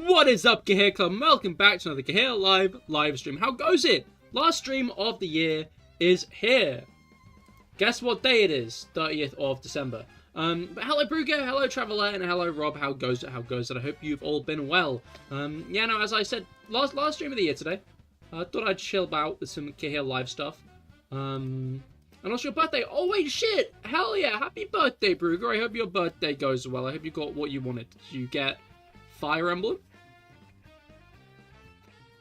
What is up, Cahir Club? Welcome back to another CahirLIVE live stream. How goes it? Last stream of the year is here. Guess what day it is? 30th of December. But hello Brugger, hello Traveller, and hello Rob. How goes it? How goes it? I hope you've all been well. Yeah, no, as I said, last stream of the year today. I thought I'd chill out with some CahirLIVE stuff. And also your birthday. Oh wait, shit! Hell yeah! Happy birthday, Brugger. I hope your birthday goes well. I hope you got what you wanted. Did you get Fire Emblem?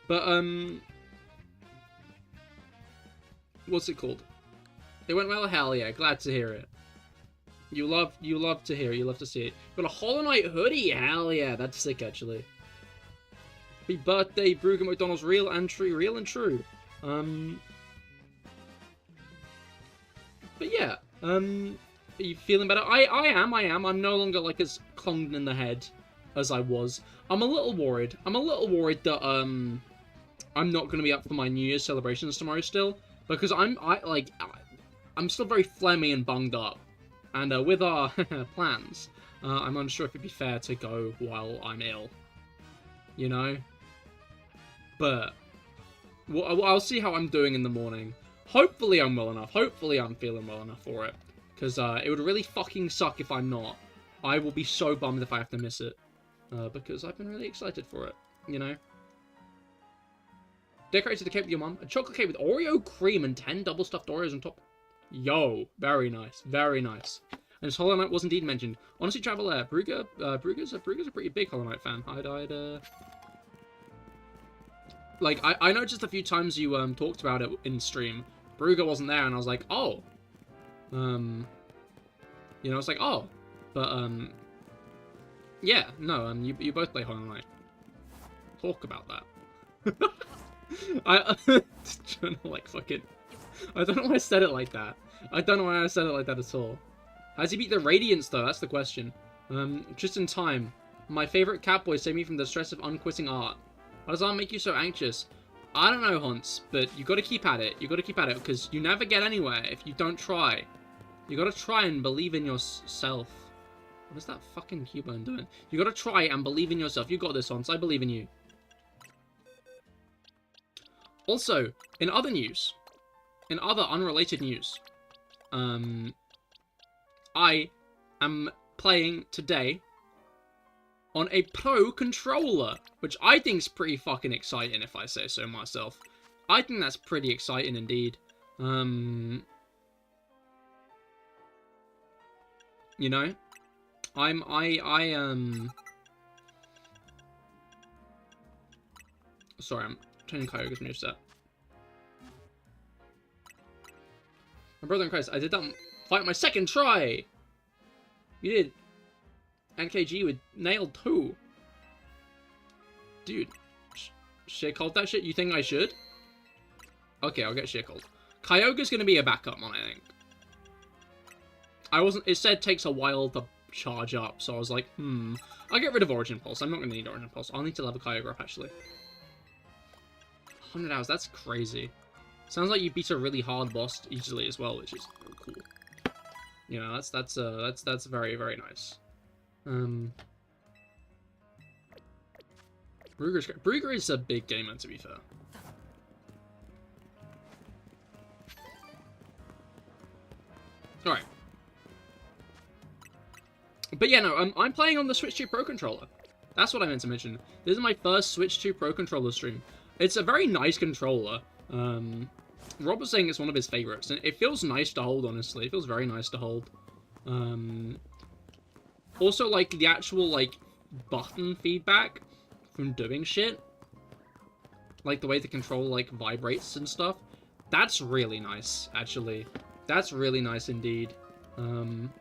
But what's it called? It went well. Hell yeah! Glad to hear it. You love to hear it. You love to see it. Got a Hollow Knight hoodie. Hell yeah! That's sick actually. Happy birthday, Brugger McDonald's. Real and true. Real and true. But yeah, are you feeling better? I am. I'm no longer like as clogged in the head as I was. I'm a little worried. I'm a little worried that I'm not going to be up for my New Year's celebrations tomorrow still, because I'm still very phlegmy and bunged up, and with our plans, I'm unsure if it'd be fair to go while I'm ill. You know, but I'll see how I'm doing in the morning. Hopefully I'm well enough. Hopefully I'm feeling well enough for it. Because it would really fucking suck if I'm not. I will be so bummed if I have to miss it. Because I've been really excited for it. You know? Decorated the cake with your mum. A chocolate cake with Oreo cream and 10 double stuffed Oreos on top. Yo. Very nice. Very nice. And this Hollow Knight was indeed mentioned. Honestly, Traveller, Brugger's a pretty big Hollow Knight fan. Like, I noticed a few times you talked about it in stream. Brugger wasn't there, and I was like, oh. You know, it's like, oh. But, yeah, no, you both play Hollow Knight. Talk about that. I don't know, like, fucking... I don't know why I said it like that. I don't know why I said it like that at all. Has he beat the Radiance, though? That's the question. Just in time. My favourite Catboy saved me from the stress of unquitting art. Why does art make you so anxious? I don't know, Hunts, but you got to keep at it. You got to keep at it, because you never get anywhere if you don't try. You got to try and believe in yourself. What is that fucking Cubone doing? You got to try and believe in yourself. You got this, Hunts. I believe in you. Also, in other news, in other unrelated news, I am playing today on a Pro controller, which I think is pretty fucking exciting, if I say so myself. I think that's pretty exciting indeed. You know, sorry, I'm turning Kyogre's moveset. My brother in Christ, I did that fight my second try. You did. And KG with nailed too. Dude, shit called that shit? You think I should? Okay, I'll get shit called. Kyogre's gonna be a backup one, I think. It said takes a while to charge up, so I was like, I'll get rid of Origin Pulse. I'm not gonna need Origin Pulse. I'll need to level Kyogre up, actually. 100 hours, that's crazy. Sounds like you beat a really hard boss easily as well, which is really cool. You know, that's very, very nice. Brugger is a big gamer, to be fair. Alright. But yeah, no, I'm playing on the Switch 2 Pro Controller. That's what I meant to mention. This is my first Switch 2 Pro Controller stream. It's a very nice controller. Rob was saying it's one of his favorites, and it feels nice to hold, honestly. It feels very nice to hold. Also, like, the actual, like, button feedback from doing shit, like, the way the controller, like, vibrates and stuff, that's really nice, actually. That's really nice indeed. I'm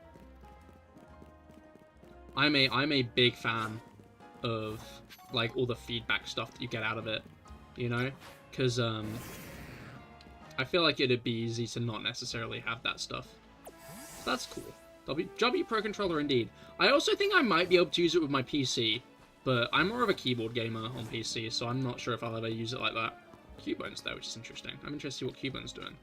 a big fan of, like, all the feedback stuff that you get out of it, you know? Because, I feel like it'd be easy to not necessarily have that stuff. That's cool. W Pro Controller indeed. I also think I might be able to use it with my PC, but I'm more of a keyboard gamer on PC, so I'm not sure if I'll ever use it like that. Cubone's there, which is interesting. I'm interested to see what Cubone's doing.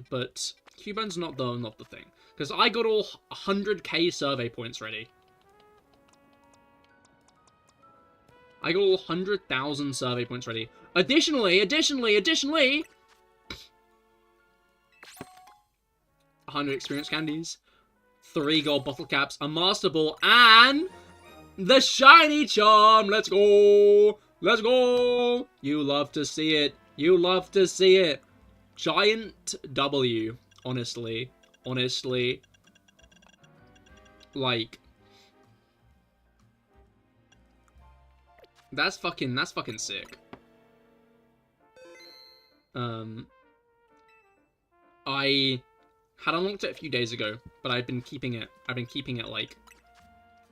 But Cubone's not the thing. Because I got all 100k survey points ready. I got all 100,000 survey points ready. Additionally, 100 experience candies, 3 gold bottle caps, a master ball, and the shiny charm. Let's go. Let's go. You love to see it. You love to see it. Giant W. Honestly. Like, that's fucking sick. I had unlocked it a few days ago, but I've been keeping it like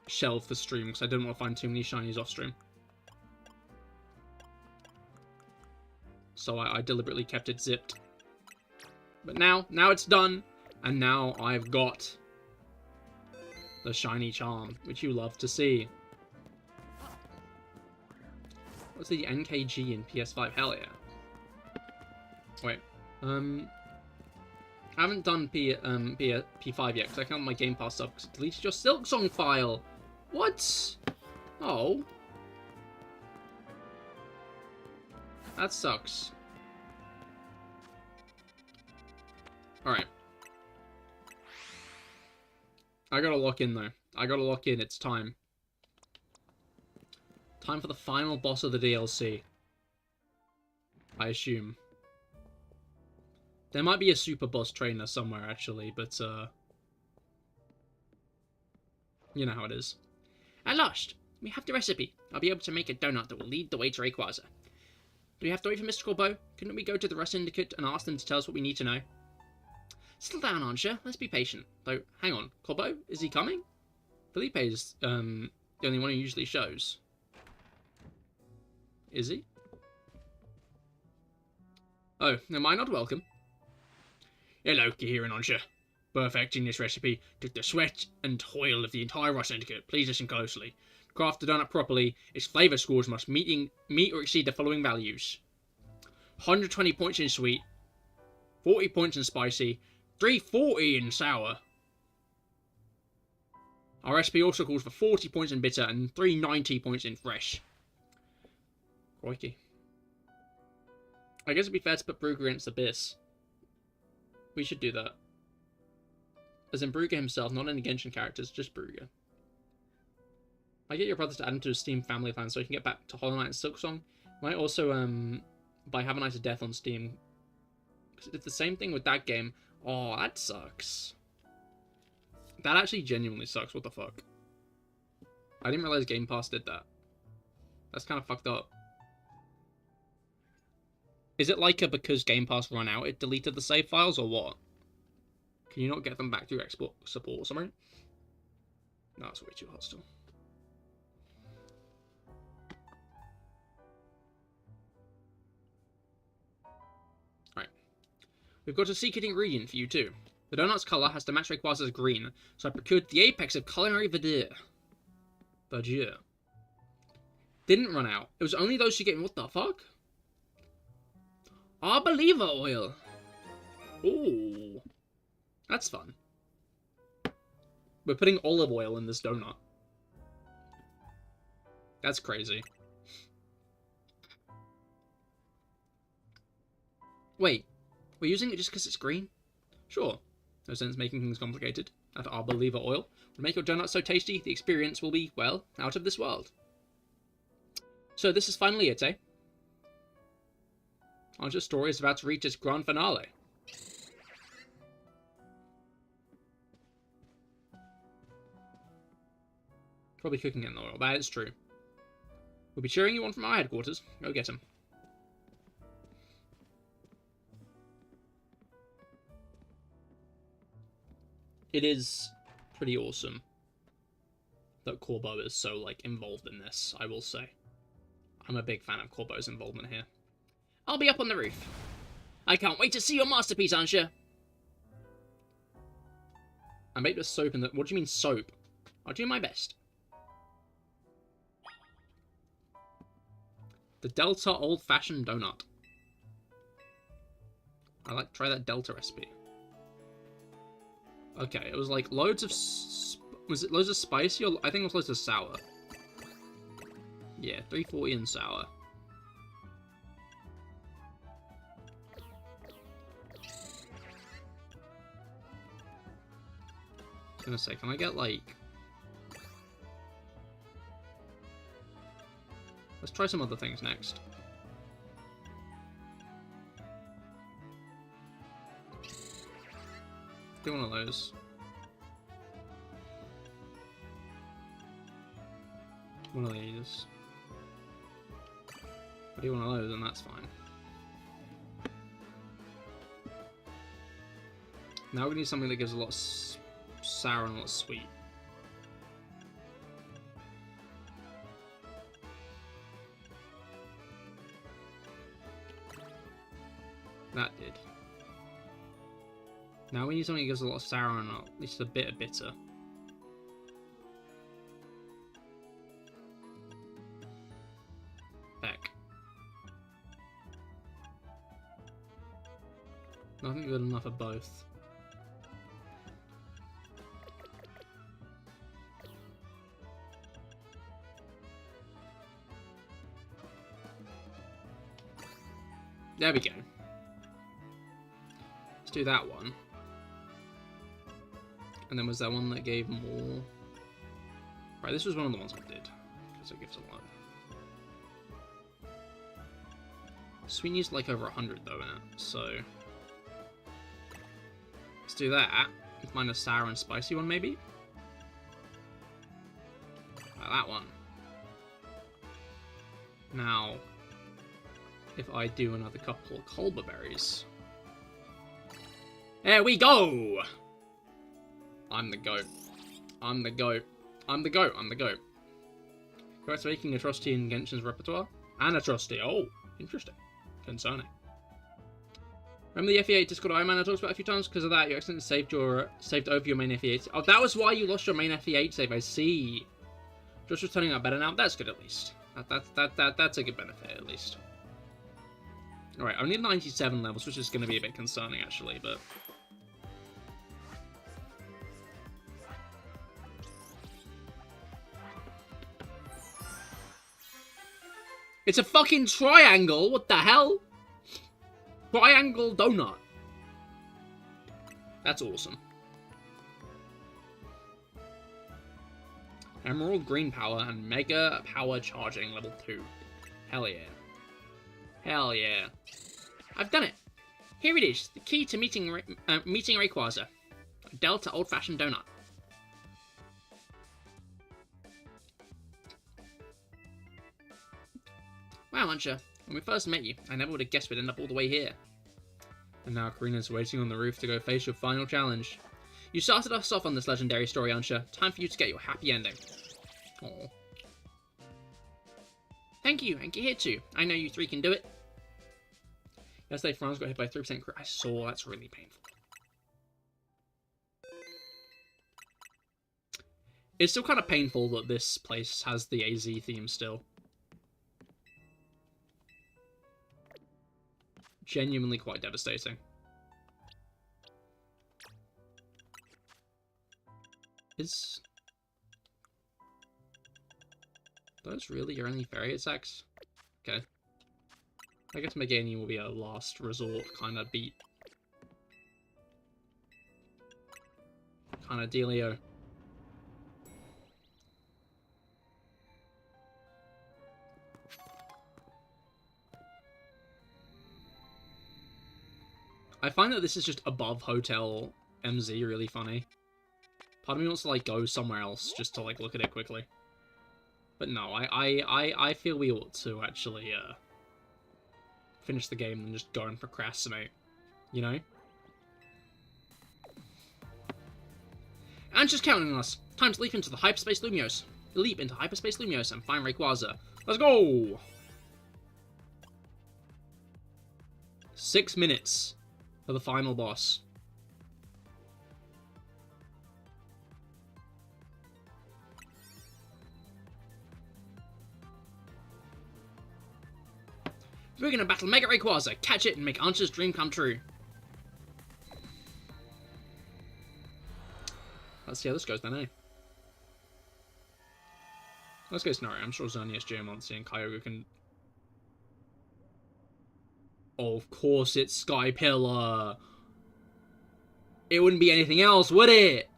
shelved for stream because I didn't want to find too many shinies off stream. So I deliberately kept it zipped. But now it's done, and now I've got the shiny charm, which you love to see. What's the NKG in PS5? Hell yeah. Wait, I haven't done P5 yet because I can't my Game Pass stuff because it deleted your Silksong file. What? Oh. That sucks. Alright. I gotta lock in though. I gotta lock in, it's time. Time for the final boss of the DLC. I assume. There might be a super boss trainer somewhere actually, but you know how it is. At last, we have the recipe. I'll be able to make a donut that will lead the way to Rayquaza. Do we have to wait for Mr. Corbeau? Couldn't we go to the Rust Syndicate and ask them to tell us what we need to know? Settle down, Ansha. Let's be patient. Though, hang on. Corbeau? Is he coming? Felipe is, the only one who usually shows. Is he? Oh, am I not welcome? Hello, Cahir and Ansha. Perfecting this recipe took the sweat and toil of the entire Rust Syndicate. Please listen closely. To craft the donut properly, its flavour scores must meet or exceed the following values. 120 points in sweet, 40 points in spicy, 340 in sour. Our recipe also calls for 40 points in bitter and 390 points in fresh. Crikey. I guess it'd be fair to put Brugger against Abyss. We should do that. As in Brugger himself, not any Genshin characters, just Brugger. I get your brother to add him to his Steam family plan so he can get back to Hollow Knight and Silksong. Might also buy Have a Nice Death on Steam. Because it did the same thing with that game. Oh, that sucks. That actually genuinely sucks. What the fuck? I didn't realize Game Pass did that. That's kind of fucked up. Is it like because Game Pass ran out, it deleted the save files, or what? Can you not get them back through export support or something? No, it's way too hostile. Alright. We've got a secret ingredient for you too. The donut's colour has to match Rayquaza's green, so I procured the apex of culinary verdure. Verdure. Didn't run out. It was only those who get... What the fuck? Arboliva oil. Ooh. That's fun. We're putting olive oil in this donut. That's crazy. Wait. We're using it just because it's green? Sure. No sense making things complicated. That Arboliva oil will make your donut so tasty, the experience will be, well, out of this world. So this is finally it, eh? Ansha's story is about to reach its grand finale. Probably cooking it in the oil. That is true. We'll be cheering you on from our headquarters. Go get him. It is pretty awesome that Corbeau is so, like, involved in this, I will say. I'm a big fan of Corbeau's involvement here. I'll be up on the roof. I can't wait to see your masterpiece, Ansha. I made with soap in the... What do you mean soap? I'll do my best. The Delta old-fashioned donut. I like to try that Delta recipe. Okay, it was like loads of... Was it loads of spicy or... I think it was loads of sour. Yeah, 340 and sour. I was gonna say, can I get like... Let's try some other things next. Do one of those. One of these. I do one of those, and that's fine. Now we need something that gives a lot of sour and a lot of sweet. That did. Now we need something that gives a lot of sour and at least a bit of bitter. Heck. Nothing good enough of both. There we go. Let's do that one. And then was there one that gave more? Right, this was one of the ones I did. Because it gives a lot. Sweet needs like over 100 though in it, so... Let's do that. Find a sour and spicy one maybe? Like that one. Now, if I do another couple of Colbur berries. There we go! I'm the goat. I'm the goat. I'm the goat. I'm the goat. Correct making atrocity in Genshin's repertoire? An atrocity. Oh, interesting. Concerning. Remember the FE8 Discord Iron Man I talked about a few times? Because of that, you accidentally saved over your main FE8. Oh, that was why you lost your main FE8 save. I see. Just was turning out better now. That's good at least. That's a good benefit at least. Alright, I need 97 levels, which is going to be a bit concerning actually, but... It's a fucking triangle! What the hell? Triangle donut. That's awesome. Emerald green power and mega power charging level 2. Hell yeah. Hell yeah. I've done it. Here it is. The key to meeting Rayquaza. A Delta old-fashioned donut. Wow, Muncher. When we first met you, I never would have guessed we'd end up all the way here. And now Karina's waiting on the roof to go face your final challenge. You started us off on this legendary story, Ansha. Time for you to get your happy ending. Aww. Thank you, and get here too. I know you three can do it. Yesterday, Franz got hit by 3% crit. I saw, that's really painful. It's still kind of painful that this place has the AZ theme still. Genuinely quite devastating. Is those really your only fairy attacks? Okay. I guess Megani will be a last resort kind of beat. Kind of dealio. I find that this is just above Hotel MZ really funny. Part of me wants to like go somewhere else just to like look at it quickly. But no, I feel we ought to actually finish the game and just go and procrastinate. You know? And just counting on us. Time to leap into the hyperspace Lumiose. Leap into hyperspace Lumiose and find Rayquaza. Let's go! 6 minutes for the final boss. We're gonna battle Mega Rayquaza, catch it, and make Ansha's dream come true. Let's see how this goes then, eh? Worst case scenario, I'm sure Xerneas, Geomancy, and Kyogre can... Oh, of course it's Sky Pillar. It wouldn't be anything else, would it?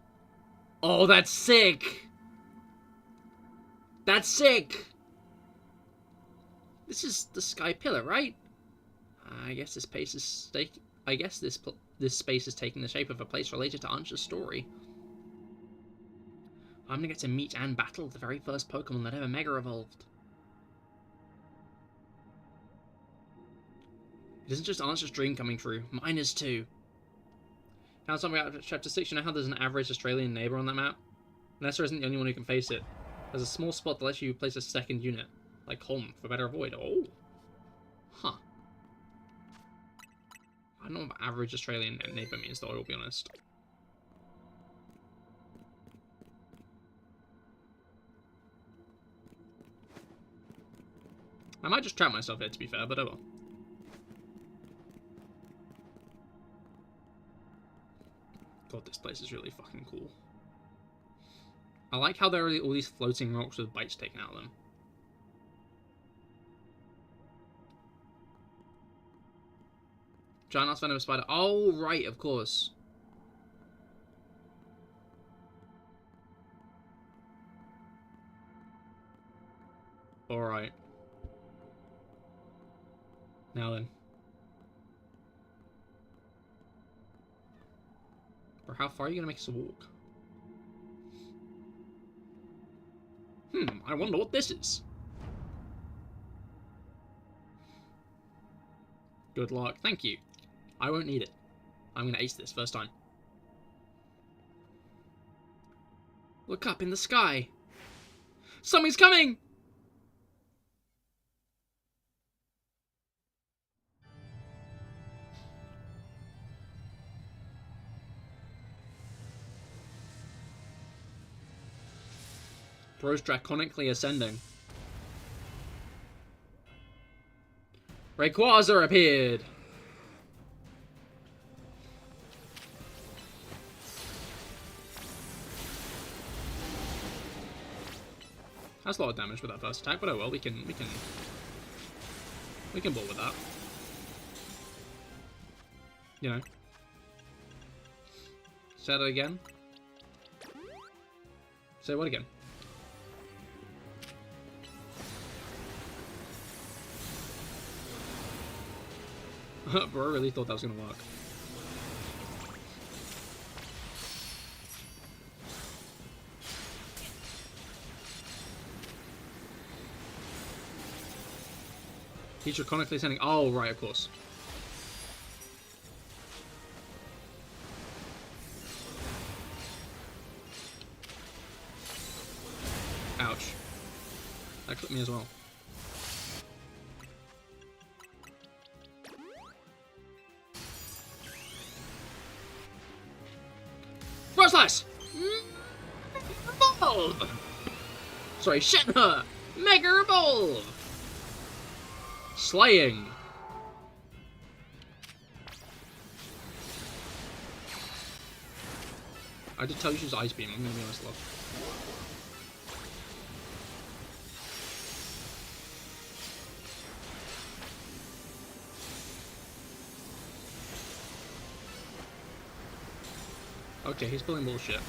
Oh, that's sick. That's sick. This is the Sky Pillar, right? I guess this space is this space is taking the shape of a place related to Ansha's story. I'm gonna get to meet and battle the very first Pokemon that ever Mega Evolved. It isn't just Ansha's dream coming true, mine is too. Now something about Chapter 6, you know how there's an average Australian neighbour on that map? Nessa isn't the only one who can face it. There's a small spot that lets you place a second unit, like home, for better avoid. Oh. Huh. I don't know what average Australian neighbour means, though, I'll be honest. I might just trap myself here, to be fair, but oh well. God, this place is really fucking cool. I like how there are all these floating rocks with bites taken out of them. Giant ass venomous spider. Oh, right, of course. Alright. Now then. Or how far are you going to make us walk? I wonder what this is. Good luck. Thank you. I won't need it. I'm going to ace this first time. Look up in the sky. Something's coming! Bro's draconically ascending. Rayquaza appeared! That's a lot of damage with that first attack, but oh well, we can ball with that. You know. Say that again. Say what again? Bro really thought that was gonna work. He's draconically sending. Oh, right, of course. Ouch. That clipped me as well. First slice! Evolve! Sorry, Shenhe! Mega Evolve! Slaying! I did tell you she was Ice Beam, I'm gonna be honest, love. Okay, he's pulling bullshit.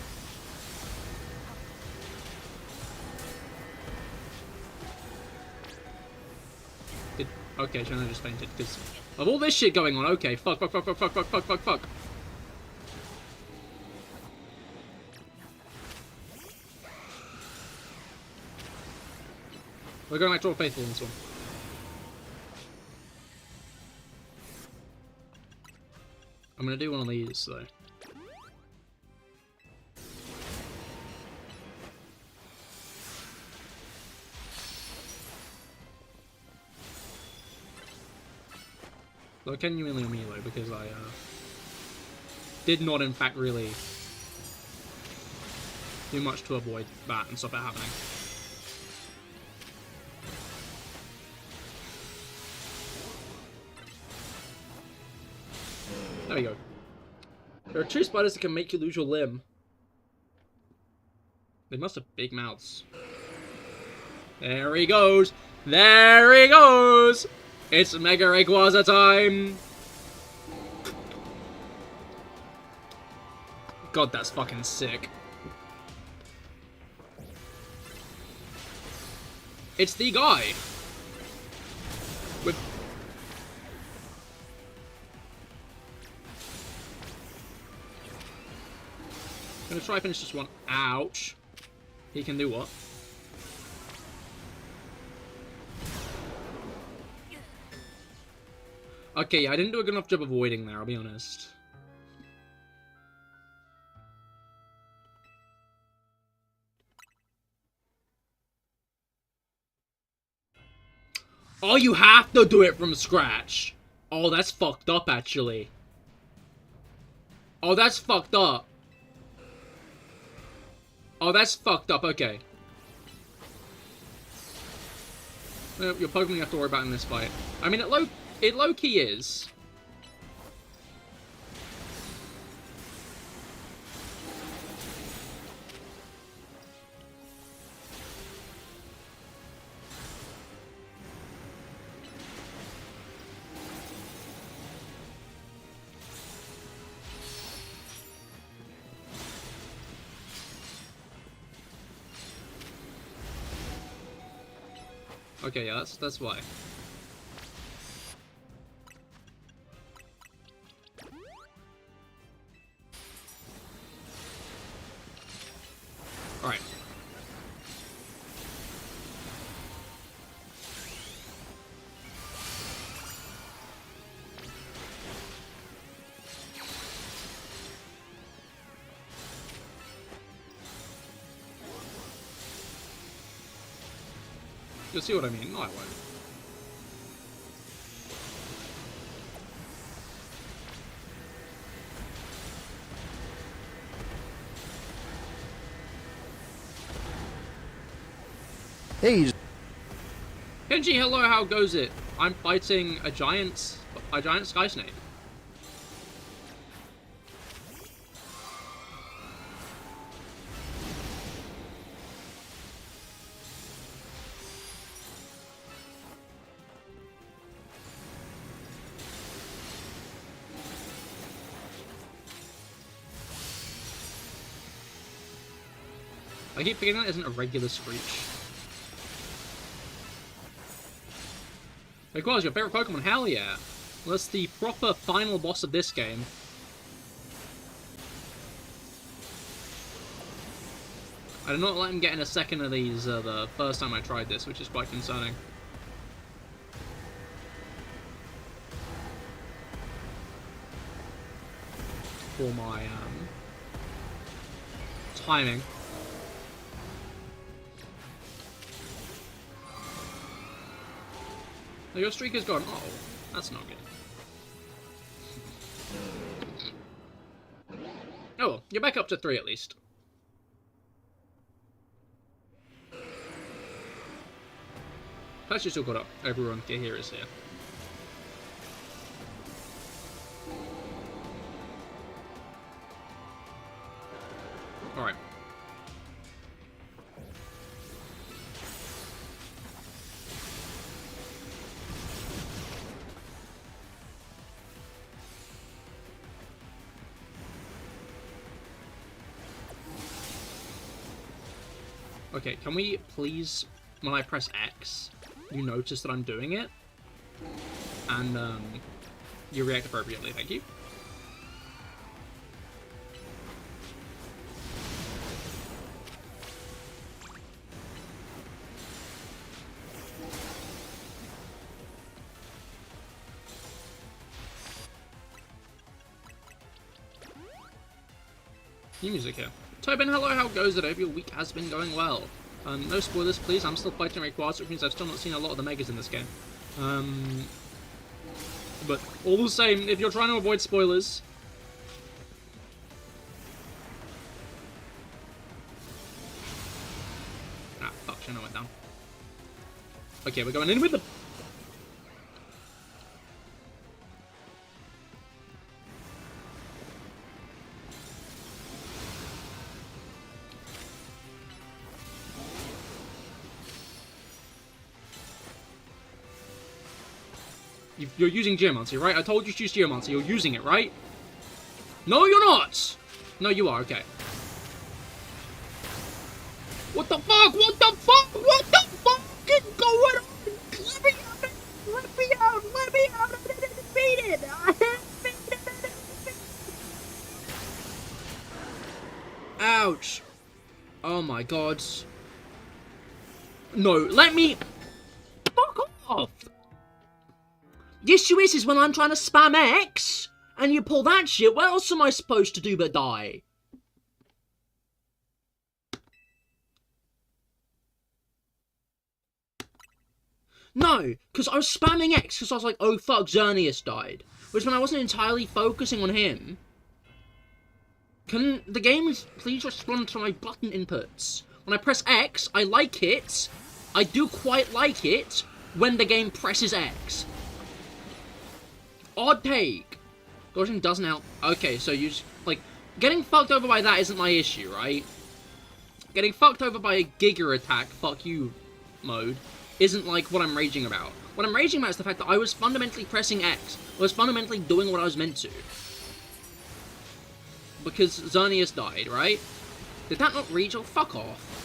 Okay, Shannon just fainted because of all this shit going on. Okay, fuck. We're going back to all faithful in this one. I'm gonna do one of these though. Though genuinely Milo, because I did not in fact really do much to avoid that and stop it happening. There we go. There are 2 spiders that can make you lose your limb. They must have big mouths. There he goes. There he goes. It's Mega Rayquaza time. God, that's fucking sick. It's the guy. With... Gonna try finish this one. Ouch. He can do what? Okay, yeah, I didn't do a good enough job avoiding there, I'll be honest. Oh, you have to do it from scratch. Oh, that's fucked up, actually. Oh, that's fucked up. Oh, that's fucked up, okay. Your Pokemon you have to worry about in this fight. I mean, it low-key is. Okay, yeah, that's why. Alright. You'll see what I mean. No, I won't. Hey, Kenji, hello, how goes it? I'm fighting a giant sky snake. I keep forgetting that isn't a regular Screech. Rayquaza, your favorite Pokemon? Hell yeah. Well, that's the proper final boss of this game. I did not let him get in a second of these the first time I tried this, which is quite concerning. For my timing. Oh, your streak is gone. Oh, that's not good. Oh well, you're back up to 3 at least. Plus you still got up. Everyone, Cahir is here. Alright. Okay, can we please, when I press X, you notice that I'm doing it? And, you react appropriately, thank you. New music here. Tobin, hello, how goes it? I hope your week has been going well. No spoilers, please. I'm still fighting Rayquaza, which means I've still not seen a lot of the Megas in this game. But all the same, if you're trying to avoid spoilers... Ah, fuck, shit, I went down. Okay, we're going in with the... You're using Geomancy, right? I told you to use Geomancy. You're using it, right? No, you're not! No, you are, okay. What the fuck? What the fuck? What the fuck is going on? Let me out! Let me out! Let me out! I didn't beat it! I didn't beat it! Ouch. Oh my god. No, let me... Fuck off! The issue is when I'm trying to spam X, and you pull that shit, what else am I supposed to do but die? No, because I was spamming X because I was like, oh fuck, Xerneas died. Which when I wasn't entirely focusing on him. Can the game please respond to my button inputs? When I press X, I like it. I do quite like it when the game presses X. Odd take. Dodging doesn't help. Okay, so you just, like, getting fucked over by that isn't my issue, right? Getting fucked over by a Giga attack, fuck you mode, isn't like what I'm raging about. What I'm raging about is the fact that I was fundamentally pressing X. I was fundamentally doing what I was meant to. Because Xerneas died, right? Did that not reach? Oh, fuck off.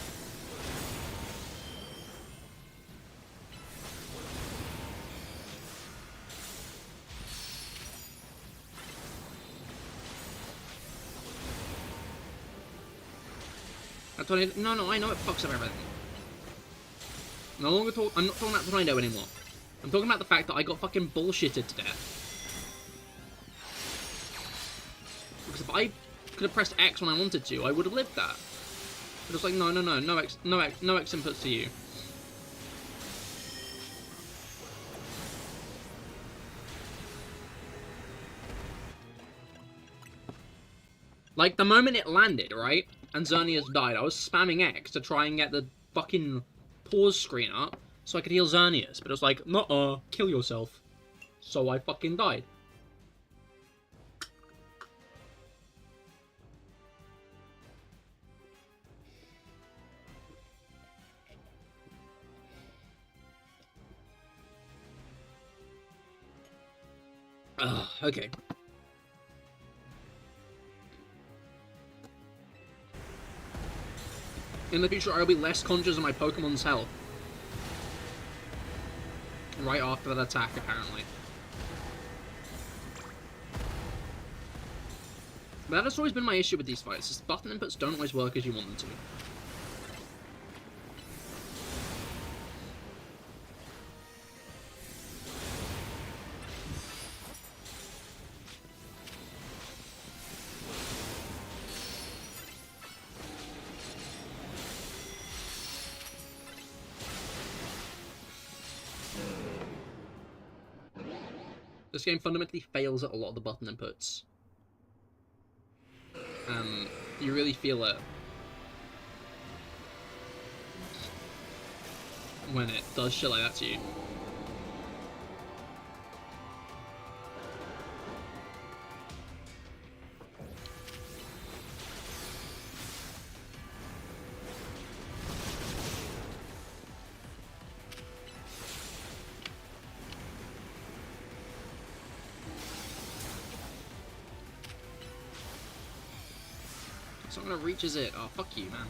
No, I know it fucks up everything. I'm not talking about Tornado anymore. I'm talking about the fact that I got fucking bullshitted to death. Because if I could have pressed X when I wanted to, I would have lived that. But it's like, no X inputs to you. Like, the moment it landed, right, and Xerneas died, I was spamming X to try and get the fucking pause screen up so I could heal Xerneas. But it was like, nuh-uh, kill yourself. So I fucking died. Okay. In the future, I'll be less conscious of my Pokemon's health. Right after that attack, apparently. But that's always been my issue with these fights, is button inputs don't always work as you want them to. This game fundamentally fails at a lot of the button inputs. You really feel it when it does shit like that to you. It's not gonna reach, is it? Oh, fuck you, man.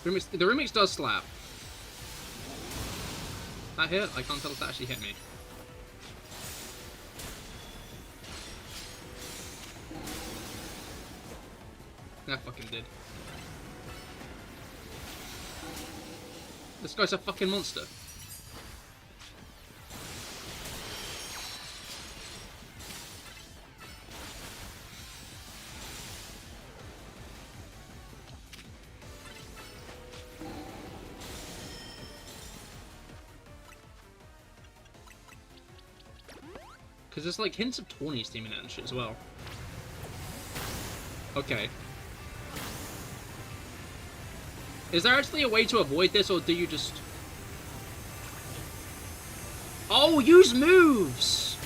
The remix does slap. That hit? I can't tell if that actually hit me. That fucking did. This guy's a fucking monster. Because there's like hints of Tawny's teaming it and shit as well. Okay. Is there actually a way to avoid this, or do you just... Oh, use moves!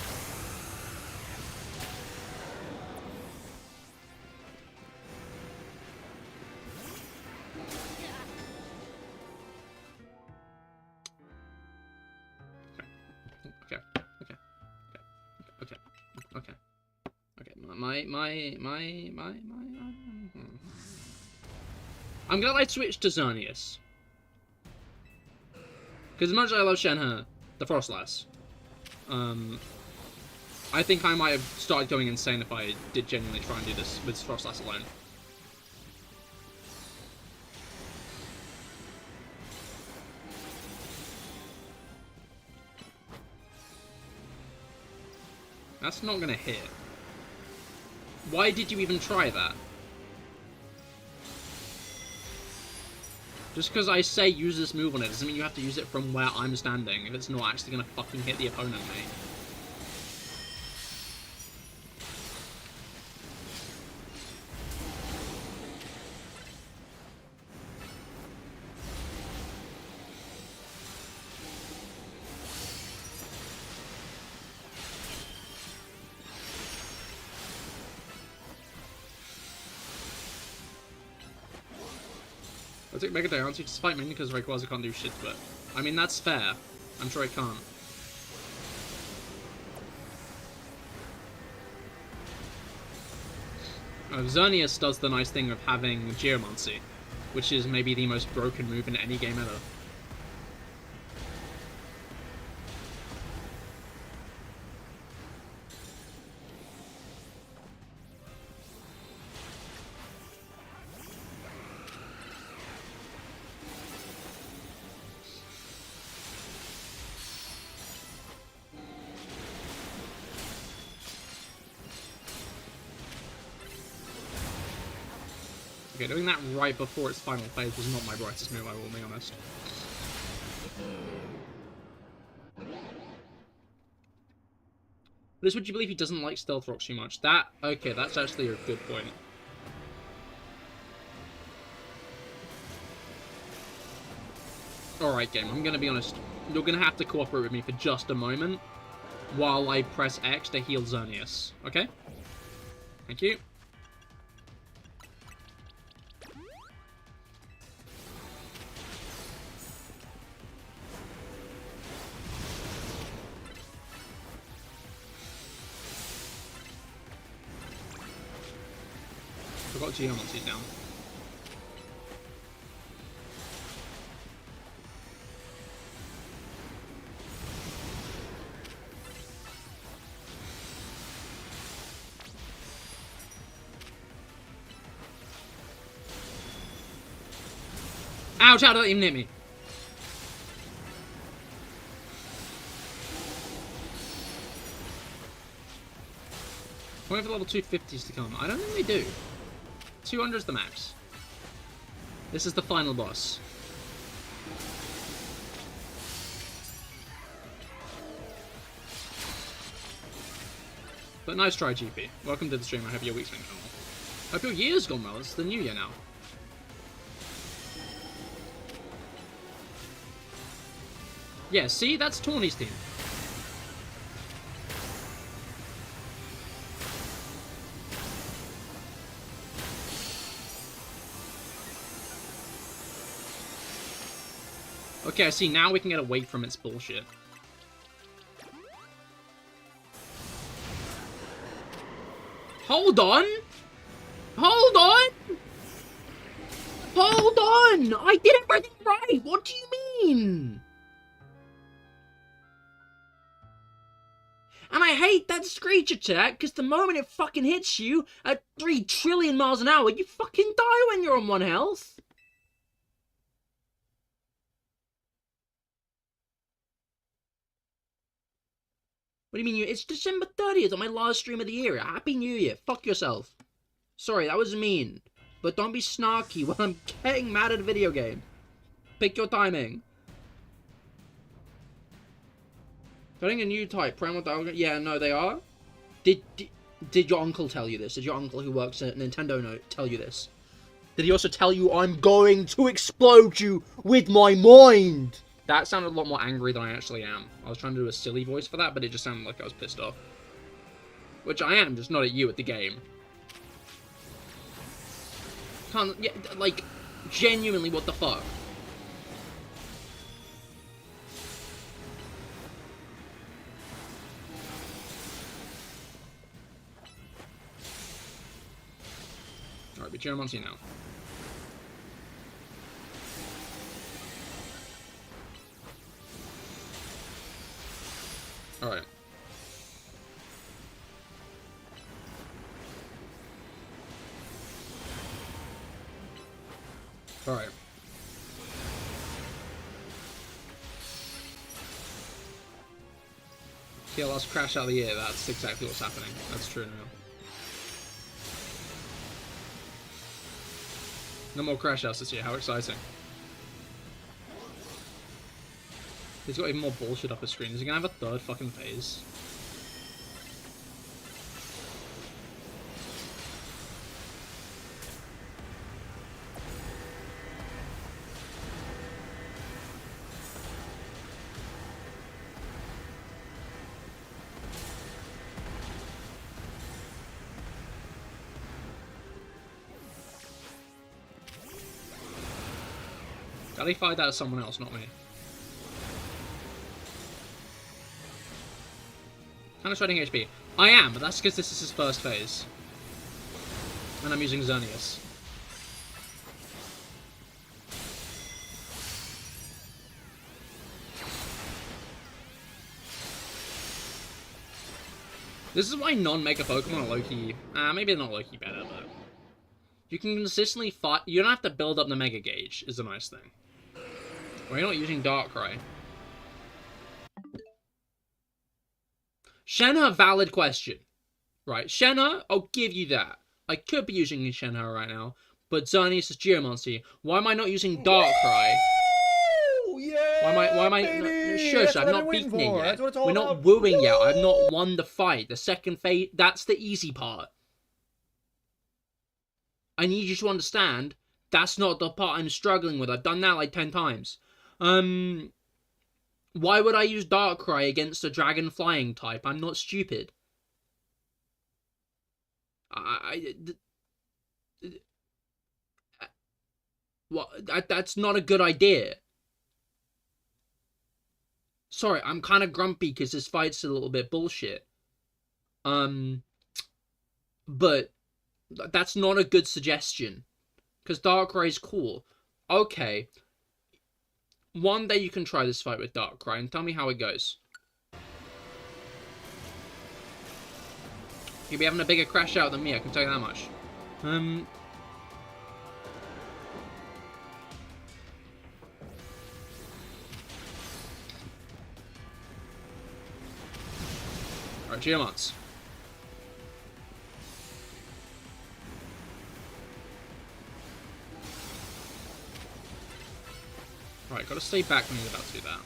I'm gonna like switch to Xerneas. Because as much as I love Shenhe, the Frostlass, I think I might have started going insane if I did genuinely try and do this with Frostlass alone. That's not gonna hit. Why did you even try that? Just because I say use this move on it doesn't mean you have to use it from where I'm standing if it's not actually gonna fucking hit the opponent, mate. I took Mega Diancie to fight mainly because Rayquaza can't do shit, but I mean that's fair. I'm sure it can't. Xerneas does the nice thing of having Geomancy, which is maybe the most broken move in any game ever. Okay, doing that right before its final phase was not my brightest move, I will be honest. Liz, would you believe he doesn't like Stealth Rocks too much? Okay, that's actually a good point. Alright, game, I'm gonna be honest. You're gonna have to cooperate with me for just a moment while I press X to heal Xerneas, okay? Thank you. Forgot Geomancy down. Ouch, how did that even hit me? Wait for level 250s to come. I don't think they do. 200 is the max. This is the final boss. But nice try, GP. Welcome to the stream. I hope your week's been going well. I hope your year's gone well. It's the new year now. Yeah, see? That's Tawny's team. Okay, I see. Now we can get away from its bullshit. Hold on! Hold on! Hold on! I did everything right! What do you mean? And I hate that Screech attack, because the moment it fucking hits you at 3 trillion miles an hour, you fucking die when you're on 1 health. What do you mean? It's December 30th on my last stream of the year. Happy New Year. Fuck yourself. Sorry, that was mean. But don't be snarky when I'm getting mad at a video game. Pick your timing. Getting a new type. Primal Dialga. Yeah, no, they are. Did your uncle tell you this? Did your uncle who works at Nintendo tell you this? Did he also tell you I'm going to explode you with my mind? That sounded a lot more angry than I actually am. I was trying to do a silly voice for that, but it just sounded like I was pissed off. Which I am, just not at you, at the game. Yeah, like, genuinely, what the fuck? Geomancy now. Alright. Alright. Okay, let's crash out of the air. That's exactly what's happening. That's true now. No more crash outs this year. How exciting. He's got even more bullshit up his screen. Is he gonna have a third fucking phase? Gotta find that as someone else, not me. Kind of shredding HP. I am, but that's because this is his first phase. And I'm using Xerneas. This is why non-Mega Pokemon are low-key... maybe they're not low-key better, but... You can consistently fight... You don't have to build up the Mega Gauge, is the nice thing. Well, you're not using Darkrai. Shenhe, valid question. Right, Shenhe, I'll give you that. I could be using Shenhe right now, but Xerneas is Geomancy. Why am I not using Darkrai? Yeah, Why am I... No, shush, I've not beaten it yet. We're not wooing yet. I've not won the fight. The second phase, that's the easy part. I need you to understand, that's not the part I'm struggling with. I've done that like 10 times. Why would I use Darkrai against a Dragon Flying type? I'm not stupid. That's not a good idea. Sorry, I'm kind of grumpy because this fight's a little bit bullshit. But that's not a good suggestion. Because Darkrai's cool. Okay. One day you can try this fight with Darkrai and tell me how it goes. You'll be having a bigger crash out than me, I can tell you that much. Alright, Geomons. Right, gotta stay back when he's about to do that.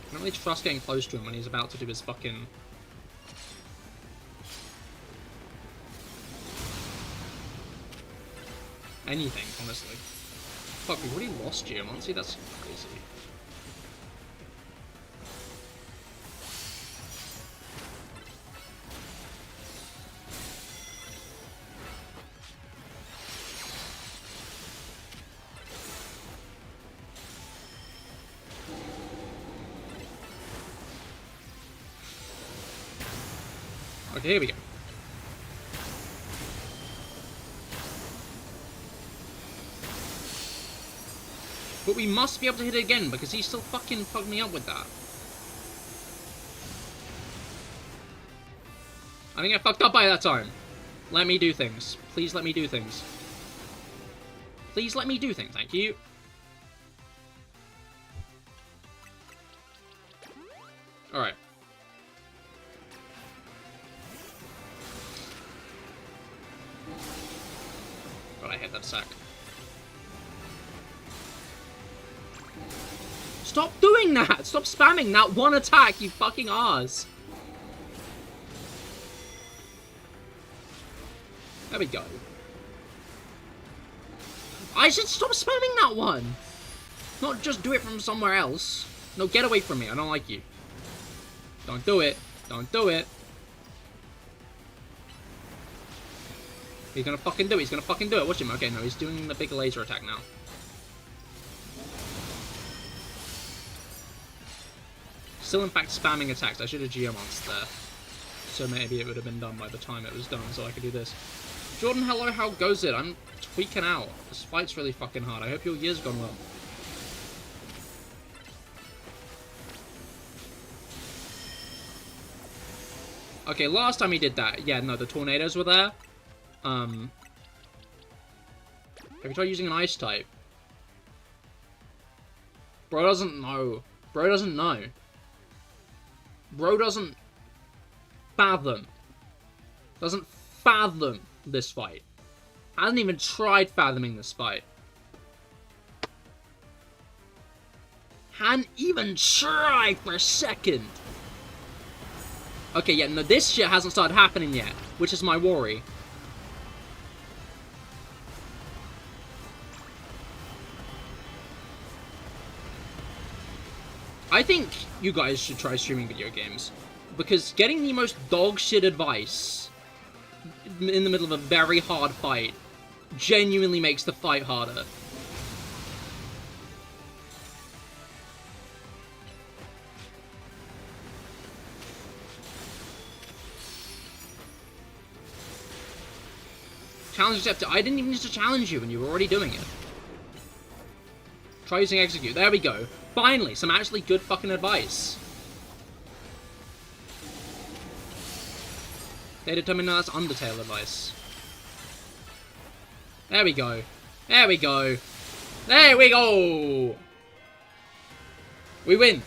I don't really trust getting close to him when he's about to do his fucking... anything, honestly. Fuck, we've already lost Geomancy? That's crazy. Okay, here we go. But we must be able to hit it again, because he still fucking fucked me up with that. I think I fucked up by that time. Let me do things. Please let me do things. Please let me do things, thank you. Alright. God, I hate that sack. Stop doing that! Stop spamming that one attack, you fucking arse! There we go. I should stop spamming that one! Not just do it from somewhere else. No, get away from me, I don't like you. Don't do it. Don't do it. He's gonna fucking do it. He's gonna fucking do it. Watch him. Okay, no, he's doing the big laser attack now. Still, in fact, spamming attacks. I should have Geomonster there. so maybe it would have been done by the time it was done, so I could do this. Jordan, hello, how goes it? I'm tweaking out. This fight's really fucking hard. I hope your year's gone well. Okay, last time he did that, yeah, no, the tornadoes were there. Have you tried using an ice type? Bro doesn't know. Bro doesn't know. Bro doesn't fathom. Doesn't fathom this fight. Hasn't even tried fathoming this fight. Hadn't even tried for a second. Okay, yeah, no, this shit hasn't started happening yet, which is my worry. I think you guys should try streaming video games, because getting the most dog shit advice in the middle of a very hard fight genuinely makes the fight harder. Challenge accepted. I didn't even need to challenge you when you were already doing it. Try using execute. There we go. Finally, some actually good fucking advice. They determined that's Undertale advice. There we go. There we go. There we go! We win.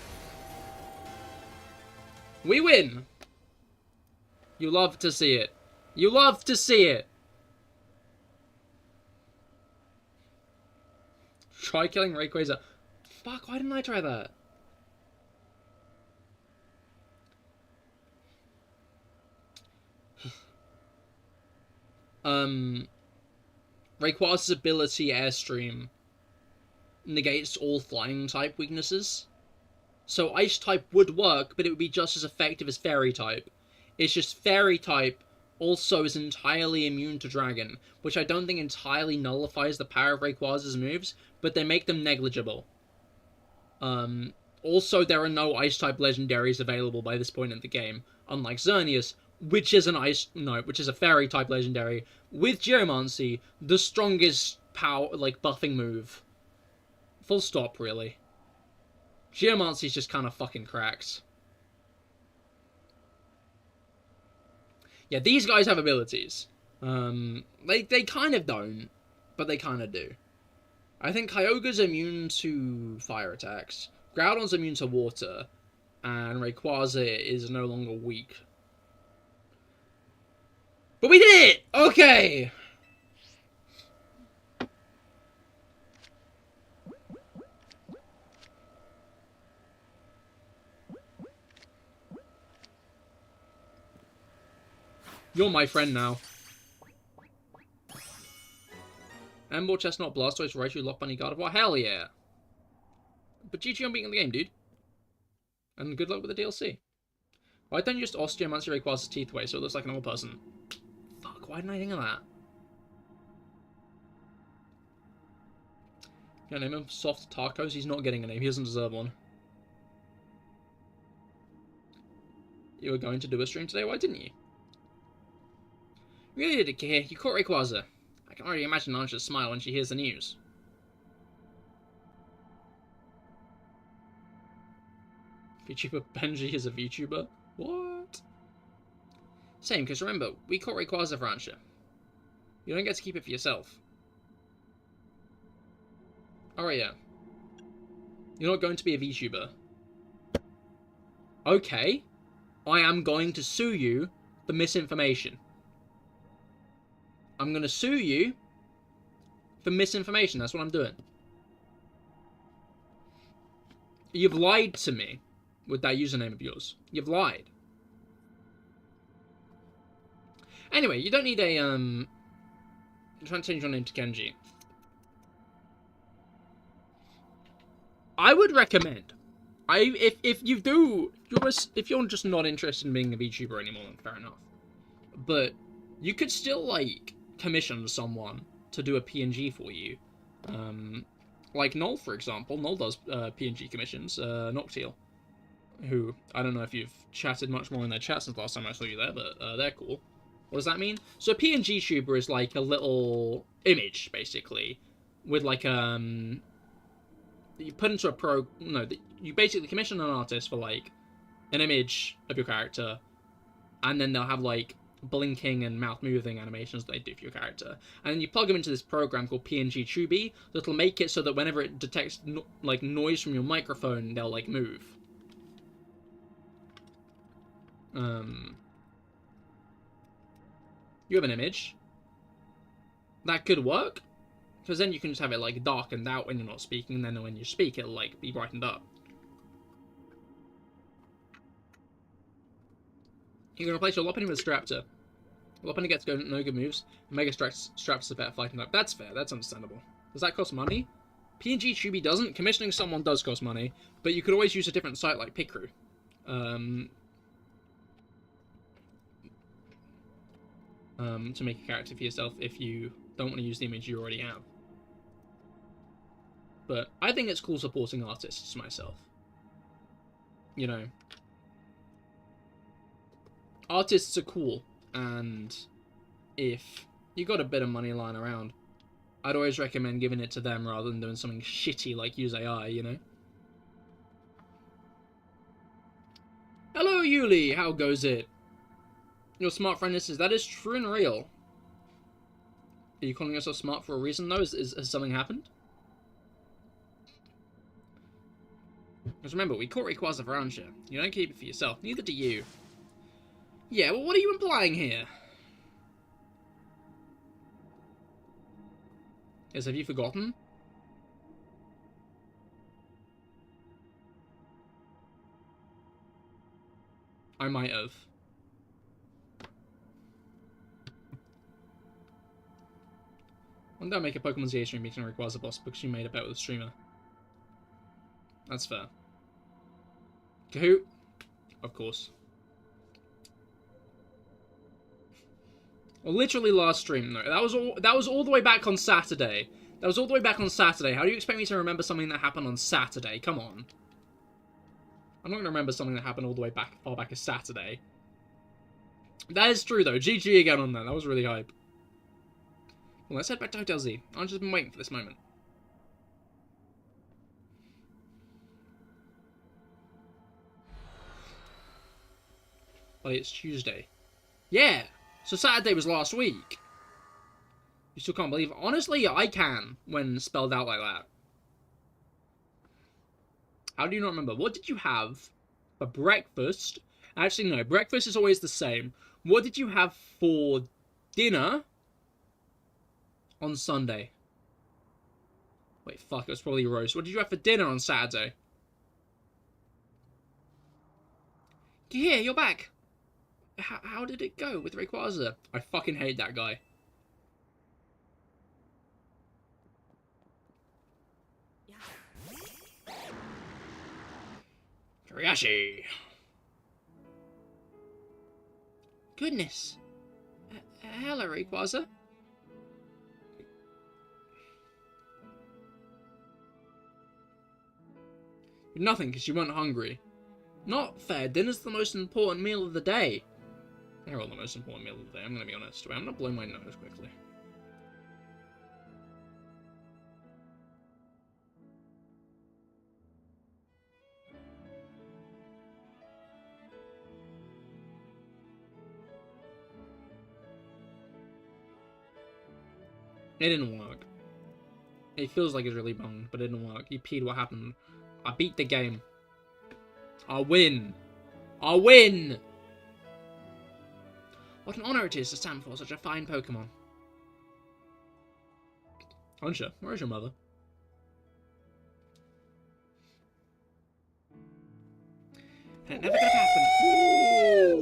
We win. You love to see it. You love to see it. Try killing Rayquaza. Fuck, why didn't I try that? Rayquaza's ability Airstream negates all flying type weaknesses. So ice type would work, but it would be just as effective as fairy type. It's just fairy type also is entirely immune to dragon, which I don't think entirely nullifies the power of Rayquaza's moves, but they make them negligible. Also, there are no ice-type legendaries available by this point in the game, unlike Xerneas, which is which is a fairy-type legendary, with Geomancy, the strongest power, buffing move. Full stop, really. Geomancy's just kind of fucking cracked. Yeah, these guys have abilities. They kind of don't, but they kind of do. I think Kyogre's immune to fire attacks, Groudon's immune to water, and Rayquaza is no longer weak. But we did it! Okay! You're my friend now. Ember, Chestnut, Blastoise, Raichu, Lock Bunny, Gardevoir. Hell yeah! But GG on beating the game, dude. And good luck with the DLC. Why don't you just Osteomancy Rayquaza's teeth away so it looks like an old person? Fuck, why didn't I think of that? Can I name him Soft Tacos? He's not getting a name. He doesn't deserve one. You were going to do a stream today? Why didn't you? You really did it, Cahir. You caught Rayquaza. I can already imagine Anja's smile when she hears the news. VTuber Benji is a VTuber? What? Same, because remember, we caught Rayquaza for Anja. You don't get to keep it for yourself. Alright, yeah. You're not going to be a VTuber. Okay. I am going to sue you for misinformation. I'm going to sue you for misinformation. That's what I'm doing. You've lied to me with that username of yours. You've lied. Anyway, you don't need a, I'm trying to change your name to Kenji. I would recommend, if you're just not interested in being a VTuber anymore, then fair enough. But you could still, commission someone to do a PNG for you. Like Null, for example. Null does PNG commissions, Noctil. who, I don't know if you've chatted much more in their chat since last time I saw you there, but they're cool. What does that mean? So a PNG tuber is like a little image, basically, with like, you put into a you basically commission an artist for like an image of your character, and then they'll have like blinking and mouth moving animations that they do for your character, and then you plug them into this program called PNG Tubi that'll make it so that whenever it detects like noise from your microphone, they'll like move. You have an image that could work, because then you can just have it like darkened out when you're not speaking, and then when you speak it'll like be brightened up. You can replace your Lopunny with Straptor. Lopunny gets no good moves, and Mega Straptor's a better fighting type. That's fair, that's understandable. Does that cost money? PNG Tubi doesn't. Commissioning someone does cost money, but you could always use a different site like Picrew. To make a character for yourself if you don't want to use the image you already have. But I think it's cool supporting artists myself. You know, artists are cool, and if you got a bit of money lying around, I'd always recommend giving it to them rather than doing something shitty like use AI, you know? Hello, Yuli! How goes it? Your smart friend is that is true and real. Are you calling yourself smart for a reason, though? Has something happened? Because remember, we caught Rayquaza for Ansha. You don't keep it for yourself. Neither do you. Yeah, well, what are you implying here? Yes, have you forgotten? I might have. One day I'll make a Pokemon ZA stream meeting Rayquaza boss because you made a bet with a streamer. That's fair. Kahoot? Of course. Well, literally last stream, though. That was all the way back on Saturday. That was all the way back on Saturday. How do you expect me to remember something that happened on Saturday? Come on. I'm not going to remember something that happened all the way back, far back as Saturday. That is true, though. GG again on that. That was really hype. Well, let's head back to Hotel Z. I've just been waiting for this moment. But it's Tuesday. Yeah! So Saturday was last week. You still can't believe it? Honestly, I can, when spelled out like that. How do you not remember? What did you have for breakfast? Actually, no. Breakfast is always the same. What did you have for dinner on Sunday? Wait, fuck. It was probably roast. What did you have for dinner on Saturday? Yeah, you're back. How did it go with Rayquaza? I fucking hate that guy. Kariashi. Goodness. Hello, Rayquaza. Nothing, because you weren't hungry. Not fair. Dinner's the most important meal of the day. They're all the most important meal of the day, I'm going to be honest. Wait, I'm going to blow my nose quickly. It didn't work. It feels like it's really bummed, but it didn't work. You peed, what happened? I beat the game. I win. I win! What an honor it is to stand for such a fine Pokemon. Ansha, where is your mother? And it never could have happened.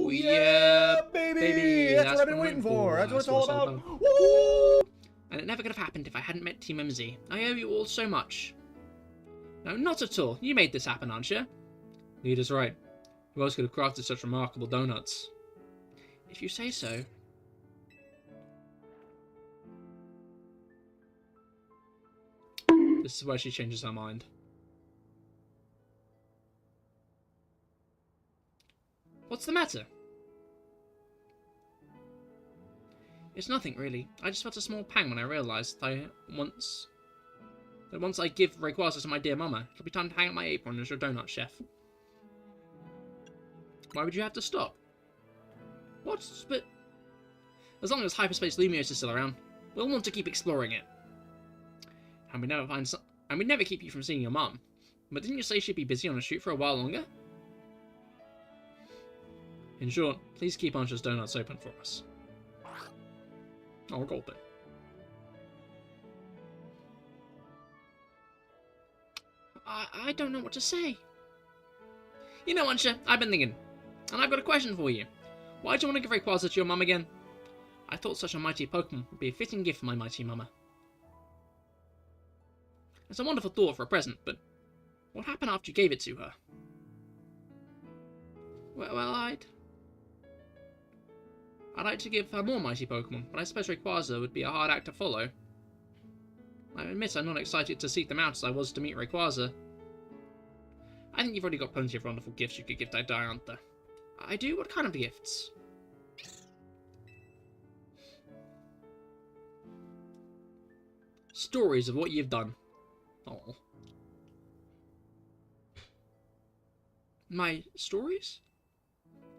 Ooh, yeah, baby! That's what I've been waiting for. That's what it's all about. Woo! And it never could have happened if I hadn't met Team MZ. I owe you all so much. No, not at all. You made this happen, Ansha. Leader's right. Who else could have crafted such remarkable donuts? If you say so. This is where she changes her mind. What's the matter? It's nothing, really. I just felt a small pang when I realised that once I give Rayquaza to my dear mama, it'll be time to hang up my apron as your donut chef. Why would you have to stop? What? But as long as Hyperspace Lumiose is still around, we'll want to keep exploring it. And we'd never keep you from seeing your mum. But didn't you say she'd be busy on a shoot for a while longer? In short, please keep Ansha's Donuts open for us. I'll gulp it. I don't know what to say. You know, Ansha, I've been thinking, and I've got a question for you. Why do you want to give Rayquaza to your mum again? I thought such a mighty Pokemon would be a fitting gift for my mighty mama. It's a wonderful thought for a present, but what happened after you gave it to her? Well, I'd like to give her more mighty Pokemon, but I suppose Rayquaza would be a hard act to follow. I admit I'm not excited to seek them out as I was to meet Rayquaza. I think you've already got plenty of wonderful gifts you could give to Diantha. I do? What kind of gifts? Stories of what you've done. Oh. My stories?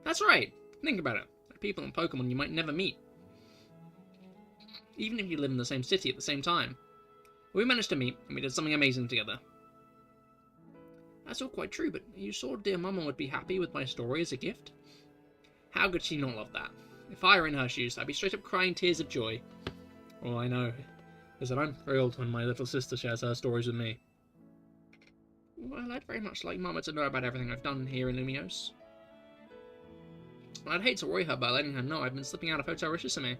That's right. Think about it. There are people in Pokemon you might never meet. Even if you live in the same city at the same time. We managed to meet, and we did something amazing together. That's all quite true, but are you sure dear Mama would be happy with my story as a gift? How could she not love that? If I were in her shoes, I'd be straight up crying tears of joy. All I know is that I'm thrilled when my little sister shares her stories with me. Well, I'd very much like Mama to know about everything I've done here in Lumiose. I'd hate to worry her by letting her know I've been slipping out of Hotel Richissime.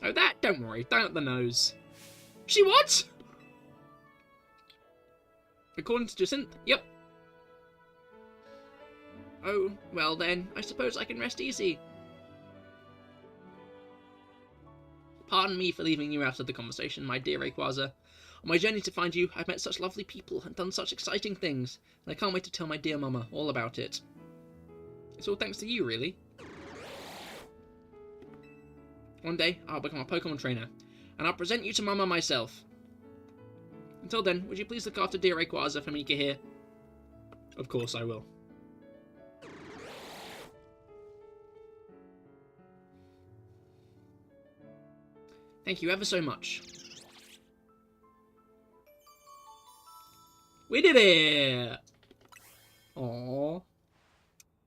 Oh, that? Don't worry. Down at the nose. She what? According to Jacinthe, yep. Oh, well then, I suppose I can rest easy. Pardon me for leaving you out of the conversation, my dear Rayquaza. On my journey to find you, I've met such lovely people and done such exciting things, and I can't wait to tell my dear Mama all about it. It's all thanks to you, really. One day, I'll become a Pokemon trainer, and I'll present you to Mama myself. Until then, would you please look after dear Rayquaza for me, Cahir? Of course I will. Thank you ever so much. We did it! Aww.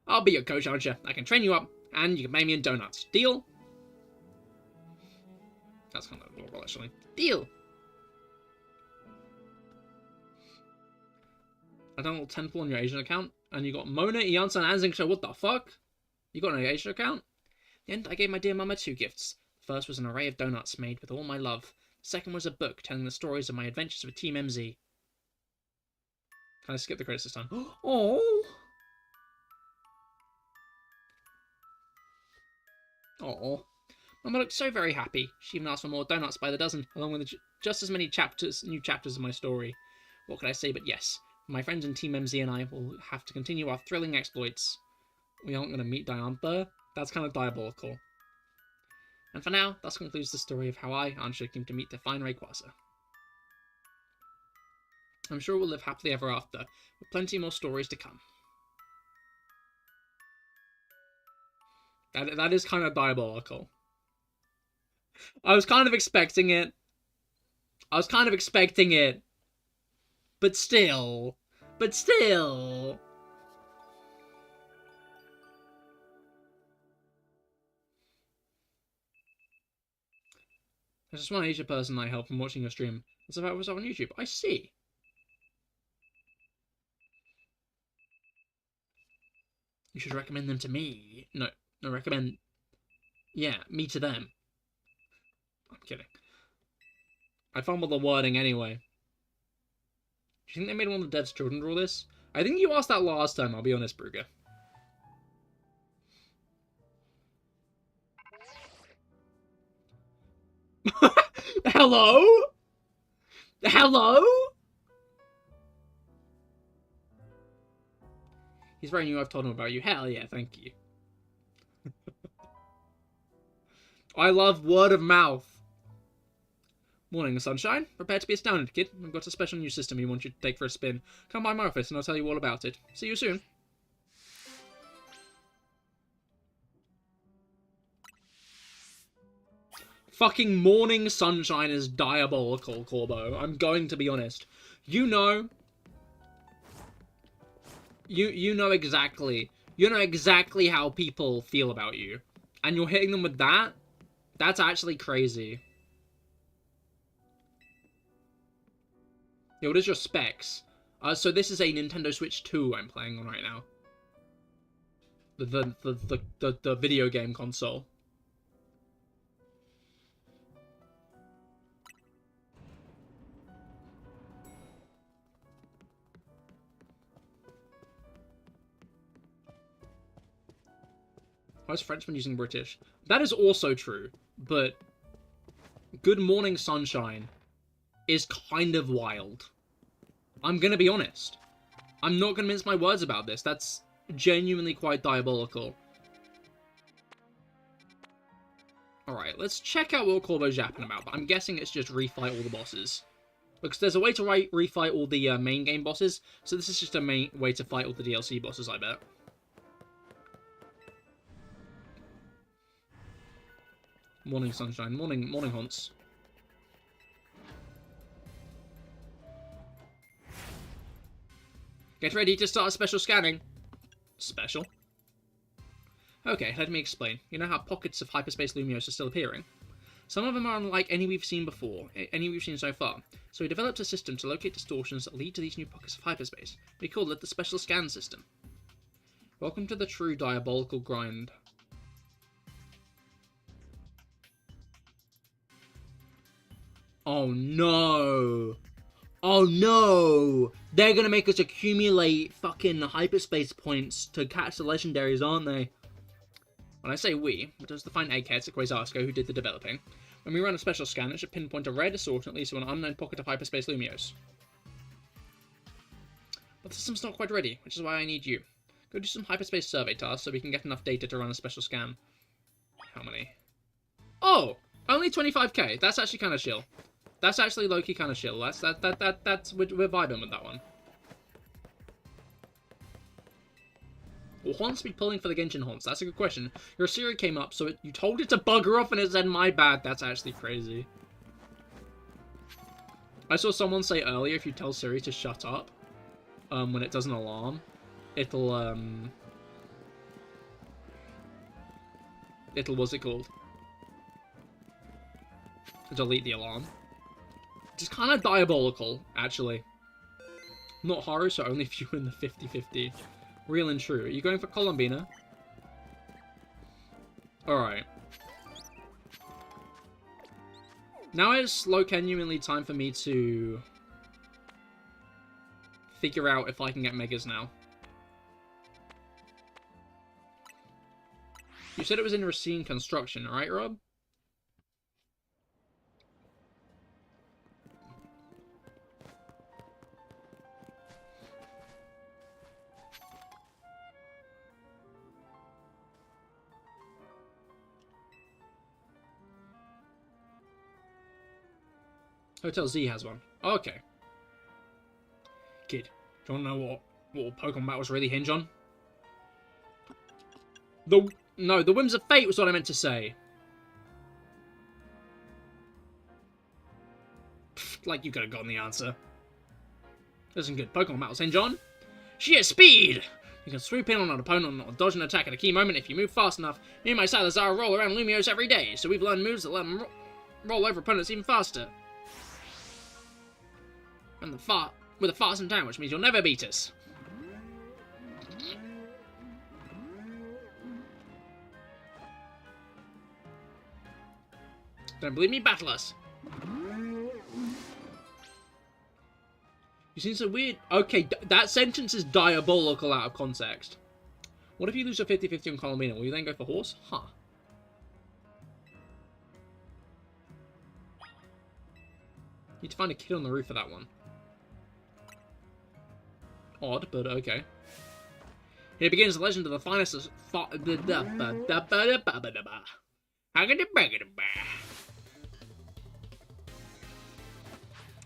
I'll be your coach, Ansha. I can train you up, and you can pay me in donuts. Deal? That's kind of adorable, actually. Deal! I done a little 10 on your Asian account, and you got Mona, Iansa, and Anzingsha. What the fuck? You got an Asian account? In the end, I gave my dear Mama 2 gifts. The first was an array of donuts made with all my love. The second was a book telling the stories of my adventures with Team MZ. Can I skip the credits this time? Oh! Oh! Mama looked so very happy. She even asked for more donuts by the dozen, along with just as many new chapters of my story. What could I say but yes? My friends in Team MZ and I will have to continue our thrilling exploits. We aren't going to meet Diantha? That's kind of diabolical. And for now, that concludes the story of how I, Ansha, came to meet the fine Rayquaza. I'm sure we'll live happily ever after, with plenty more stories to come. That is kind of diabolical. I was kind of expecting it. But still. There's just one Asia person I help from watching your stream. That's about what's up on YouTube. I see. You should recommend them to me. No, recommend... Yeah, me to them. I'm kidding. I fumbled the wording anyway. Do you think they made one of the devs' children draw this? I think you asked that last time, I'll be honest, Brugger. Hello? Hello? He's very new, I've told him about you. Hell yeah, thank you. I love word of mouth. Morning, sunshine. Prepare to be astounded, kid. I've got a special new system we want you to take for a spin. Come by my office and I'll tell you all about it. See you soon. Fucking morning sunshine is diabolical, Corbo. I'm going to be honest. You know exactly how people feel about you. And you're hitting them with that? That's actually crazy. Yeah, what is your specs? So this is a Nintendo Switch 2 I'm playing on right now. The video game console. Why is Frenchman using British? That is also true, but Good Morning Sunshine is kind of wild. I'm gonna be honest. I'm not gonna mince my words about this. That's genuinely quite diabolical. Alright, let's check out what Corbo's yapping about, but I'm guessing it's just refight all the bosses. Because there's a way to refight all the main game bosses, so this is just a way to fight all the DLC bosses, I bet. Morning sunshine, morning haunts. Get ready to start special scanning. Special? Okay, let me explain. You know how pockets of hyperspace Lumios are still appearing? Some of them are unlike any we've seen so far. So we developed a system to locate distortions that lead to these new pockets of hyperspace. We called it the Special Scan System. Welcome to the true diabolical grind. Oh no! Oh no! They're gonna make us accumulate fucking hyperspace points to catch the legendaries, aren't they? When I say we, it does the fine eggheads at Quasarsko who did the developing. When we run a special scan, it should pinpoint a rare distortion that leads to an unknown pocket of hyperspace Lumios. But the system's not quite ready, which is why I need you. Go do some hyperspace survey tasks so we can get enough data to run a special scan. How many? Oh! Only 25k. That's actually kind of chill. That's actually low-key kind of chill. We're vibing with that one. Will haunts be pulling for the Genshin haunts? That's a good question. Your Siri came up, so you told it to bugger off and it said, my bad. That's actually crazy. I saw someone say earlier, if you tell Siri to shut up, when it does an alarm, it'll, what's it called? Delete the alarm. Which is kind of diabolical, actually. Not Haru, so only if you win the 50-50. Real and true. Are you going for Columbina? Alright. Now it's genuinely time for me to figure out if I can get Megas now. You said it was in Racine construction, right, Rob? Hotel Z has one. Okay. Kid, do you want to know what Pokemon battles really hinge on? No, the whims of fate was what I meant to say. Pfft, like you could have gotten the answer. Listen good, Pokemon battles hinge on sheer speed! You can swoop in on an opponent or dodge an attack at a key moment if you move fast enough. Me and my Salazar roll around Lumios every day, so we've learned moves that let them roll over opponents even faster. And with a fast in town, which means you'll never beat us. Don't believe me? Battle us. You seem so weird. Okay, that sentence is diabolical out of context. What if you lose your 50-50 on Colomina? Will you then go for horse? Huh. Need to find a kid on the roof for that one. Odd, but okay. Here begins the legend of the finest... Oh,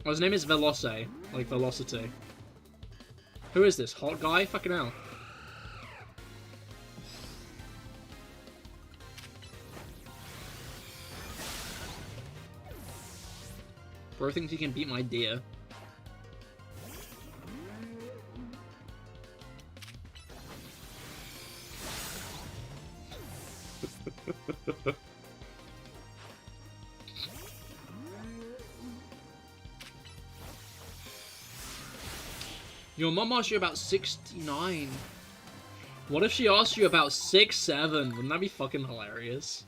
his name is Veloce, like Velocity. Who is this? Hot guy? Fucking hell. Bro thinks he can beat my deer. Your mom asked you about 69. What if she asked you about 6'7"? Wouldn't that be fucking hilarious?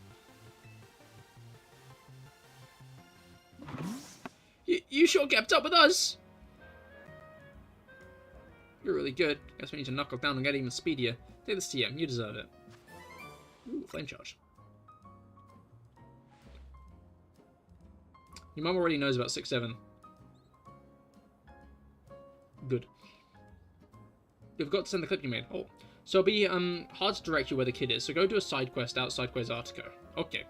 You sure kept up with us. You're really good. Guess we need to knuckle down and get even speedier. Take this to you. You deserve it. Ooh, flame charge. Your mom already knows about 6'7". Good. You've got to send the clip you made. Oh. So it'll be hard to direct you where the kid is. So go do a side quest outside Quasartico. Okay.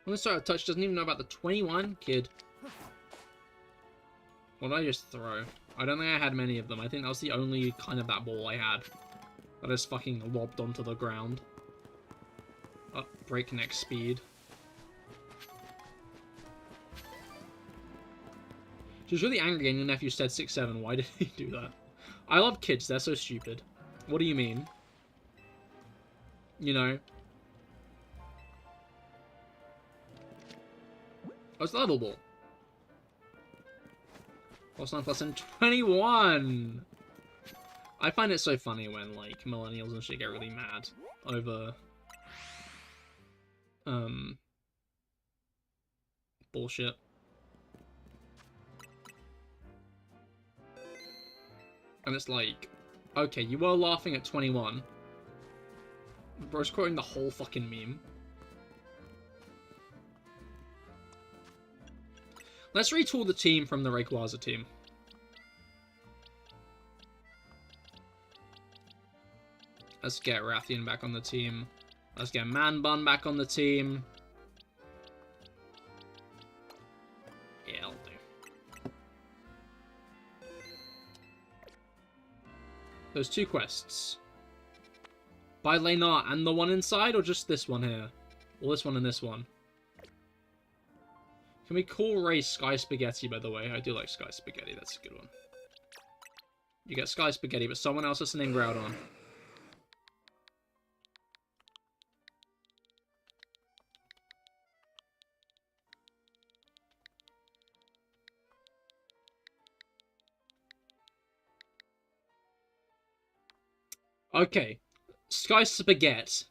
I'm gonna start a touch, doesn't even know about the 21 kid. What did I just throw? I don't think I had many of them. I think that was the only kind of that ball I had. That is fucking lobbed onto the ground. Up breakneck speed. She was really angry and your nephew said 6'7". Why did he do that? I love kids, they're so stupid. What do you mean? You know? Oh, it's level ball. +9 +10, 21! I find it so funny when, like, millennials and shit get really mad over, bullshit. And it's like, okay, you were laughing at 21. Bro's quoting the whole fucking meme. Let's retool the team from the Rayquaza team. Let's get Rathian back on the team. Let's get Manbun back on the team. Yeah, I'll do. Those two quests. By Lena and the one inside, or just this one here? Or this one and this one? Can we call Ray Sky Spaghetti, by the way? I do like Sky Spaghetti, that's a good one. You get Sky Spaghetti, but someone else has to name Groudon. Okay. Sky Spaghetti.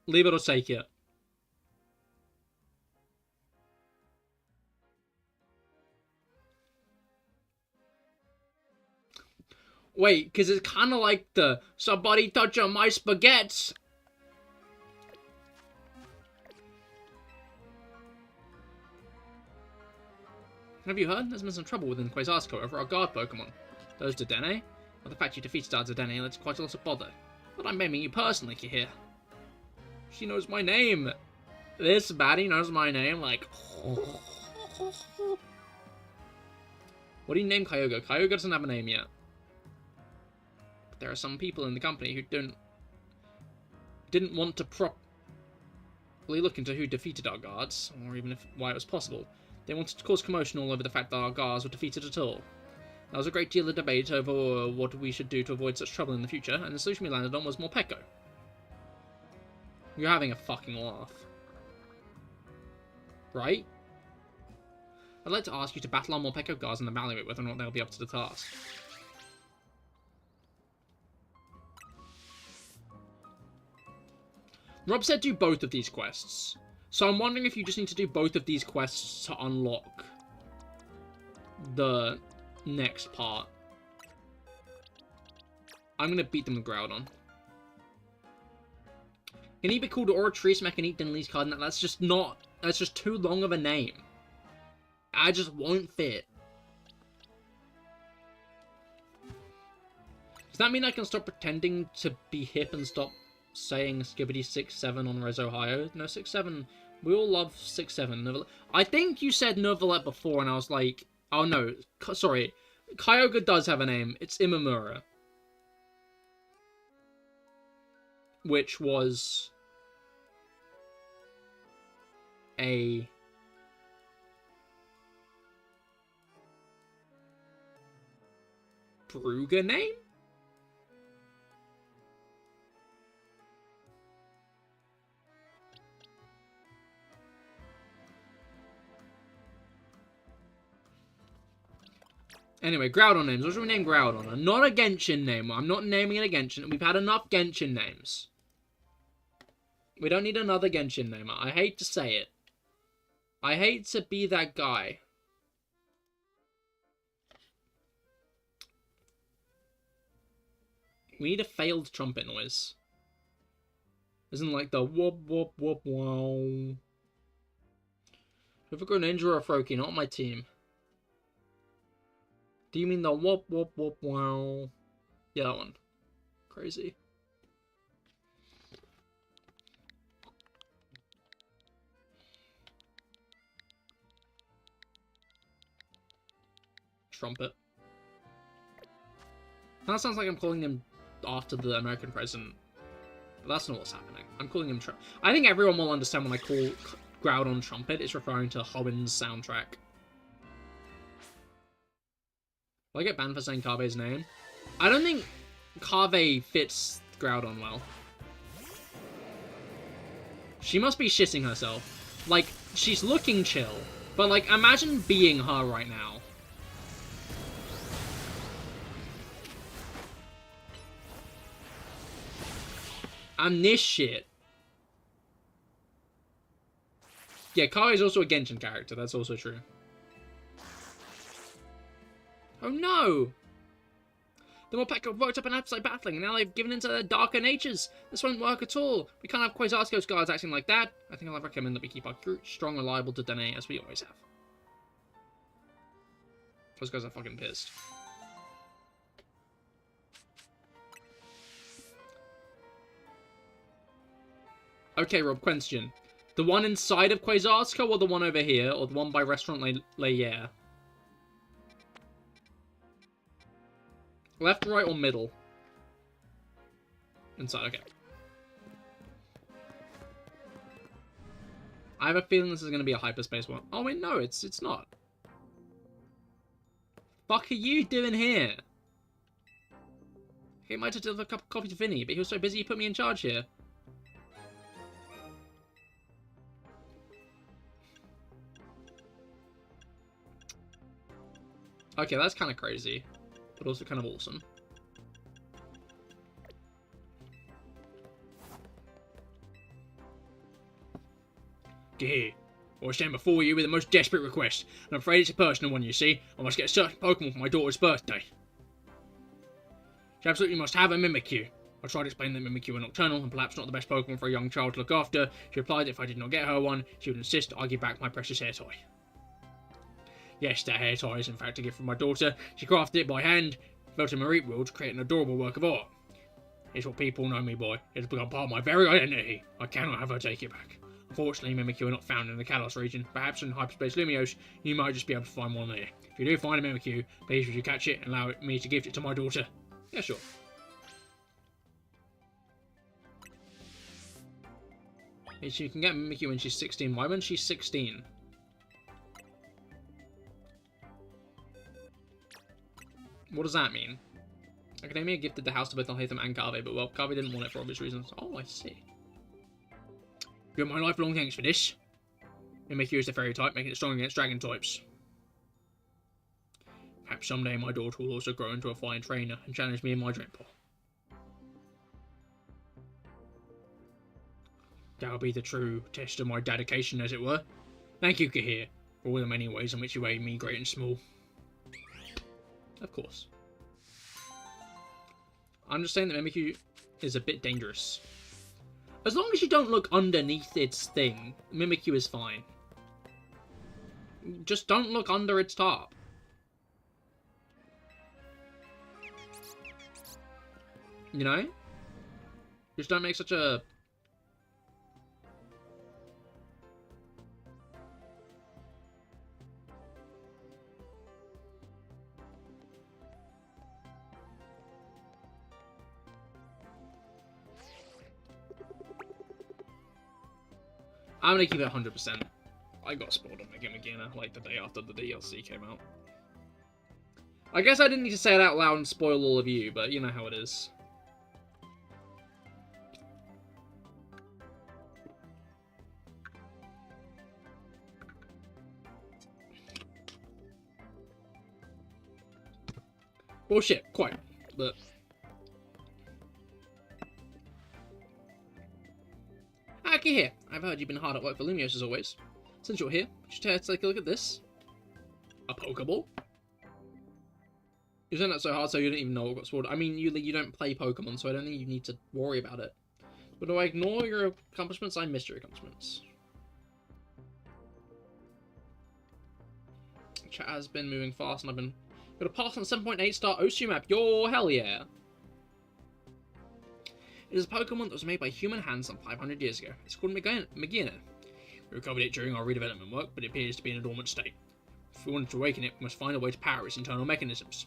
Leave it or take it. Wait, because it's kind of like the somebody touch on my spaghetti. Have you heard? There's been some trouble within Quasartico over our guard Pokemon. Those Dedenne? Well, the fact you defeated our Dedenne led to quite a lot of bother. But I'm blaming you personally, Cahir. She knows my name. This baddie knows my name, like... What do you name Kyogre? Kyogre doesn't have a name yet. There are some people in the company who didn't want to properly look into who defeated our guards, or even why it was possible. They wanted to cause commotion all over the fact that our guards were defeated at all. There was a great deal of debate over what we should do to avoid such trouble in the future, and the solution we landed on was more Peko. You're having a fucking laugh. Right? I'd like to ask you to battle our Morpeko guards and evaluate whether or not they'll be up to the task. Rob said do both of these quests. So I'm wondering if you just need to do both of these quests to unlock the next part. I'm gonna beat them with Groudon. Can he be called Oratrice Mechanique Denli's card? That's just not... That's just too long of a name. I just won't fit. Does that mean I can stop pretending to be hip and stop saying Skibidi 6-7 on Res Ohio? No, 6-7. We all love 6-7. I think you said Nervalette before, and I was like, oh no, sorry. Kyogre does have a name. It's Imamura. Which was a Brugger name? Anyway, Groudon names. What should we name Groudon? Not a Genshin name. I'm not naming it a Genshin. We've had enough Genshin names. We don't need another Genshin name. I hate to say it. I hate to be that guy. We need a failed trumpet noise. Isn't like the whoop whoop whoop wow. If a Greninja or a Froakie, not on my team. Do you mean the whoop whoop whoop wow? Yeah, that one. Crazy. Trumpet. That sounds like I'm calling him after the American president. But that's not what's happening. I'm calling him I think everyone will understand when I call Groudon Trumpet, it's referring to Hoen's soundtrack. Will I get banned for saying Kave's name? I don't think Kave fits Groudon well. She must be shitting herself. Like, she's looking chill. But, like, imagine being her right now. And this shit. Yeah, Kave is also a Genshin character. That's also true. Oh no! The Morpeko worked up an appetite battling, and now they've given into their darker natures. This won't work at all. We can't have Quasarsko's guards acting like that. I think I'll recommend that we keep our crew strong, reliable to Dene, as we always have. Those guys are fucking pissed. Okay, Rob, question. The one inside of Quasarsko, or the one over here, or the one by Restaurant Layer? Left, right, or middle? Inside, okay. I have a feeling this is going to be a hyperspace one. Oh wait, no, it's not. Fuck are you doing here? He might have delivered a cup of coffee to Vinny, but he was so busy he put me in charge here. Okay, that's kind of crazy, but also kind of awesome. Geh, I stand before you with the most desperate request, and I'm afraid it's a personal one, you see. I must get a certain Pokemon for my daughter's birthday. She absolutely must have a Mimikyu. I tried to explain that Mimikyu are nocturnal, and perhaps not the best Pokemon for a young child to look after. She replied that if I did not get her one, she would insist I give back my precious hair toy. Yes, that hair tie is in fact a gift from my daughter. She crafted it by hand, built a Marie wheel to create an adorable work of art. It's what people know me by. It has become part of my very identity. I cannot have her take it back. Unfortunately, Mimikyu are not found in the Kalos region. Perhaps in Hyperspace Lumiose, you might just be able to find one there. If you do find a Mimikyu, please would you catch it and allow me to gift it to my daughter? Yeah, sure. She can get Mimikyu when she's 16. Why when she's 16? What does that mean? Academia gifted the house to both Alhaitham and Kave, but well, Kave didn't want it for obvious reasons. Oh, I see. You have my lifelong thanks for this. Mimikyu is the fairy type, making it strong against dragon types. Perhaps someday my daughter will also grow into a fine trainer and challenge me in my dream pool. That'll be the true test of my dedication, as it were. Thank you, Cahir, for all the many ways in which you made me great and small. Of course. I'm just saying that Mimikyu is a bit dangerous. As long as you don't look underneath its thing, Mimikyu is fine. Just don't look under its top. You know? Just don't make such a... I'm gonna keep it 100%. I got spoiled on Mega Magina like the day after the DLC came out. I guess I didn't need to say it out loud and spoil all of you, but you know how it is. Bullshit, quite, but... Aki here. I've heard you've been hard at work for Lumios as always. Since you're here, would you care to take a look at this? A Pokeball? You said that so hard so you didn't even know what got spoiled. I mean, you don't play Pokemon, so I don't think you need to worry about it. But do I ignore your accomplishments? I missed your accomplishments. Chat has been moving fast and I've been... Got a pass on 7.8 star Osu map. Yo, hell yeah. It is a Pokemon that was made by human hands some 500 years ago. It's called Magina. We recovered it during our redevelopment work, but it appears to be in a dormant state. If we wanted to awaken it, we must find a way to power its internal mechanisms.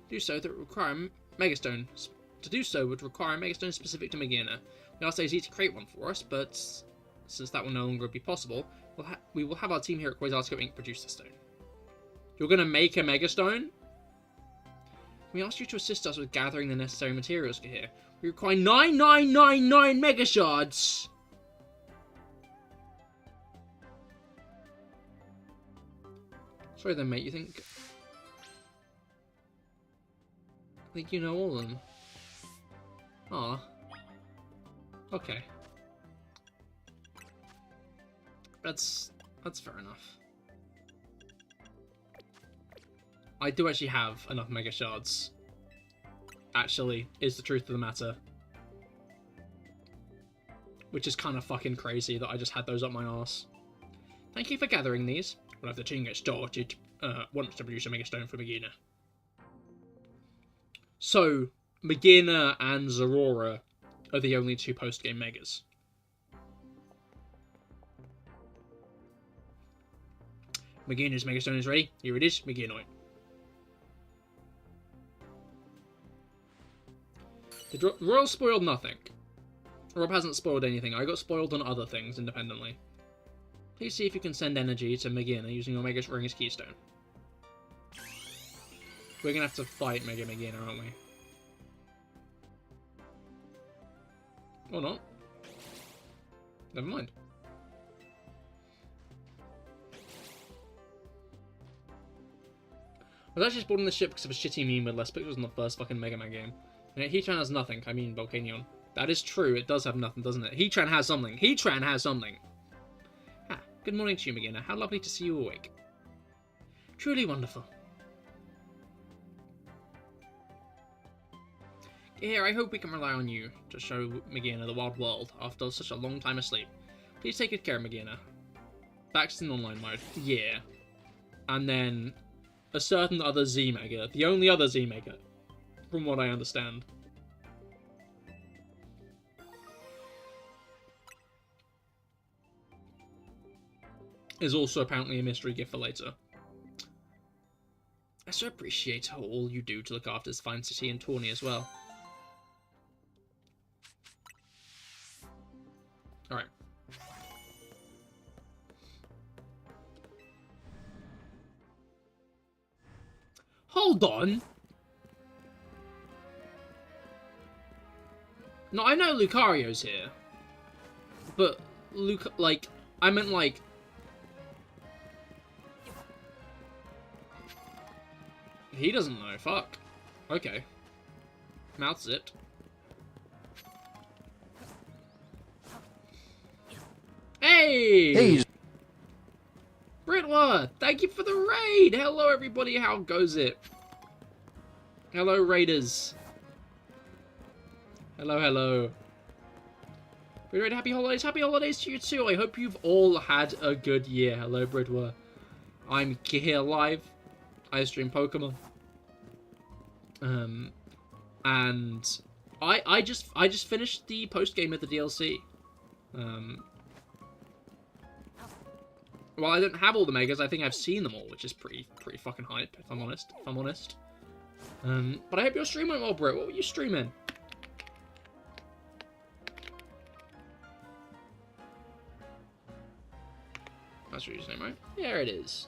To do so, that would require Megastone. To do so would require a Megastone specific to Magina. We asked AZ to create one for us, but since that will no longer be possible, we will have our team here at Quasartico Inc. produce the stone. You're gonna make a Megastone? We asked you to assist us with gathering the necessary materials here. We require 9999 Mega Shards! Sorry then, mate, you think you know all of them? Ah. Okay. That's fair enough. I do actually have enough Mega Shards. Actually, is the truth of the matter. Which is kind of fucking crazy that I just had those up my arse. Thank you for gathering these. We'll have the team get started once to produce a Mega Stone for Magina. So, Magina and Zorora are the only two post-game Megas. Magina's Mega Stone is ready. Here it is, Maginoid. The Royal spoiled nothing. Rob hasn't spoiled anything. I got spoiled on other things independently. Please see if you can send energy to Magina using your Mega Ring's Keystone. We're gonna have to fight Mega Magina, aren't we? Or not. Never mind. I was actually spawned on this ship because of a shitty meme with less pixels in the first fucking Mega Man game. And Heatran has nothing. I mean, Volcanion. That is true. It does have nothing, doesn't it? Heatran has something. Heatran has something. Ah, good morning to you, Magina. How lovely to see you awake. Truly wonderful. Here, I hope we can rely on you to show Magina the wild world after such a long time asleep. Please take good care, Magina. Back to the online mode. Yeah. And then a certain other Z-Mega. The only other Z-Mega. From what I understand. Is also apparently a mystery gift for later. I so appreciate all you do to look after this fine city and Tawny as well. Alright. Hold on! No, I know Lucario's here. But, I meant like... He doesn't know, fuck. Okay. Mouth zipped. Hey! Hey! Britwa, thank you for the raid! Hello everybody, how goes it? Hello raiders. Hello, hello. Britwa, happy holidays. Happy holidays to you too. I hope you've all had a good year. Hello Britwa. I'm CahirLIVE. I stream Pokemon. And I just finished the post game of the DLC. Well, I don't have all the megas. I think I've seen them all, which is pretty fucking hype, if I'm honest. But I hope your stream went well, Brit. What were you streaming? That's your username, right? There it is.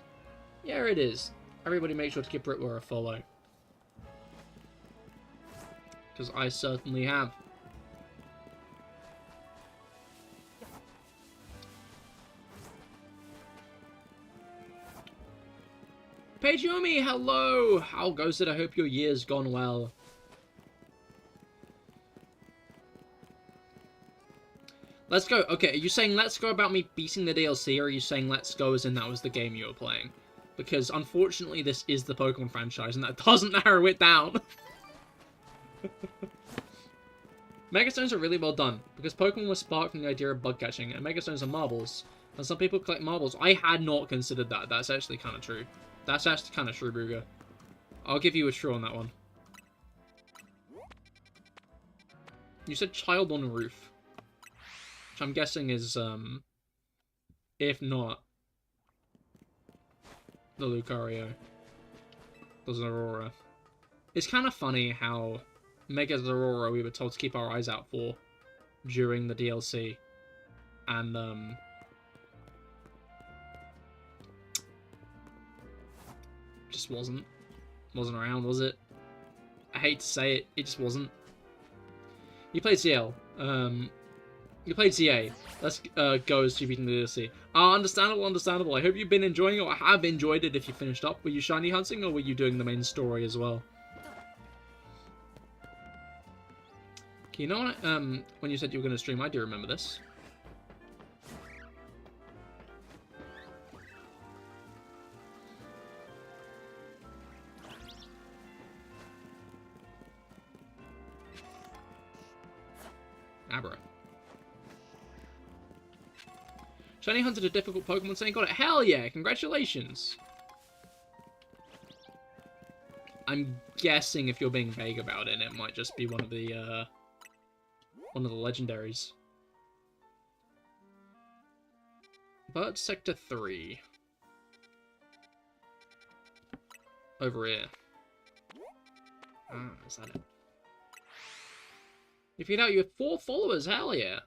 There it is. Everybody make sure to give Britwa a follow. Because I certainly have. Pageomi, hello! How goes it? I hope your year's gone well. Let's go. Okay, are you saying let's go about me beating the DLC, or are you saying let's go as in that was the game you were playing? Because unfortunately this is the Pokemon franchise, and that doesn't narrow it down. Megastones are really well done, because Pokemon was sparked from the idea of bug catching, and Megastones are marbles. And some people collect marbles. I had not considered that. That's actually kind of true. That's actually kind of true, Bruger. I'll give you a true on that one. You said child on roof. Which I'm guessing is, if not, the Lucario. The Zorora. It's kind of funny how Mega Zorora we were told to keep our eyes out for during the DLC. And, just wasn't around, was it? I hate to say it, it just wasn't. You played CL. You played CA. Let's go as you beating the DLC. Understandable, understandable. I hope you've been enjoying it, or have enjoyed it if you finished up. Were you shiny hunting, or were you doing the main story as well? Okay, you know what? When you said you were going to stream, I do remember this. Abra. Shiny hunted a difficult Pokemon, saying got it. Hell yeah! Congratulations! I'm guessing if you're being vague about it, it might just be one of the legendaries. But Sector 3. Over here. Ah, is that it? You figured out you have 4 followers, hell yeah!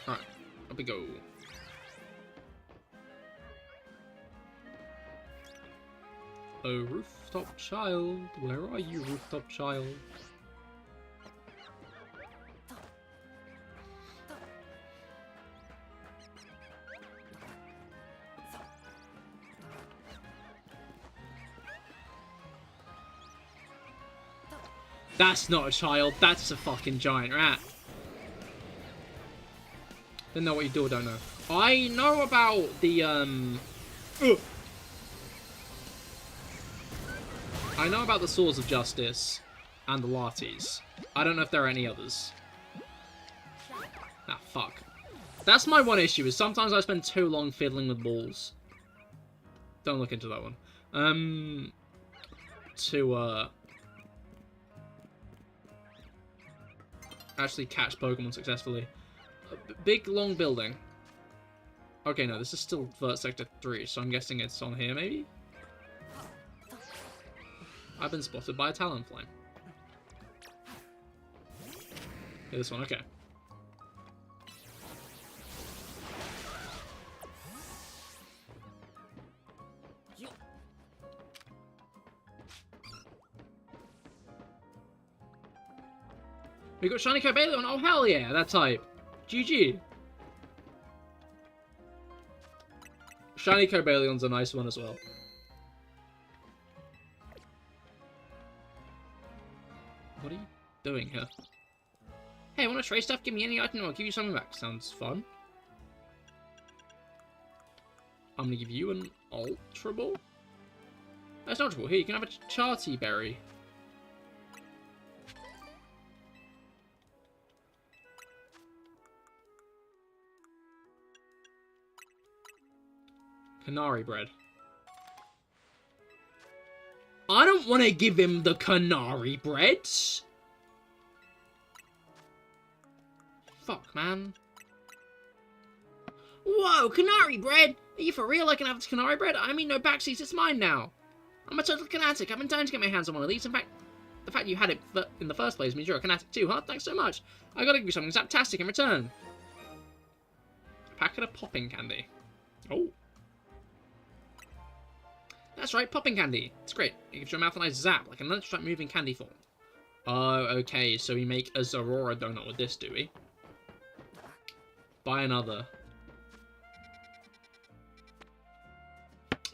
Alright, up we go. Oh, rooftop child, where are you, rooftop child? That's not a child, that's a fucking giant rat. Don't know what you do or don't know. I know about the, I know about the Swords of Justice and the Lattes. I don't know if there are any others. Ah, fuck. That's my one issue, is sometimes I spend too long fiddling with balls. Don't look into that one. Actually catch Pokemon successfully. Big, long building. Okay, no, this is still Vert Sector 3, so I'm guessing it's on here, maybe? I've been spotted by a Talonflame. Yeah, this one, okay. We got Shiny Cobalion, oh hell yeah, that type. GG. Shiny Cobaleon's a nice one as well. What are you doing here? Hey, wanna trade stuff? Give me any item and I'll give you something back. Sounds fun. I'm gonna give you an Ultra Ball. That's not Ultra Ball. Here, you can have a Charty Berry. Canary bread. I don't want to give him the canary bread. Fuck, man. Whoa, canary bread? Are you for real? I can have this canary bread? I mean, no backseats, it's mine now. I'm a total fanatic. I've been dying to get my hands on one of these. In fact, the fact you had it in the first place means you're a fanatic too, huh? Thanks so much. I gotta give you something fantastic in return. A packet of popping candy. Oh. That's right, popping candy. It's great. It gives your mouth a nice zap, like a lunchtime moving candy form. Oh, okay, so we make a Zorora donut with this, do we? Buy another.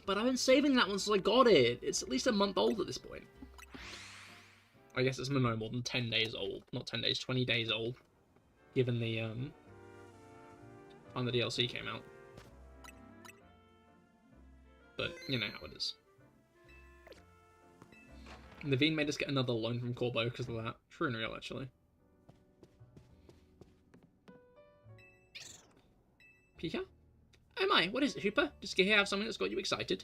But I've been saving that one since I got it. It's at least a month old at this point. I guess it's no more than 10 days old. Not 10 days, 20 days old. Given the, when the DLC came out. But, you know how it is. Naveen made us get another loan from Corbo because of that. True and real, actually. Pika? Oh my, what is it, Hooper? Does Cahir have something that's got you excited?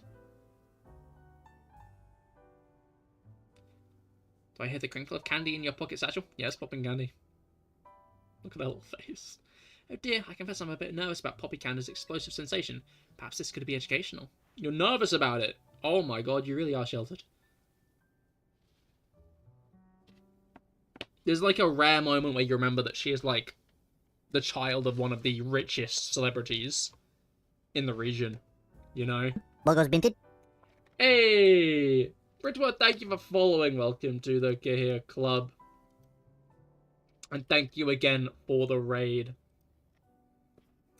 Do I hear the crinkle of candy in your pocket satchel? Yes, popping candy. Look at that little face. Oh dear, I confess I'm a bit nervous about Poppy Candy's explosive sensation. Perhaps this could be educational. You're nervous about it? Oh my god, you really are sheltered. There's like a rare moment where you remember that she is like the child of one of the richest celebrities in the region. You know? Logos Binted? Hey! Britwood, thank you for following. Welcome to the Cahir Club. And thank you again for the raid.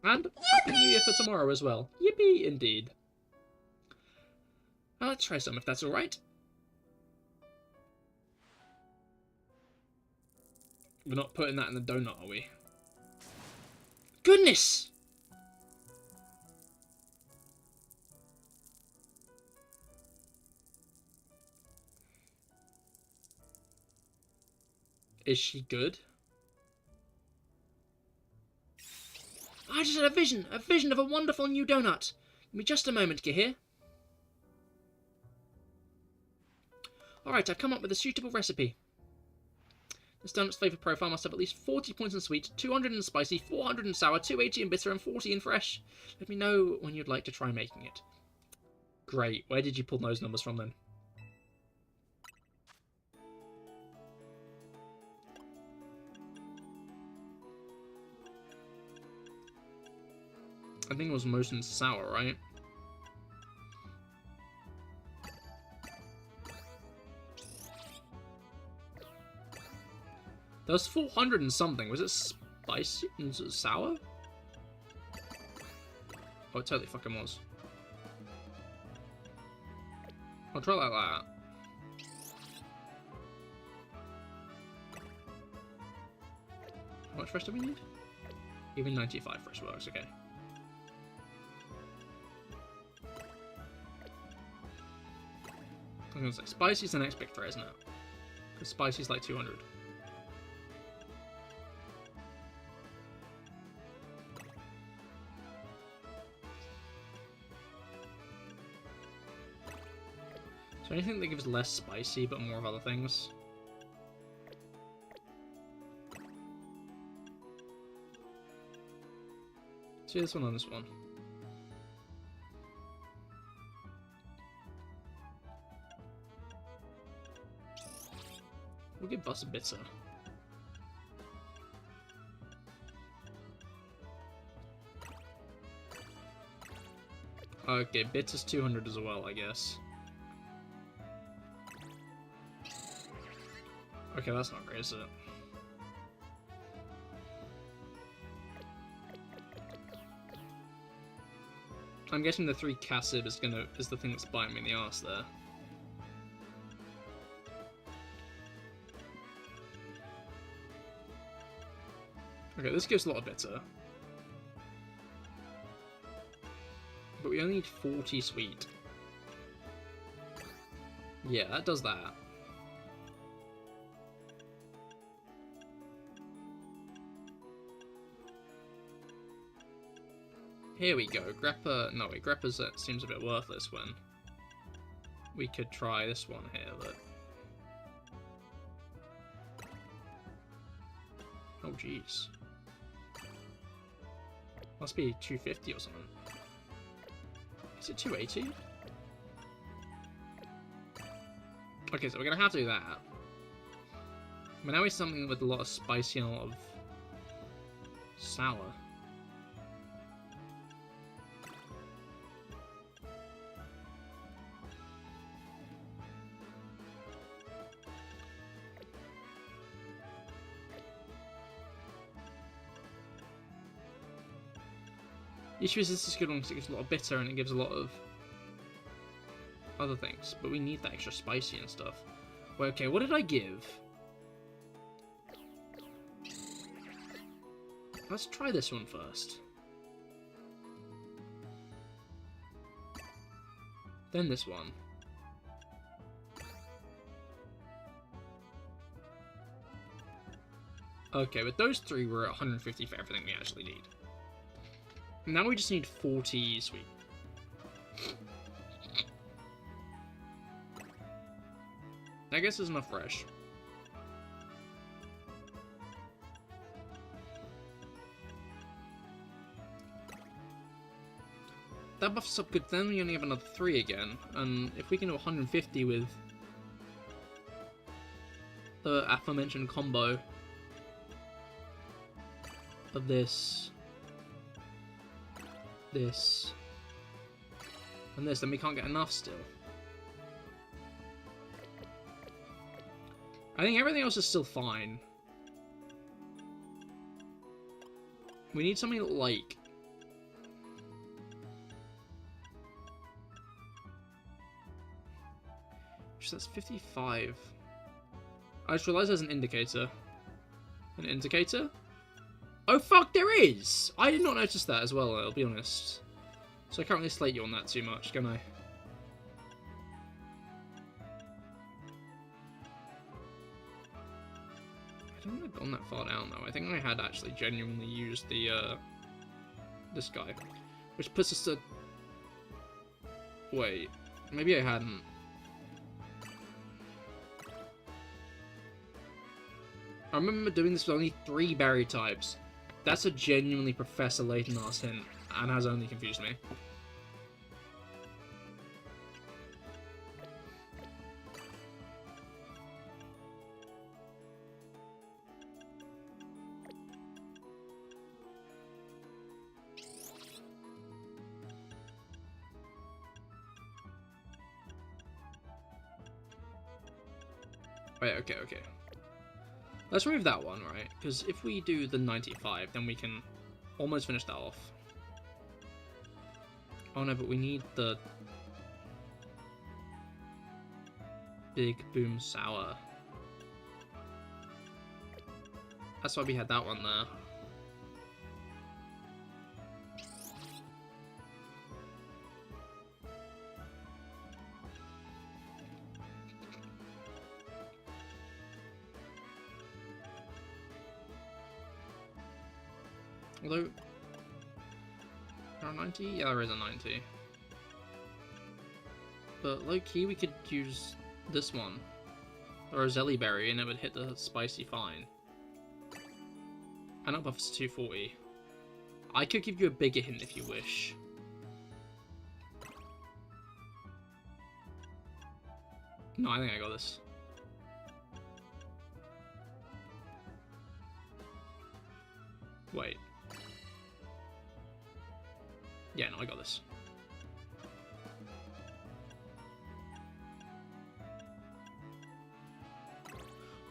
And Happy New Year for tomorrow as well. Yippee, indeed. Well, let's try some if that's alright. We're not putting that in the donut, are we? Goodness! Is she good? I just had a vision of a wonderful new donut. Give me just a moment, Cahir. Alright, I've come up with a suitable recipe. This donut's flavour profile must have at least 40 points in sweet, 200 in spicy, 400 in sour, 280 in bitter, and 40 in fresh. Let me know when you'd like to try making it. Great. Where did you pull those numbers from then? I think it was most in sour, right? There was 400 and something. Was it spicy? Was it sour? Oh, it totally fucking was. I'll try like that. How much fresh do we need? Even 95 fresh works, okay. I was gonna say, spicy's the next big threat, isn't it? Because spicy's like 200. So anything that gives less spicy but more of other things? See this one on this one. We'll give us a bitter. Okay, bitter's 200 as well, I guess. Okay, that's not great, is it? I'm guessing the 3 Cassib is the thing that's biting me in the arse there. Okay, this gives a lot of bitter. But we only need 40 sweet. Yeah, that does that. Here we go. Greppa... No, wait, Greppa seems a bit worthless when... We could try this one here, look. Oh, jeez. Must be 250 or something. Is it 280? Okay, so we're gonna have to do that. But now we something with a lot of spicy and a lot of sour. The issue is this is good because it gives a lot of bitter and it gives a lot of other things, but we need that extra spicy and stuff. Well, okay, what did I give? Let's try this one first. Then this one. Okay, with those 3 we're at 150 for everything we actually need. Now we just need 40 sweet. I guess there's enough fresh. That buffs up good, then we only have another 3 again. And if we can do 150 with the aforementioned combo of this, and this, then we can't get enough still. I think everything else is still fine. We need something like... That's 55. I just realised there's an indicator. An indicator? Oh fuck, there is! I did not notice that as well, I'll be honest. So I can't really slate you on that too much, can I? I don't think I've gone that far down though. I think I had actually genuinely used the, this guy. Which puts us to... Wait, maybe I hadn't. I remember doing this with only 3 berry types. That's a genuinely Professor Layton-ass hint, and has only confused me. Wait, okay. Let's remove that one, right? Because if we do the 95, then we can almost finish that off. Oh no, but we need the Big Boom Sour. That's why we had that one there. Although, there are 90? Yeah, there is a 90. But low-key, we could use this one. Or a Zelly Berry, and it would hit the spicy fine. And that buff is 240. I could give you a bigger hint if you wish. No, I think I got this. Wait. Yeah, no, I got this.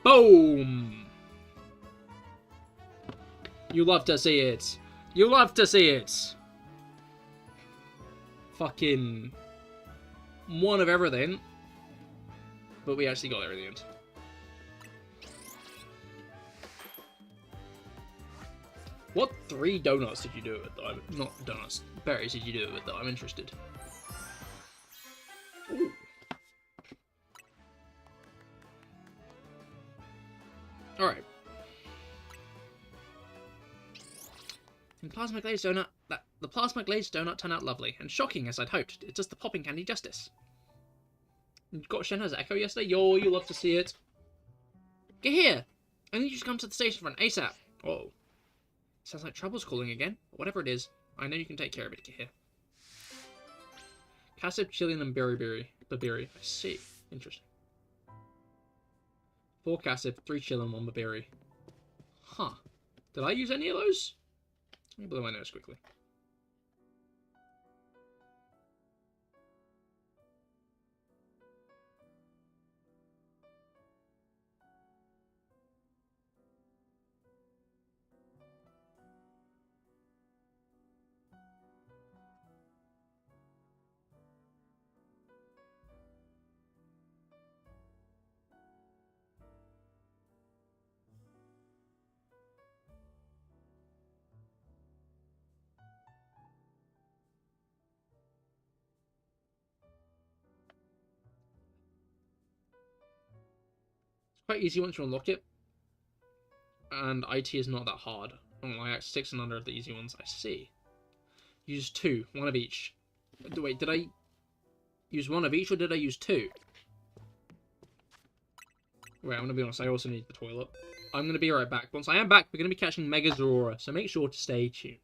Boom! You love to see it. You love to see it. fucking one of everything. But we actually got there in the end. What 3 donuts did you do it with, though? Not donuts, berries did you do it with, though? I'm interested. Ooh. Alright. In Plasma Glazed Donut, the Plasma Glazed Donut turned out lovely, and shocking as I'd hoped. It does the popping candy justice. You got Shenna's Echo yesterday? Yo, you love to see it. Get here! I need you to come to the station for an ASAP. Oh. Sounds like trouble's calling again. But whatever it is, I know you can take care of it. Get here. Cassip, Chillian, and Babiri. I see. Interesting. 4 Cassip, 3 Chillian, 1 Babiri. Huh. Did I use any of those? Let me blow my nose quickly. Quite easy once you unlock it, and IT is not that hard. Oh, like 6 and under of the easy ones. I see. Use 2, 1 of each. Wait, did I use 1 of each or did I use 2? Wait, I'm gonna be honest. I also need the toilet. I'm gonna be right back. Once I am back, we're gonna be catching Mega Zorora, so make sure to stay tuned.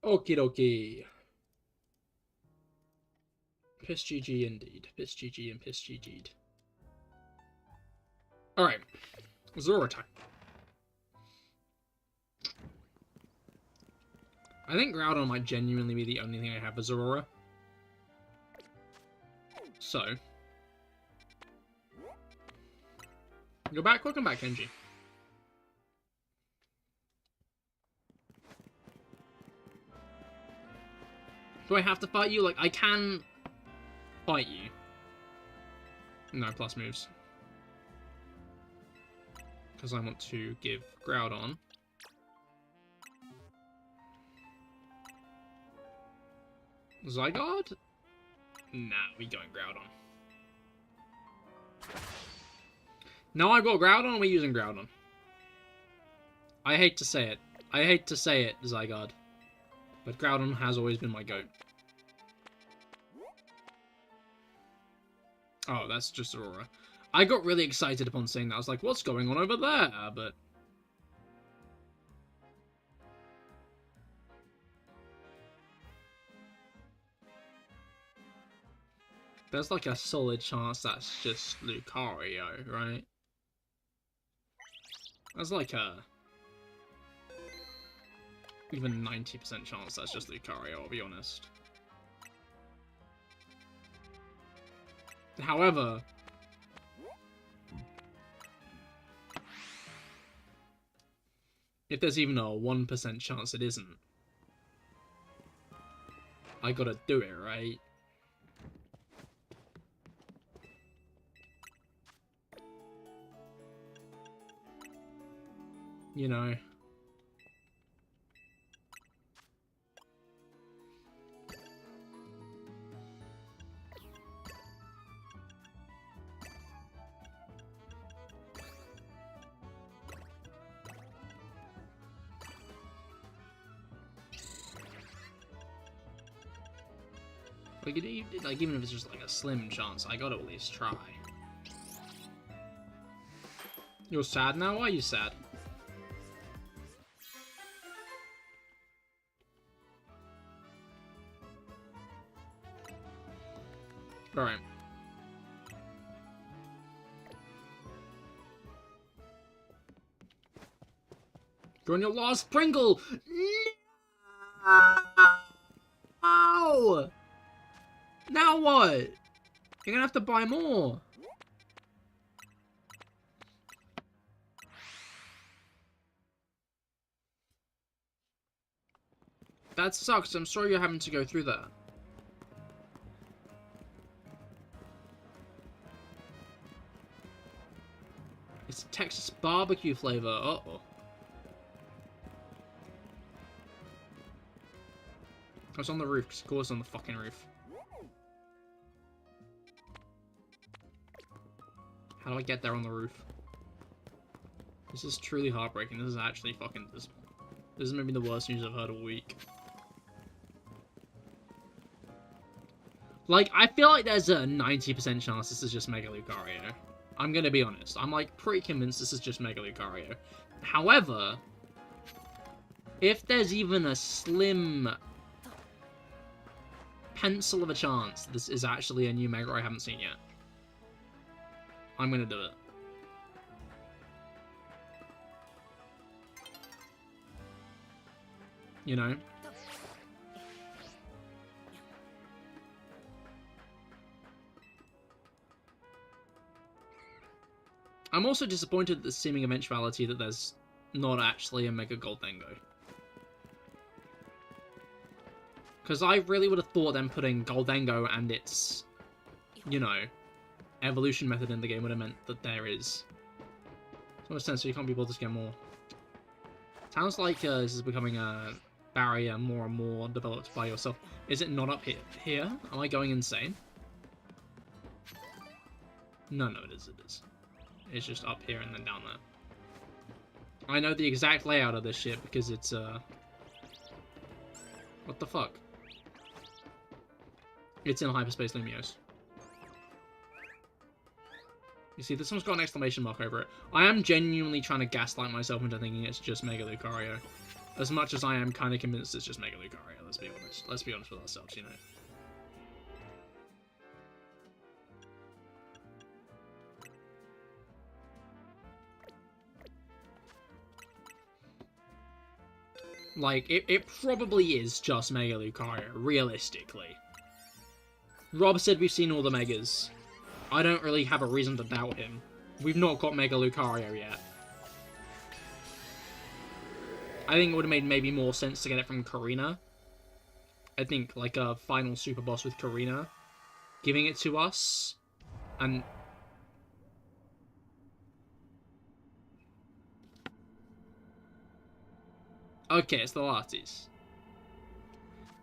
Okie dokie. Piss GG indeed. Piss GG and piss GG'd. Alright. Zorora time. I think Groudon might genuinely be the only thing I have for Zorora. So. Go back, welcome back, Kenji. Do I have to fight you? Like, I can fight you. No, plus moves. Because I want to give Groudon. Zygarde? Nah, we going Groudon. Now I've got Groudon, we're using Groudon. I hate to say it. I hate to say it, Zygarde. But Groudon has always been my goat. Oh, that's just Aurora. I got really excited upon seeing that. I was like, what's going on over there? But... there's like a solid chance that's just Lucario, right? There's like a... even 90% chance that's just Lucario, I'll be honest. However... if there's even a 1% chance it isn't, I gotta do it, right? You know. Like, even if it's just like a slim chance, I gotta at least try. You're sad now? Why are you sad? Alright. You're on your last Pringle! No! Now what? You're gonna have to buy more. That sucks. I'm sorry you're having to go through that. It's Texas barbecue flavor. Uh-oh. I was on the roof, because of course on the fucking roof. How do I get there on the roof? This is truly heartbreaking. This is actually fucking dismal. This is maybe the worst news I've heard all week. Like, I feel like there's a 90% chance this is just Mega Lucario. I'm gonna be honest. I'm, like, pretty convinced this is just Mega Lucario. However, if there's even a slim pencil of a chance this is actually a new Mega I haven't seen yet, I'm gonna do it. You know? I'm also disappointed at the seeming eventuality that there's not actually a Mega Goldengo. Because I really would have thought them putting Goldengo and its, you know, evolution method in the game would have meant that there is. To some extent, so you can't be bothered to get more. Sounds like this is becoming a barrier more and more developed by yourself. Is it not up here? Am I going insane? No, it is. It's just up here and then down there. I know the exact layout of this shit because it's, what the fuck? It's in Hyperspace Lumiose. You see, this one's got an exclamation mark over it. I am genuinely trying to gaslight myself into thinking it's just Mega Lucario. As much as I am kind of convinced it's just Mega Lucario, let's be honest. Let's be honest with ourselves, you know. Like, it probably is just Mega Lucario, realistically. Rob said we've seen all the Megas. I don't really have a reason to doubt him. We've not got Mega Lucario yet. I think it would have made maybe more sense to get it from Karina. I think, like, a final super boss with Karina. Giving it to us. And Okay, it's the Lattes.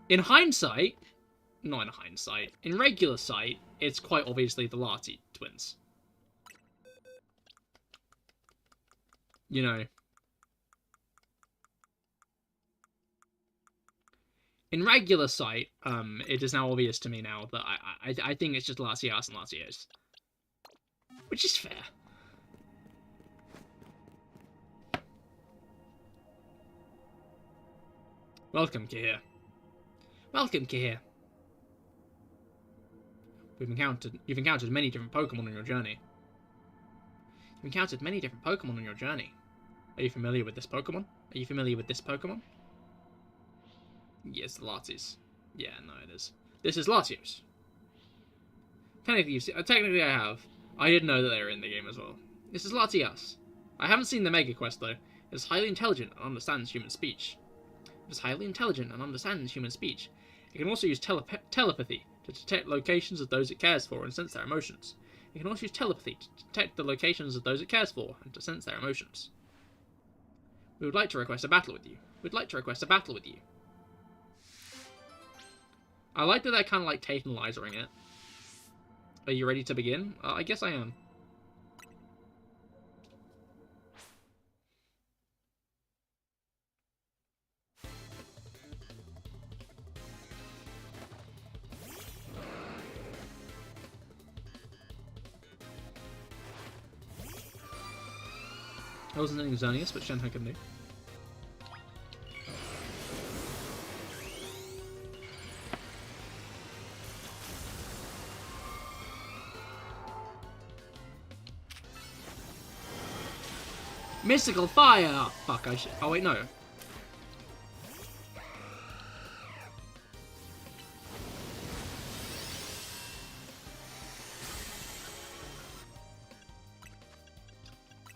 In hindsight, not in hindsight, in regular sight, it's quite obviously the Latte twins. You know. In regular sight, it is now obvious to me now that I think it's just Latias and Latios. Which is fair. Welcome, Cahir. Welcome, Cahir. You've encountered many different Pokemon on your journey. You've encountered many different Pokemon on your journey. Are you familiar with this Pokemon? Are you familiar with this Pokemon? Yes, the Latios. Yeah, no, it is. This is Latios. Technically I have. I didn't know that they were in the game as well. This is Latias. I haven't seen the Mega Quest though. It is highly intelligent and understands human speech. It is highly intelligent and understands human speech. It can also use telepathy to detect locations of those it cares for and sense their emotions. It can also use telepathy to detect the locations of those it cares for and to sense their emotions. We would like to request a battle with you. We'd like to request a battle with you. I like that they're kind of like tantalizing it. Are you ready to begin? I guess I am. I wasn't in Xerneas, but Shenhe can do. Mystical fire! Fuck, I should. Oh, wait, no.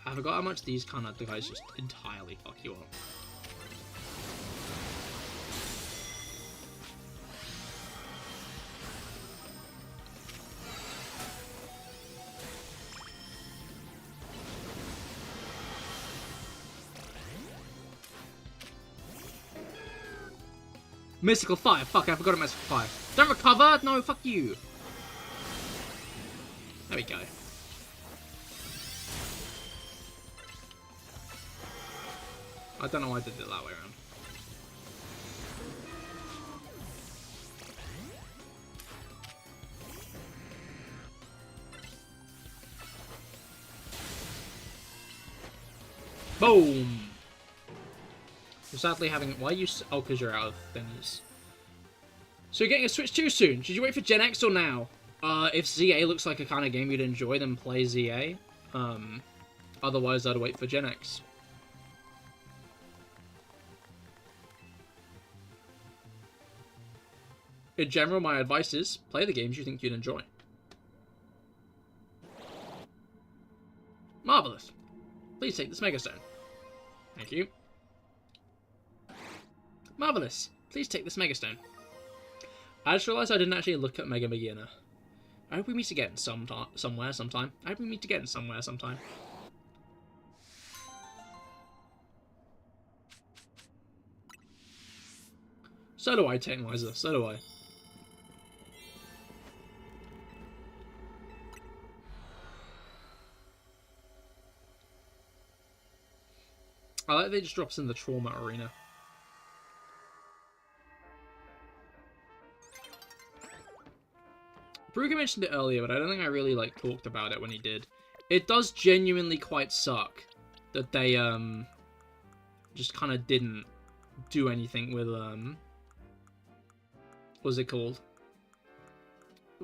I forgot how much these kind of guys just entirely fuck you up. Mystical fire! Fuck, I forgot about mystical fire. Don't recover! No, fuck you! There we go. I don't know why I did it that way around. Boom! You're sadly having... Why are you... Oh, because you're out of things. So you're getting a Switch too soon. Should you wait for Gen X or now? If ZA looks like a kind of game you'd enjoy, then play ZA. Otherwise, I'd wait for Gen X. In general, my advice is, play the games you think you'd enjoy. Marvelous. Please take this Mega Stone. Thank you. Marvelous. Please take this Mega Stone. I just realised I didn't actually look at Mega Beginner. I hope we meet again somewhere sometime. I hope we meet again somewhere sometime. So do I, Technolizer. So do I. I like they just drop us in the trauma arena. Brugger mentioned it earlier, but I don't think I really talked about it when he did. It does genuinely quite suck that they just kind of didn't do anything with what's it called?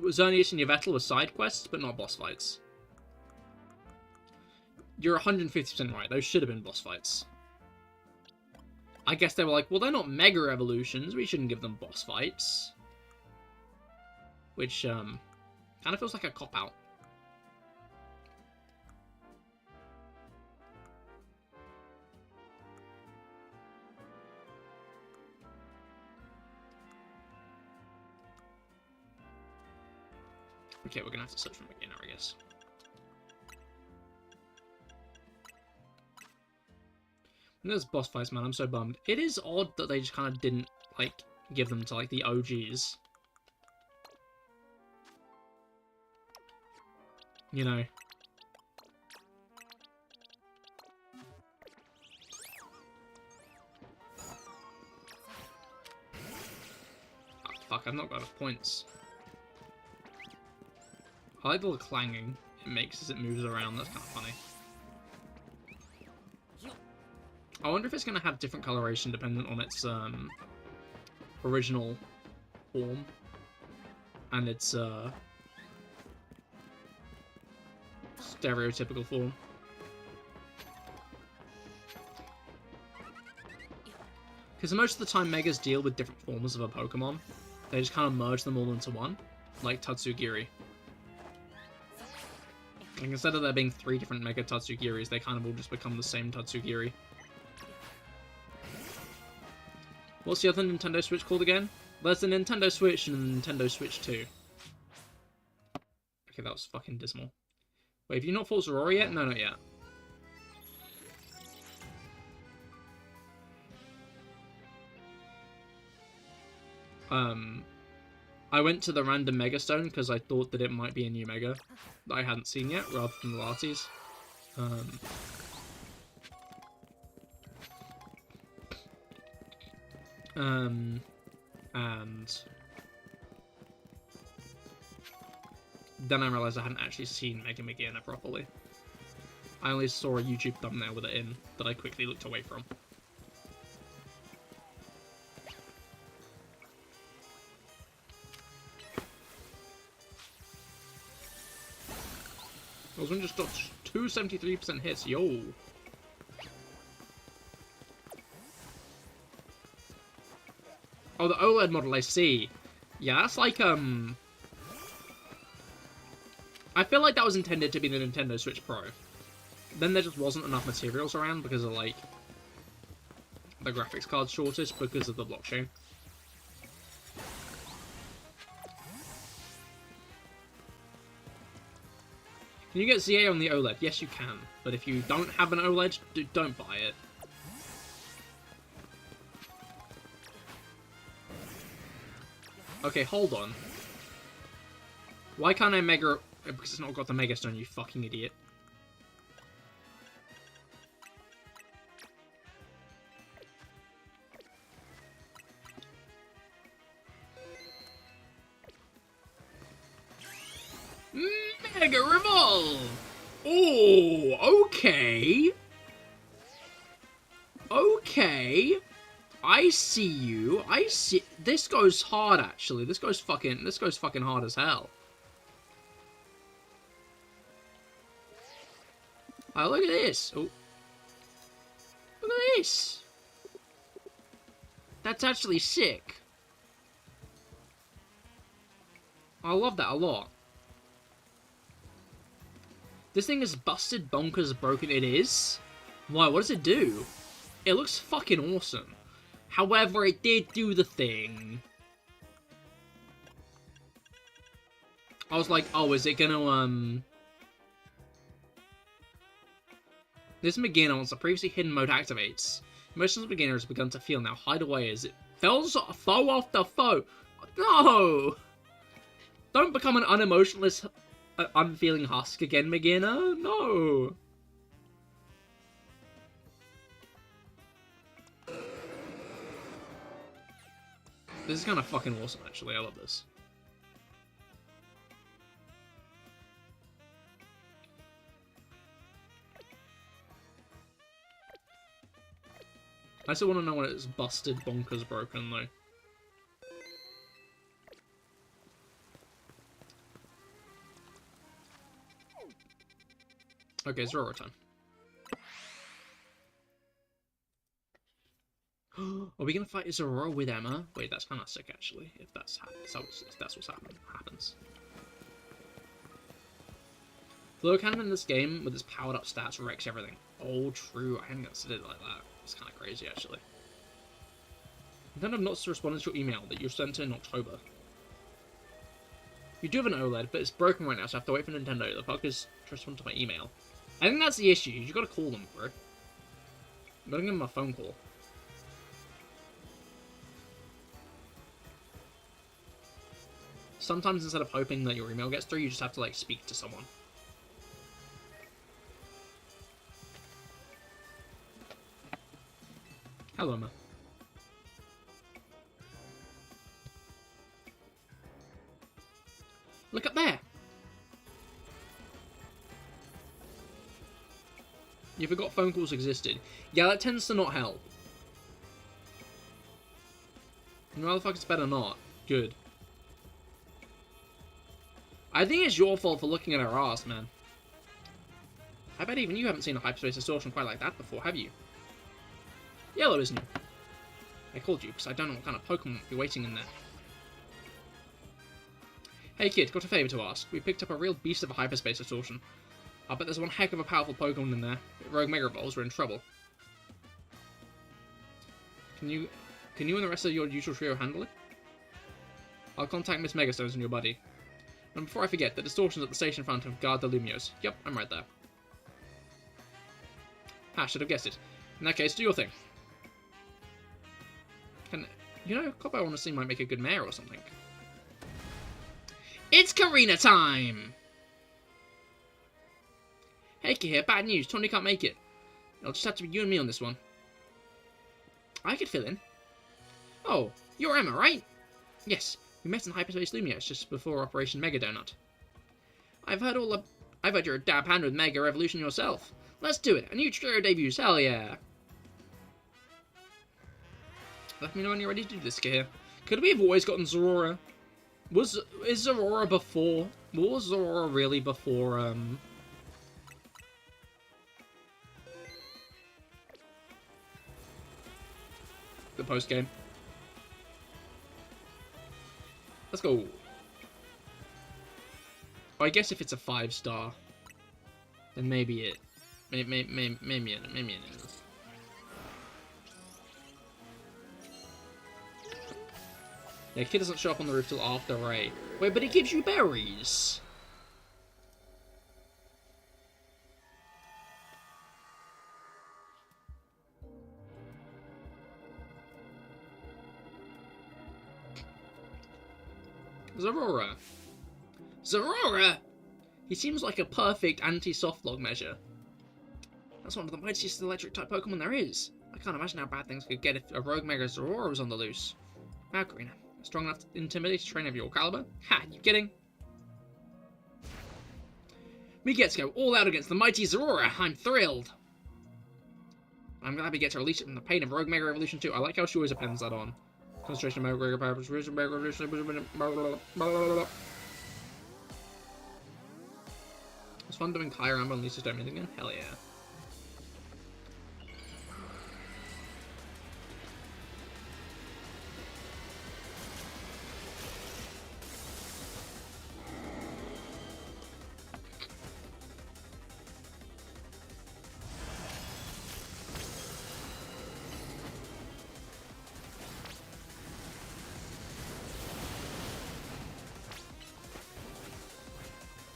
Xerneas and Yveltal were side quests, but not boss fights. You're 150% right. Those should have been boss fights. I guess they were like, well, they're not Mega Evolutions. We shouldn't give them boss fights. Which, kind of feels like a cop-out. Okay, we're gonna have to search from beginner, I guess. There's boss fights, man. I'm so bummed. It is odd that they just kind of didn't, like, give them to, like, the OGs. You know. Oh, fuck, I've not got enough points. I like the clanging it makes as it moves around. That's kind of funny. I wonder if it's going to have different coloration dependent on its original form and its stereotypical form. Because most of the time Megas deal with different forms of a Pokemon. They just kind of merge them all into one, like Tatsugiri. Like, instead of there being 3 different Mega Tatsugiris, they kind of all just become the same Tatsugiri. What's the other Nintendo Switch called again? There's the Nintendo Switch and the Nintendo Switch 2. Okay, that was fucking dismal. Wait, have you not fought Zorora yet? No, not yet. I went to the random Mega Stone because I thought that it might be a new Mega that I hadn't seen yet, rather than the Lattes. And then I realized I hadn't actually seen Mega Megaena properly. I only saw a YouTube thumbnail with it in that I quickly looked away from. Osman just got 273% hits, yo! Oh, the OLED model, I see. Yeah, that's like, I feel like that was intended to be the Nintendo Switch Pro. Then there just wasn't enough materials around because of, like, the graphics card shortage because of the blockchain. Can you get ZA on the OLED? Yes, you can. But if you don't have an OLED, don't buy it. Okay, hold on. Why can't I Mega... Because it's not got the Mega Stone, you fucking idiot. Mega Revolve! Oh, okay. Okay. I see you. I see. This goes hard, actually. This goes fucking hard as hell. Oh, look at this. Oh. Look at this. That's actually sick. I love that a lot. This thing is busted, bonkers, broken. It is? Why, what does it do? It looks fucking awesome. However, it did do the thing. I was like, oh, is it gonna, This Megaena, once the previously hidden mode activates, emotions of Megaena has begun to feel. Now hide away as it fells foe after foe. No! Don't become an unemotionless, unfeeling husk again, Megaena. No! This is kind of fucking awesome, actually. I love this. I still want to know when it's busted, bonkers, broken, though. Okay, Zorro time. Are we gonna fight Zorro with Emma? Wait, that's kind of sick, actually. If that's what's happens. Flow Cannon in this game with its powered up stats wrecks everything. Oh, true. I hadn't considered it like that. It's kind of crazy, actually. Nintendo have not responded to your email that you sent in October. You do have an OLED, but it's broken right now, so I have to wait for Nintendo. The fuckers to respond to my email. I think that's the issue. You gotta call them, bro. I'm gonna give him a phone call. Sometimes instead of hoping that your email gets through, you just have to, like, speak to someone. Hello, Emma. Look up there! You forgot phone calls existed. Yeah, that tends to not help. No, the fuck, it's better not. Good. I think it's your fault for looking at her ass, man. I bet even you haven't seen a hyperspace distortion quite like that before, have you? Yellow, isn't it? I called you because I don't know what kind of Pokemon will be waiting in there. Hey kid, got a favour to ask. We picked up a real beast of a hyperspace distortion. I bet there's one heck of a powerful Pokemon in there. If Rogue Mega Evolves, we're in trouble. Can you and the rest of your usual trio handle it? I'll contact Miss Megastones and your buddy. And before I forget, the distortions at the station front have guard the Lumios. Yep, I'm right there. Ha, should have guessed it. In that case, do your thing. You know, Coppo honestly might make a good mayor or something. It's Karina time! Hey, Cahir, bad news. Tony can't make it. It'll just have to be you and me on this one. I could fill in. Oh, you're Emma, right? Yes, we met in Hyperspace Lumios just before Operation Mega Donut. I've heard you're a dab hand with Mega Revolution yourself. Let's do it. A new trio debuts. Hell yeah. Let me know when you're ready to do this, Cahir. Could we have always gotten Zorora? Is Zorora before? Was Zorora really before, the post-game? Let's go. Oh, I guess if it's a 5-star, then maybe it. Maybe it is. Yeah, kid doesn't show up on the roof till after raid. Wait, but it gives you berries. Zorora. Zorora! He seems like a perfect anti-softlog measure. That's one of the mightiest electric-type Pokemon there is. I can't imagine how bad things could get if a Rogue Mega Zorora was on the loose. Now, Karina, strong enough to intimidate a trainer of your caliber? Ha, you kidding? We get to go all out against the mighty Zorora. I'm thrilled. I'm glad we get to release it from the pain of Rogue Mega Evolution 2. I like how she always appends that on. Concentration of Mega Power. It's fun doing Kyra and Lisa's Domain again. Hell yeah.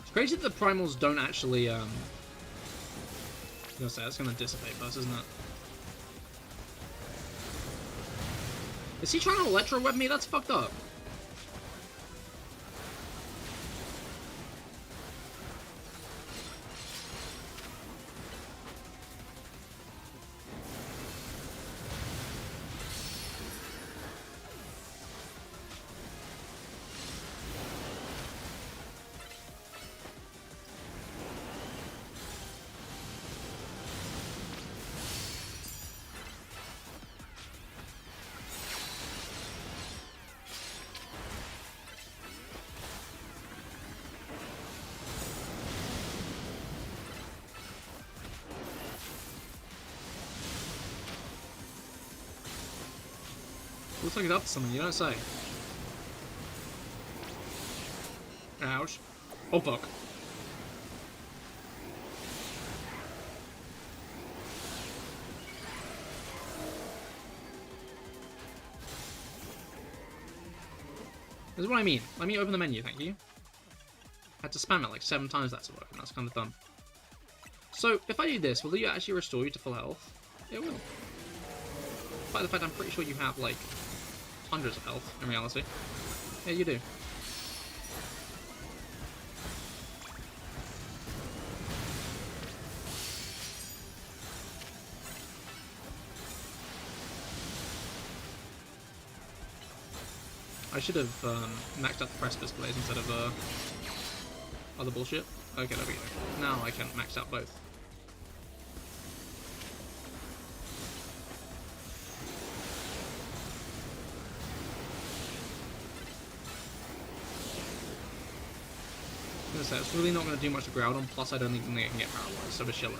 It's crazy that the primals don't actually, I was gonna say, it's gonna dissipate first, isn't it? Is he trying to electro web me? That's fucked up. Looks like it's up to something, you don't say. Ouch. Oh fuck. This is what I mean. Let me open the menu, thank you. I had to spam it like 7 times that to work, and that's kind of dumb. So, if I do this, will you actually restore you to full health? It will. Despite the fact I'm pretty sure you have, like, hundreds of health, in reality. Yeah, you do. I should have maxed out the Precipice Blaze instead of other bullshit. Okay, there we go. Now I can max out both. I was gonna say, it's really not going to do much to Groudon, plus I don't even think I can get paralyzed, so just chill it.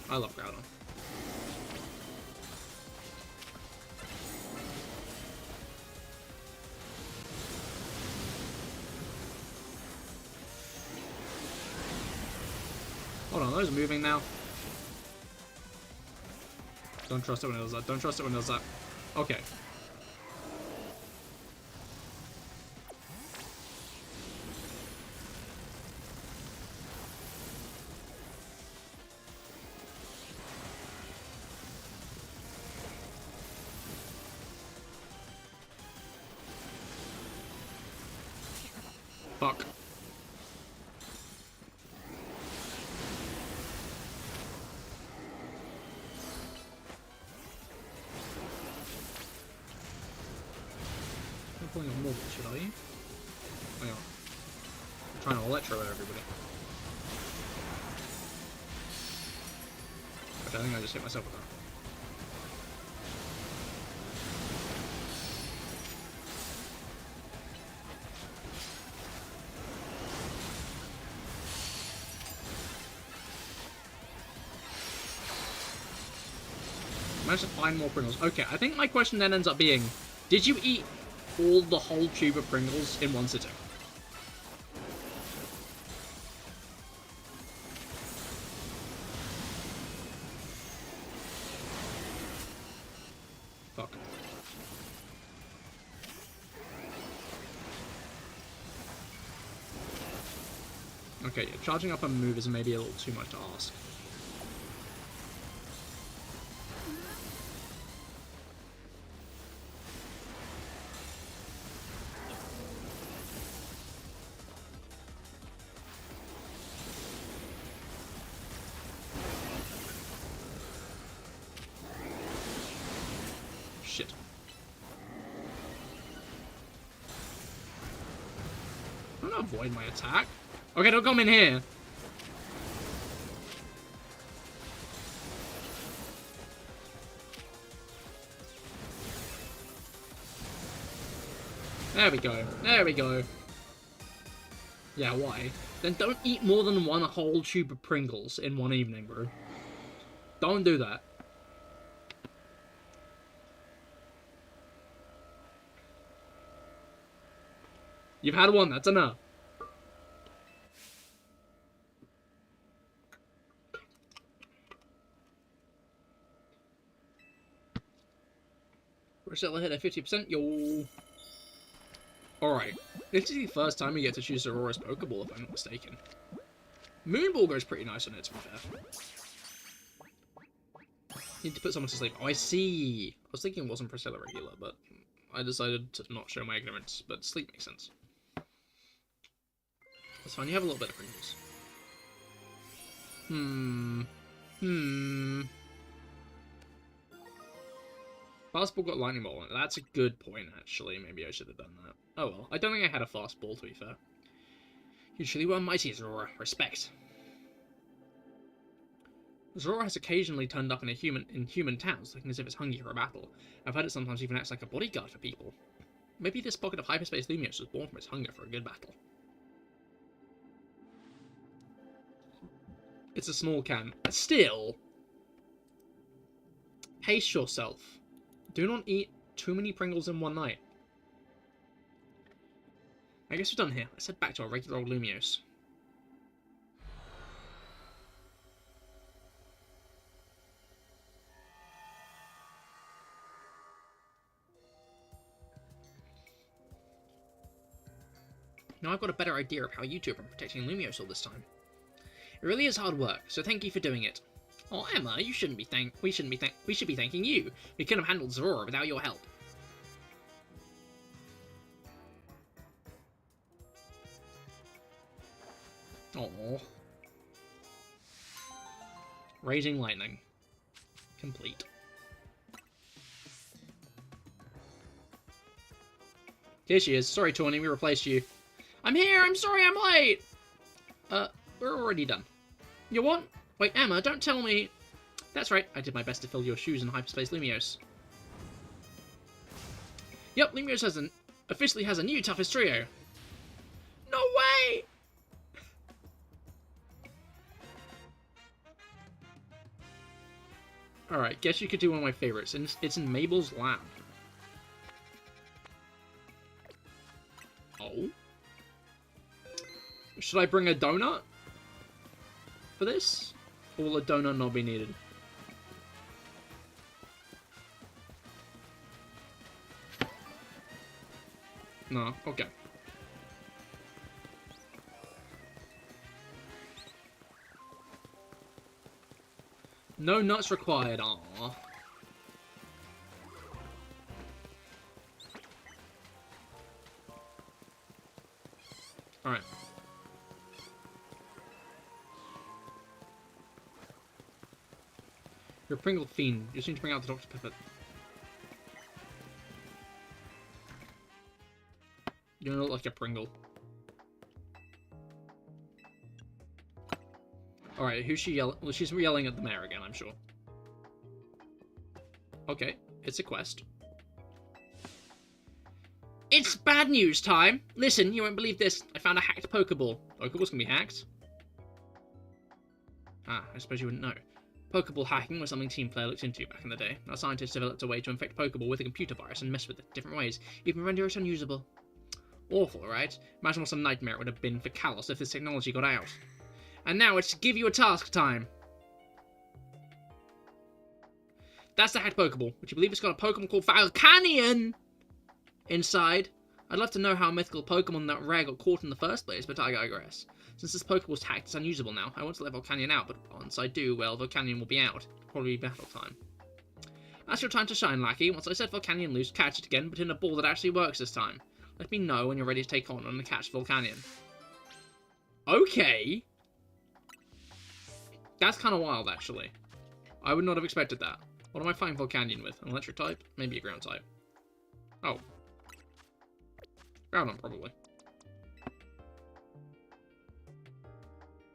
I love Groudon. Hold on, those are moving now. Don't trust it when it does that. Don't trust it when it does that. Okay. Fuck. You're pulling a more bullshit, are you? Hang on. I'm trying to electro at everybody. Okay, I think I just hit myself with that. Managed to find more Pringles. Okay, I think my question then ends up being, did you eat all the whole tube of Pringles in one sitting? Fuck. Okay, yeah, charging up a move is maybe a little too much to ask. Shit. I'm gonna avoid my attack. Okay, don't come in here. There we go. There we go. Yeah, why? Then don't eat more than one whole tube of Pringles in one evening, bro. Don't do that. You've had one, that's enough. Priscilla hit at 50%, yo. Alright. This is the first time we get to choose Aurora's Pokeball, if I'm not mistaken. Moonball goes pretty nice on it, to be fair. Need to put someone to sleep. Oh, I see. I was thinking it wasn't Priscilla regular, but I decided to not show my ignorance, but sleep makes sense. That's fine, you have a little bit of Pringles. Fastball got Lightning Ball on it. That's a good point, actually. Maybe I should have done that. Oh well. I don't think I had a fastball, to be fair. You truly were mighty, Zorora. Respect. Zorora has occasionally turned up in human towns, looking as if it's hungry for a battle. I've heard it sometimes even acts like a bodyguard for people. Maybe this pocket of hyperspace Lumiose was born from its hunger for a good battle. It's a small can. Still, pace yourself. Do not eat too many Pringles in one night. I guess we're done here. Let's head back to our regular old Lumiose. Now I've got a better idea of how you two have been protecting Lumiose all this time. It really is hard work, so thank you for doing it. Oh, Emma, we should be thanking you. We couldn't have handled Zorora without your help. Oh. Raising Lightning. Complete. Here she is. Sorry, Tawny, we replaced you. I'm here! I'm sorry I'm late! We're already done. You what? Wait, Emma, don't tell me... That's right, I did my best to fill your shoes in Hyperspace Lumiose. Yep, Lumiose officially has a new toughest trio. No way! Alright, guess you could do one of my favorites. It's in Mabel's lab. Oh? Should I bring a donut for this? Or will a donut not be needed? No, okay. No nuts required, aww. Alright. You're a Pringle fiend. You seem to bring out the Dr. Pepper. You don't look like a Pringle. Alright, who's she yelling? Well, she's yelling at the mayor again, I'm sure. Okay, it's a quest. It's bad news time! Listen, you won't believe this. I found a hacked Pokeball. Pokeballs can be hacked? Ah, I suppose you wouldn't know. Pokeball hacking was something Team Player looked into back in the day. Our scientists developed a way to infect Pokeball with a computer virus and mess with it in different ways, even render it unusable. Awful, right? Imagine what a nightmare it would have been for Kalos if this technology got out. And now it's give you a task time. That's the hacked Pokeball, which you believe it's got a Pokemon called Volcanion inside. I'd love to know how a mythical Pokemon that rare got caught in the first place, but I digress. Since this Pokeball's hacked, it's unusable now. I want to let Volcanion out, but once I do, well, Volcanion will be out. It'll probably be battle time. That's your time to shine, Lackey. Once I set Volcanion loose, catch it again, but in a ball that actually works this time. Let me know when you're ready to take on and catch Volcanion. Okay. That's kind of wild, actually. I would not have expected that. What am I fighting Volcanion with? An electric type? Maybe a ground type. Oh. Ground on, probably.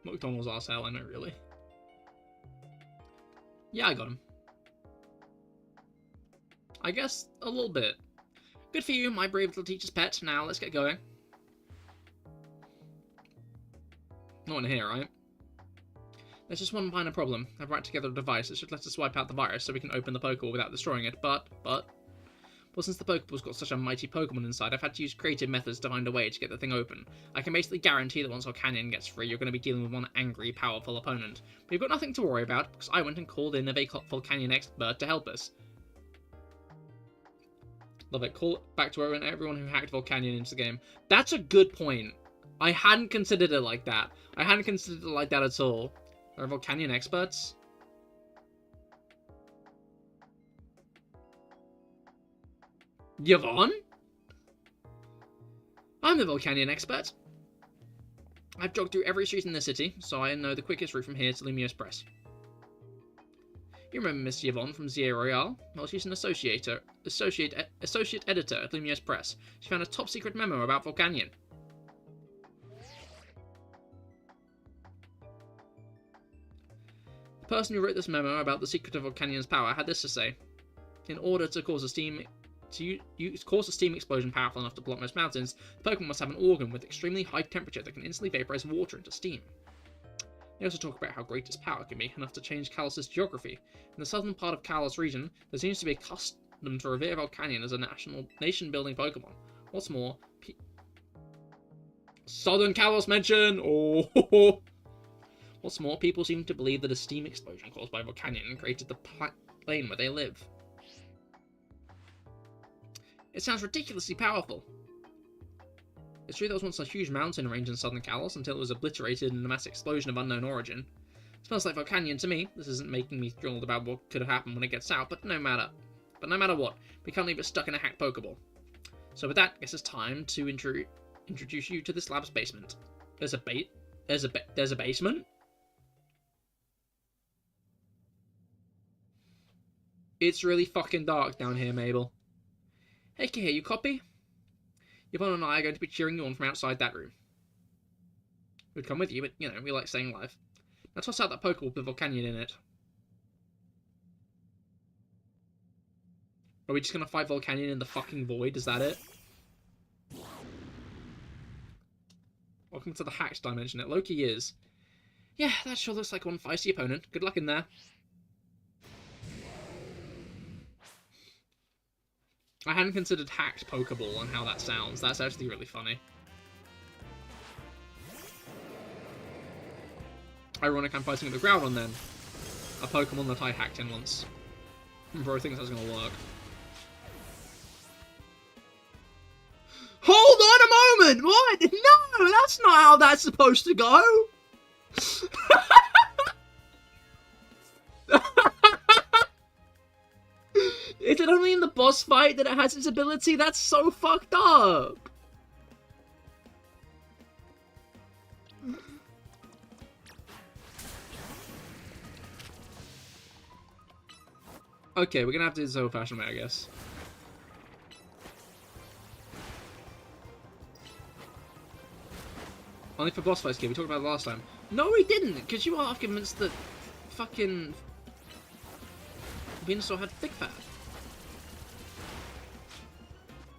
McDonald's arsehole, I know, really. Yeah, I got him. I guess a little bit. Good for you, my brave little teacher's pet. Now, let's get going. Not in here, right? There's just one minor problem. I've wrapped together a device that should let us wipe out the virus so we can open the Pokeball without destroying it, but... Well, since the Pokeball's got such a mighty Pokemon inside, I've had to use creative methods to find a way to get the thing open. I can basically guarantee that once Volcanion gets free, you're going to be dealing with one angry, powerful opponent. But you've got nothing to worry about, because I went and called in a Volcanion expert to help us. Love it. Call back to everyone who hacked Volcanion into the game. That's a good point. I hadn't considered it like that. I hadn't considered it like that at all. Are Volcanion experts? Yvonne? I'm the Volcanion expert. I've jogged through every street in the city, so I know the quickest route from here to Lumiose Press. You remember Miss Yvonne from Zia Royale? Well, she's an associate editor at Lumiose Press. She found a top-secret memo about Volcanion. The person who wrote this memo about the secret of Volcanion's power had this to say. In order to cause a steam explosion powerful enough to block most mountains, the Pokemon must have an organ with extremely high temperature that can instantly vaporize water into steam. They also talk about how great its power can be, enough to change Kalos' geography. In the southern part of Kalos region, there seems to be a custom to revere Volcanion as a nation-building Pokemon. What's more, Southern Kalos mention! Oh! What's more, people seem to believe that a steam explosion caused by Volcanion created the plane where they live. It sounds ridiculously powerful. It's true there was once a huge mountain range in southern Kalos until it was obliterated in a mass explosion of unknown origin. It smells like Volcanion to me. This isn't making me thrilled about what could have happened when it gets out, but no matter. But no matter what, we can't leave it stuck in a hacked Pokeball. So with that, I guess it's time to introduce you to this lab's basement. There's a basement? It's really fucking dark down here, Mabel. Hey, Cahir, you copy? Yvonne and I are going to be cheering you on from outside that room. We'd come with you, but, you know, we like staying alive. Now toss out that Pokeball with Volcanion in it. Are we just gonna fight Volcanion in the fucking void? Is that it? Welcome to the hacked dimension. It Loki is. Yeah, that sure looks like one feisty opponent. Good luck in there. I hadn't considered hacked Pokeball and how that sounds. That's actually really funny. Ironic I'm fighting with the Groudon then. A Pokemon that I hacked in once. Bro thinks that's gonna work. Hold on a moment! What? No, that's not how that's supposed to go! Is it only in the boss fight that it has its ability? That's so fucked up! Okay, we're gonna have to do this old-fashioned way, I guess. Only for boss fights, kid. We talked about it last time. No, we didn't, because you are convinced that fucking Venusaur had thick fat.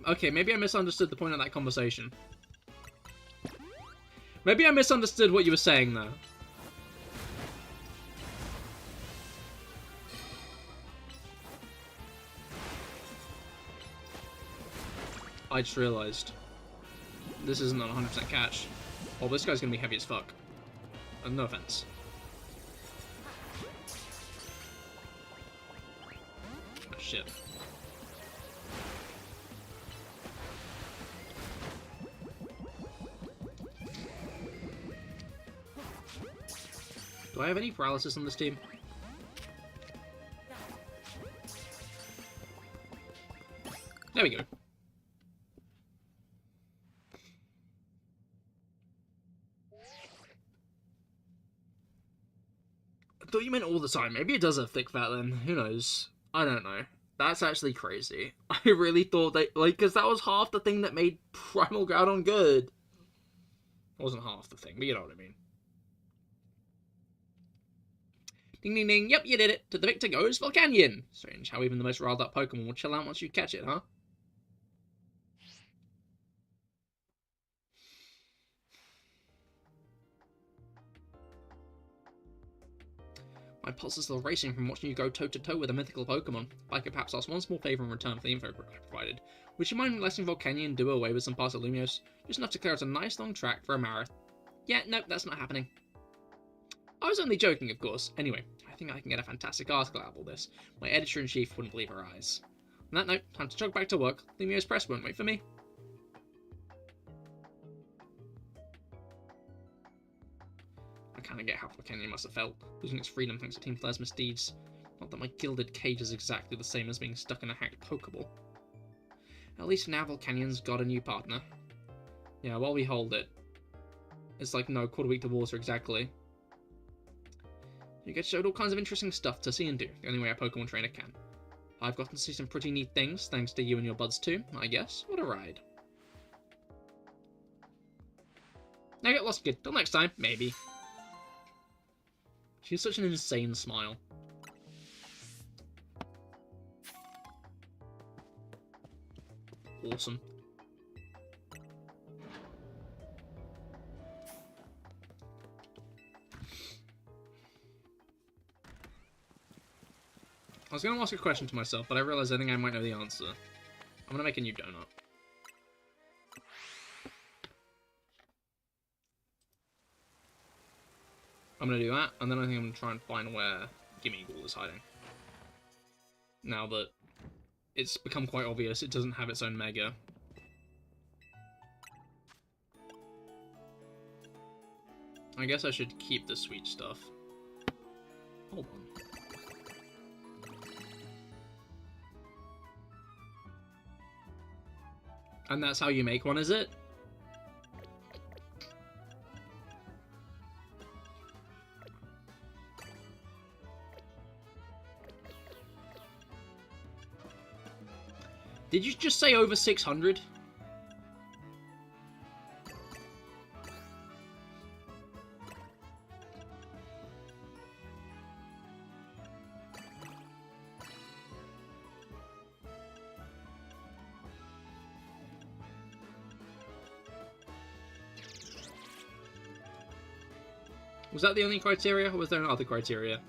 Okay, maybe I misunderstood the point of that conversation. Maybe I misunderstood what you were saying, though. I just realised this isn't a 100% catch. Oh, this guy's gonna be heavy as fuck. No offense. Oh, shit. Do I have any paralysis on this team? There we go. I thought you meant all the time. Maybe it does have thick fat then. Who knows? I don't know. That's actually crazy. I really thought that, like, because that was half the thing that made Primal Groudon good. It wasn't half the thing, but you know what I mean. Ding ding ding, yep, you did it. To the victor goes Volcanion. Strange how even the most riled up Pokemon will chill out once you catch it, huh? My pulse is still racing from watching you go toe-to-toe with a mythical Pokemon. If I could perhaps ask one small favour in return for the info provided. Would you mind letting Volcanion do away with some parts of Lumiose? Just enough to clear out a nice long track for a marathon. Yeah, nope, that's not happening. I was only joking, of course. Anyway, I think I can get a fantastic article out of all this. My editor-in-chief wouldn't believe her eyes. On that note, time to jog back to work. Lumiose Press won't wait for me. I kinda get how Volcanion must have felt, losing its freedom thanks to Team Flair's misdeeds. Not that my gilded cage is exactly the same as being stuck in a hacked Pokeball. At least now Volcanion's got a new partner. Yeah, while we hold it. It's like no quarter week to water exactly. You get showed all kinds of interesting stuff to see and do, the only way a Pokemon trainer can. I've gotten to see some pretty neat things, thanks to you and your buds too, I guess. What a ride. Now get lost, kid. Till next time, maybe. She has such an insane smile. Awesome. I was going to ask a question to myself, but I realized I think I might know the answer. I'm going to make a new donut. I'm going to do that, and then I think I'm going to try and find where Gimmighoul is hiding. Now that it's become quite obvious it doesn't have its own Mega. I guess I should keep the sweet stuff. Hold on. And that's how you make one, is it? Did you just say over 600? Was that the only criteria, or was there another criteria?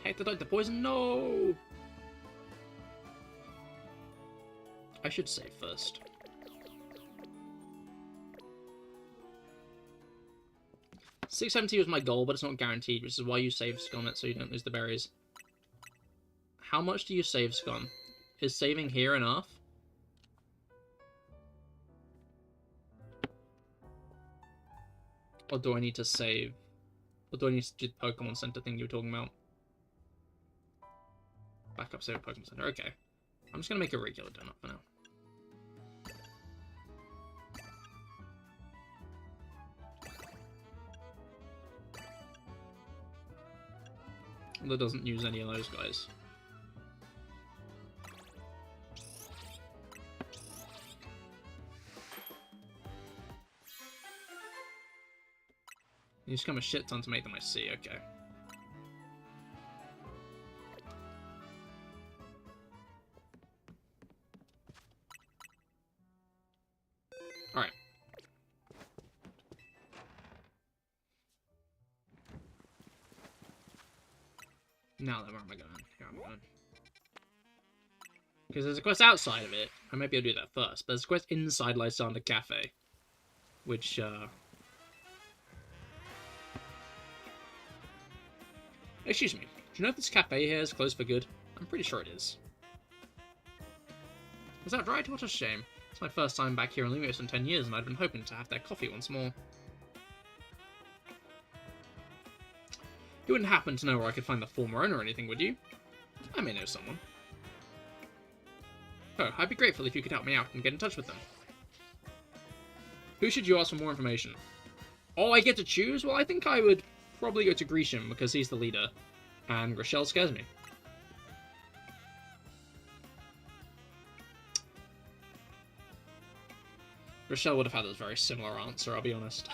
Heck, did I the poison? No! I should save first. $670 was my goal, but it's not guaranteed, which is why you save scum it so you don't lose the berries. How much do you save scum? Is saving here enough? Or do I need to save? Or do I need to do the Pokemon Center thing you were talking about? Backup save Pokemon Center. Okay. I'm just going to make a regular donut for now. That doesn't use any of those guys. You just come a shit ton to make them, I see, okay. Alright. Now then, where am I going? Here I'm going. Because there's a quest outside of it. I might be able to do that first, but there's a quest inside Lysander Cafe. Which, Excuse me, do you know if this cafe here is closed for good? I'm pretty sure it is. Is that right? What a shame. It's my first time back here in Lumos in 10 years, and I'd been hoping to have that coffee once more. You wouldn't happen to know where I could find the former owner or anything, would you? I may know someone. Oh, I'd be grateful if you could help me out and get in touch with them. Who should you ask for more information? Oh, I get to choose? Well, I think I would probably go to Grisham because he's the leader, and Rochelle scares me. Rochelle would have had a very similar answer, I'll be honest.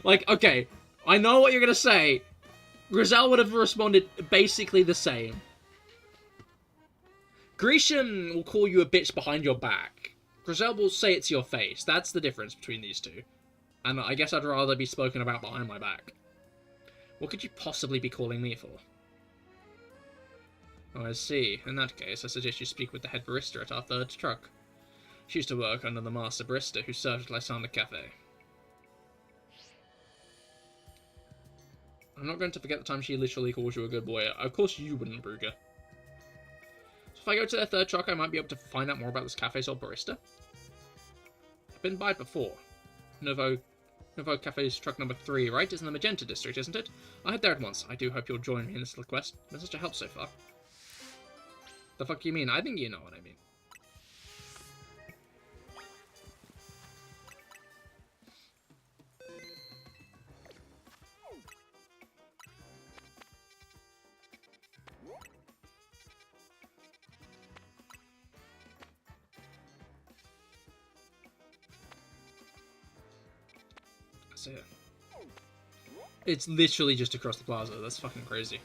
Like, okay, I know what you're gonna say. Grizel would have responded basically the same. Grisham will call you a bitch behind your back. Grizel will say it to your face. That's the difference between these two. And I guess I'd rather be spoken about behind my back. What could you possibly be calling me for? Oh, I see. In that case, I suggest you speak with the head barista at our third truck. She used to work under the master barista who served at Lysander Cafe. I'm not going to forget the time she literally calls you a good boy. Of course you wouldn't, Brugger. So if I go to their third truck, I might be able to find out more about this cafe's old barista. I've been by it before. Novo Cafe's truck number 3, right? It's in the Magenta district, isn't it? I'll head there at once. I do hope you'll join me in this little quest. Been such a help so far. The fuck you mean? I think you know what I mean. It. It's literally just across the plaza. That's fucking crazy.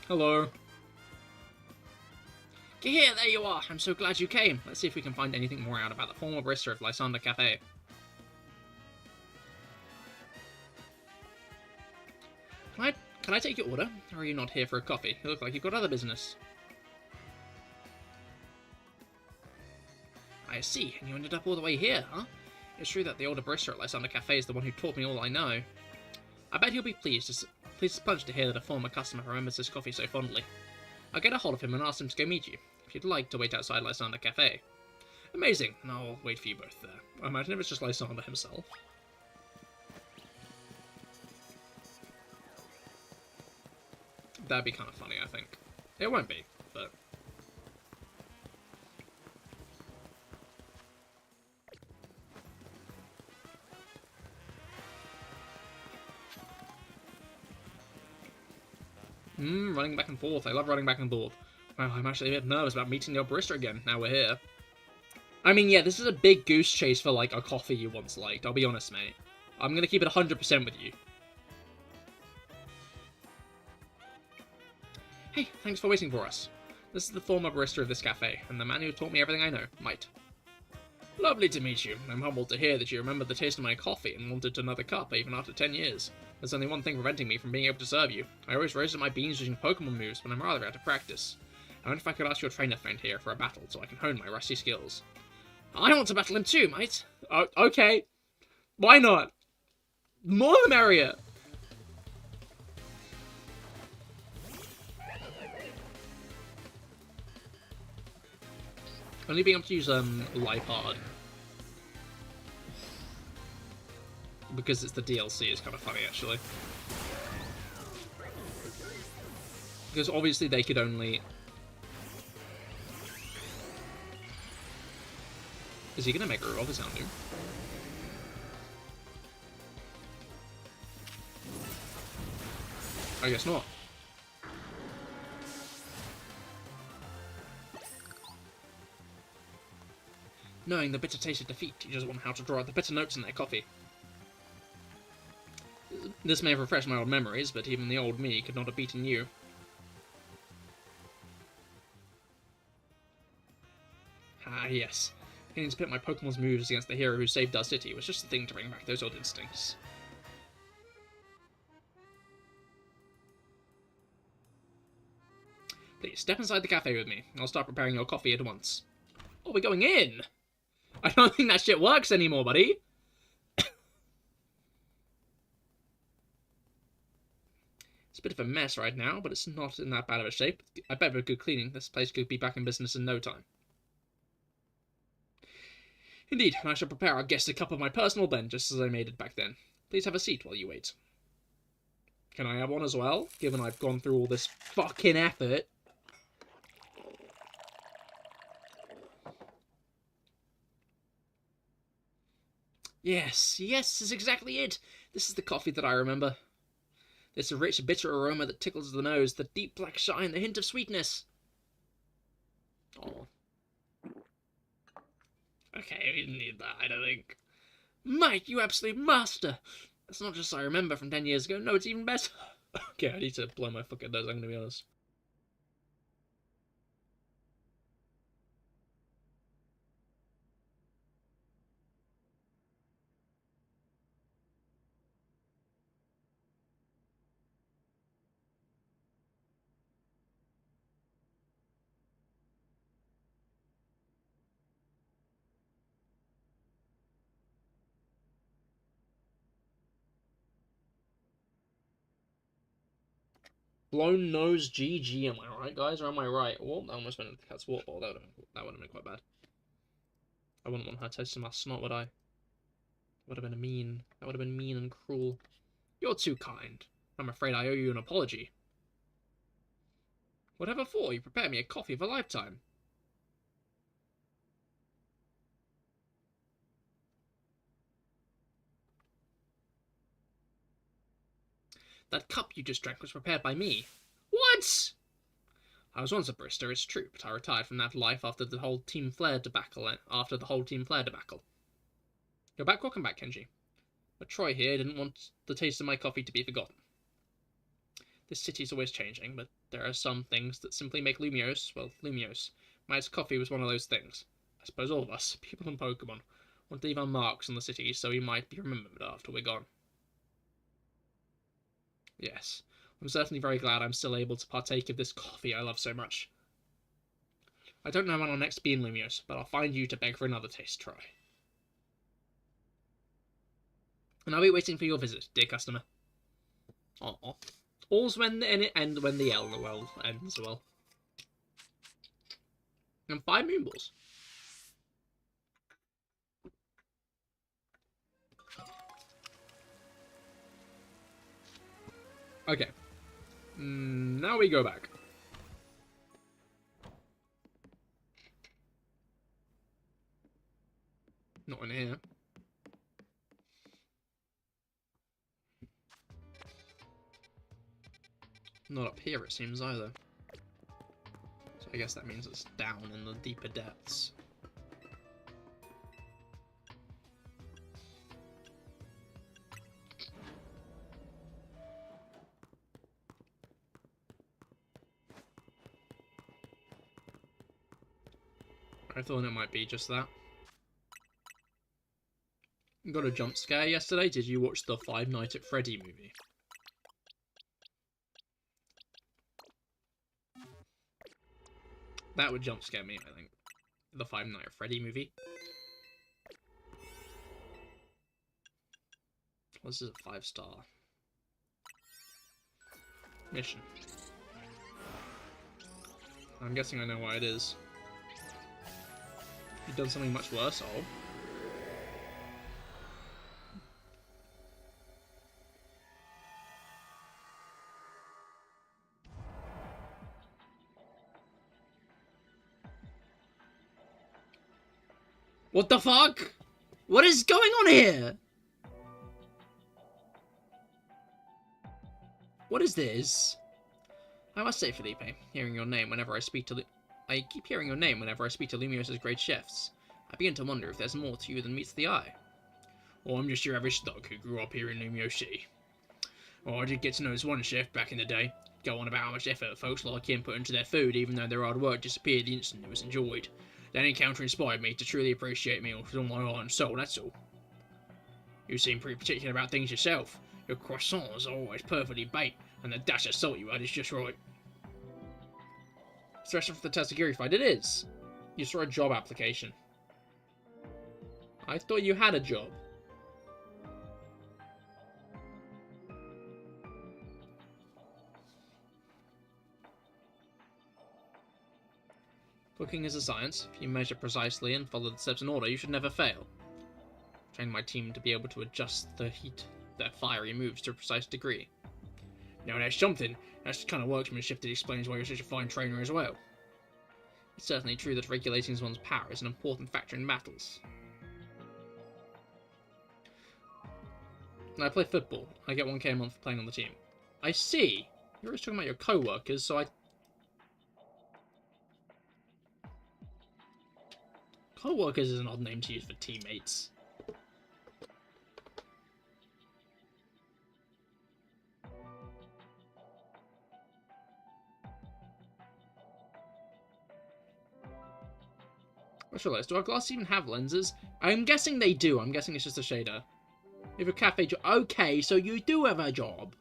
Hello. Cahir, there you are. I'm so glad you came. Let's see if we can find anything more out about the former barista of Lysander Cafe. Can I take your order? Or are you not here for a coffee? You look like you've got other business. I see, and you ended up all the way here, huh? It's true that the older barista at Lysander Cafe is the one who taught me all I know. I bet he'll be pleased as punch to hear that a former customer remembers his coffee so fondly. I'll get a hold of him and ask him to go meet you, if you'd like to wait outside Lysander Cafe. Amazing, and I'll wait for you both there. I imagine if it's just Lysander himself. That'd be kind of funny, I think. It won't be, but... running back and forth. I love running back and forth. Well, I'm actually a bit nervous about meeting your barista again, now we're here. I mean, yeah, this is a big goose chase for, like, a coffee you once liked, I'll be honest, mate. I'm gonna keep it 100% with you. Hey, thanks for waiting for us. This is the former barista of this cafe, and the man who taught me everything I know, Mite. Lovely to meet you. I'm humbled to hear that you remembered the taste of my coffee and wanted another cup, even after 10 years. There's only one thing preventing me from being able to serve you. I always roasted my beans using Pokemon moves, but I'm rather out of practice. I wonder if I could ask your trainer friend here for a battle, so I can hone my rusty skills. I want to battle him too, Mite. Okay. Why not? More the merrier. Only being able to use Life Hard because it's the DLC is kind of funny, actually. Because obviously they could only... Is he gonna make a revolver sound new? I guess not. Knowing the bitter taste of defeat teaches one how to draw out the bitter notes in their coffee. This may have refreshed my old memories, but even the old me could not have beaten you. Ah, yes. Getting to pit my Pokemon's moves against the hero who saved our city was just the thing to bring back those old instincts. Please, step inside the cafe with me. I'll start preparing your coffee at once. Oh, we're going in! I don't think that shit works anymore, buddy! It's a bit of a mess right now, but it's not in that bad of a shape. I bet with good cleaning, this place could be back in business in no time. Indeed, and I shall prepare our guest a cup of my personal blend, just as I made it back then. Please have a seat while you wait. Can I have one as well, given I've gone through all this fucking effort? Yes, this is exactly it. This is the coffee that I remember. This rich, bitter aroma that tickles the nose, the deep black shine, the hint of sweetness. Oh. Okay, we didn't need that, I don't think. Mike, you absolute master! That's not just I remember from 10 years ago, no, it's even better. Okay, I need to blow my fucking nose, I'm gonna be honest. Blown nose GG, am I right, guys, or am I right? Oh, that almost went into the cat's water bottle. That would have been quite bad. I wouldn't want her tasting my snot, would I? That would have been mean. That would have been mean and cruel. You're too kind. I'm afraid I owe you an apology. Whatever for? You prepared me a coffee of a lifetime. That cup you just drank was prepared by me. What? I was once a barista, it's true, but I retired from that life after the whole Team Flare debacle. You're back, welcome back, Kenji. But Troy here didn't want the taste of my coffee to be forgotten. This city's always changing, but there are some things that simply make Lumiose, well, Lumiose. Mite's coffee was one of those things. I suppose all of us, people in Pokemon, want to leave our marks on the city so we might be remembered after we're gone. Yes, I'm certainly very glad I'm still able to partake of this coffee I love so much. I don't know when I'll next be in Lumiose, but I'll find you to beg for another taste try. And I'll be waiting for your visit, dear customer. Aww. All's when the end when the L well ends well. And 5 moonballs. Okay. Now we go back. Not in here. Not up here, it seems, either. So I guess that means it's down in the deeper depths. I thought it might be just that. Got a jump scare yesterday. Did you watch the Five Nights at Freddy movie? That would jump scare me, I think. The Five Nights at Freddy movie. Well, this is a 5-star mission. I'm guessing I know why it is. You've done something much worse, oh. What the fuck? What is going on here? What is this? I must say, Felipe, hearing your name whenever I speak to I keep hearing your name whenever I speak to Lumiose's great chefs. I begin to wonder if there's more to you than meets the eye. Or I'm just your average thug who grew up here in Lumiose City. Or I did get to know this one chef back in the day. Go on about how much effort folks like him put into their food, even though their hard work disappeared the instant it was enjoyed. That encounter inspired me to truly appreciate meals with all my heart and soul, that's all. You seem pretty particular about things yourself. Your croissants are always perfectly baked, and the dash of salt you add is just right. Especially for the Testagiri fight, it is. You saw a job application. I thought you had a job. Cooking is a science. If you measure precisely and follow the steps in order, you should never fail. Train my team to be able to adjust the heat their fiery moves to a precise degree. Now that's something. That's the kind of workmanship that explains why you're such a fine trainer as well. It's certainly true that regulating one's power is an important factor in battles. I play football. I get 1k a month for playing on the team. I see. You're always talking about your co-workers, so I... Co-workers is an odd name to use for teammates. What's your list? Do our glasses even have lenses? I'm guessing they do. I'm guessing it's just a shader. You have a cafe job. Okay, so you do have a job.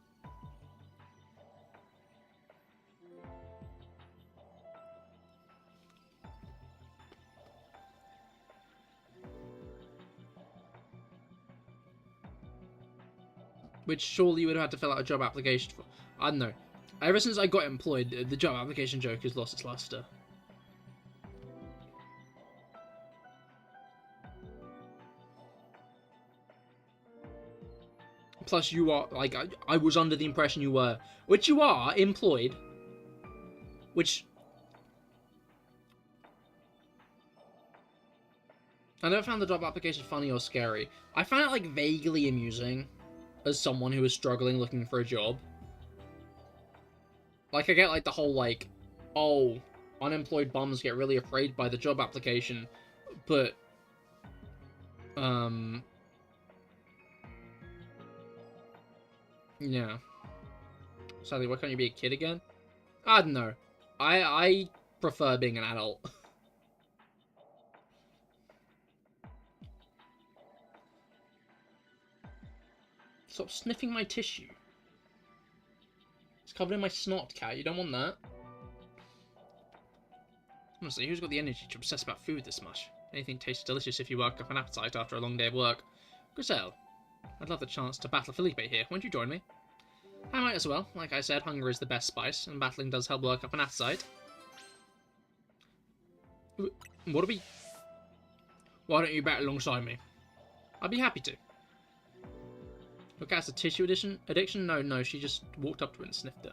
Which surely you would have had to fill out a job application for. I don't know. Ever since I got employed, the job application joke has lost its luster. Plus, you are, like, I was under the impression you were, which you are, employed. Which... I never found the job application funny or scary. I found it, like, vaguely amusing as someone who is struggling looking for a job. Like, I get, like, the whole, like, oh, unemployed bums get really afraid by the job application, but, yeah. Sadly, why can't you be a kid again? I don't know. I prefer being an adult. Stop sniffing my tissue. It's covered in my snot, cat. You don't want that. Honestly, who's got the energy to obsess about food this much? Anything tastes delicious if you work up an appetite after a long day of work. Griselle, I'd love the chance to battle Felipe here. Won't you join me? I might as well. Like I said, hunger is the best spice, and battling does help work up an appetite. What are we... Why don't you battle alongside me? I'd be happy to. Your cat's a tissue addiction? No, she just walked up to it and sniffed it.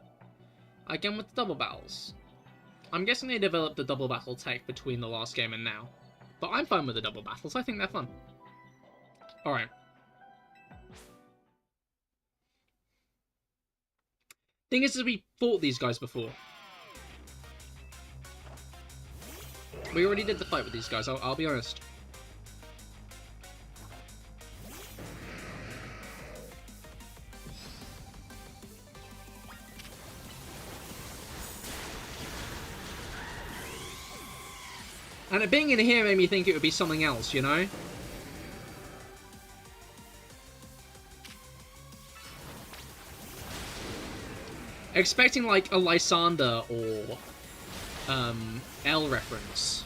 Again with the double battles. I'm guessing they developed the double battle tech between the last game and now. But I'm fine with the double battles, I think they're fun. Alright. Thing is, we fought these guys before. We already did the fight with these guys, I'll be honest. And it being in here made me think it would be something else, you know? Expecting like a Lysander or L reference.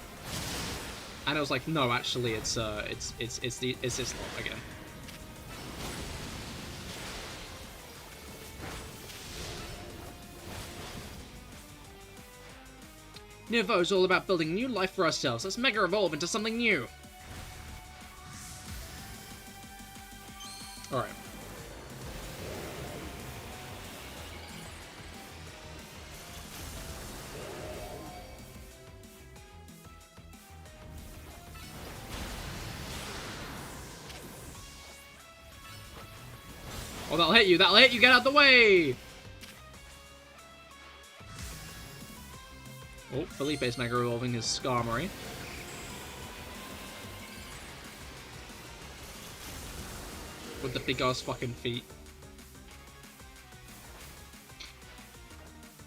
And I was like, no, actually it's this lot again. Nouveau is all about building new life for ourselves. Let's mega evolve into something new. Alright. Oh, that'll hit you, get out the way! Oh, Felipe's mega evolving his Skarmory. With the big ass fucking feet.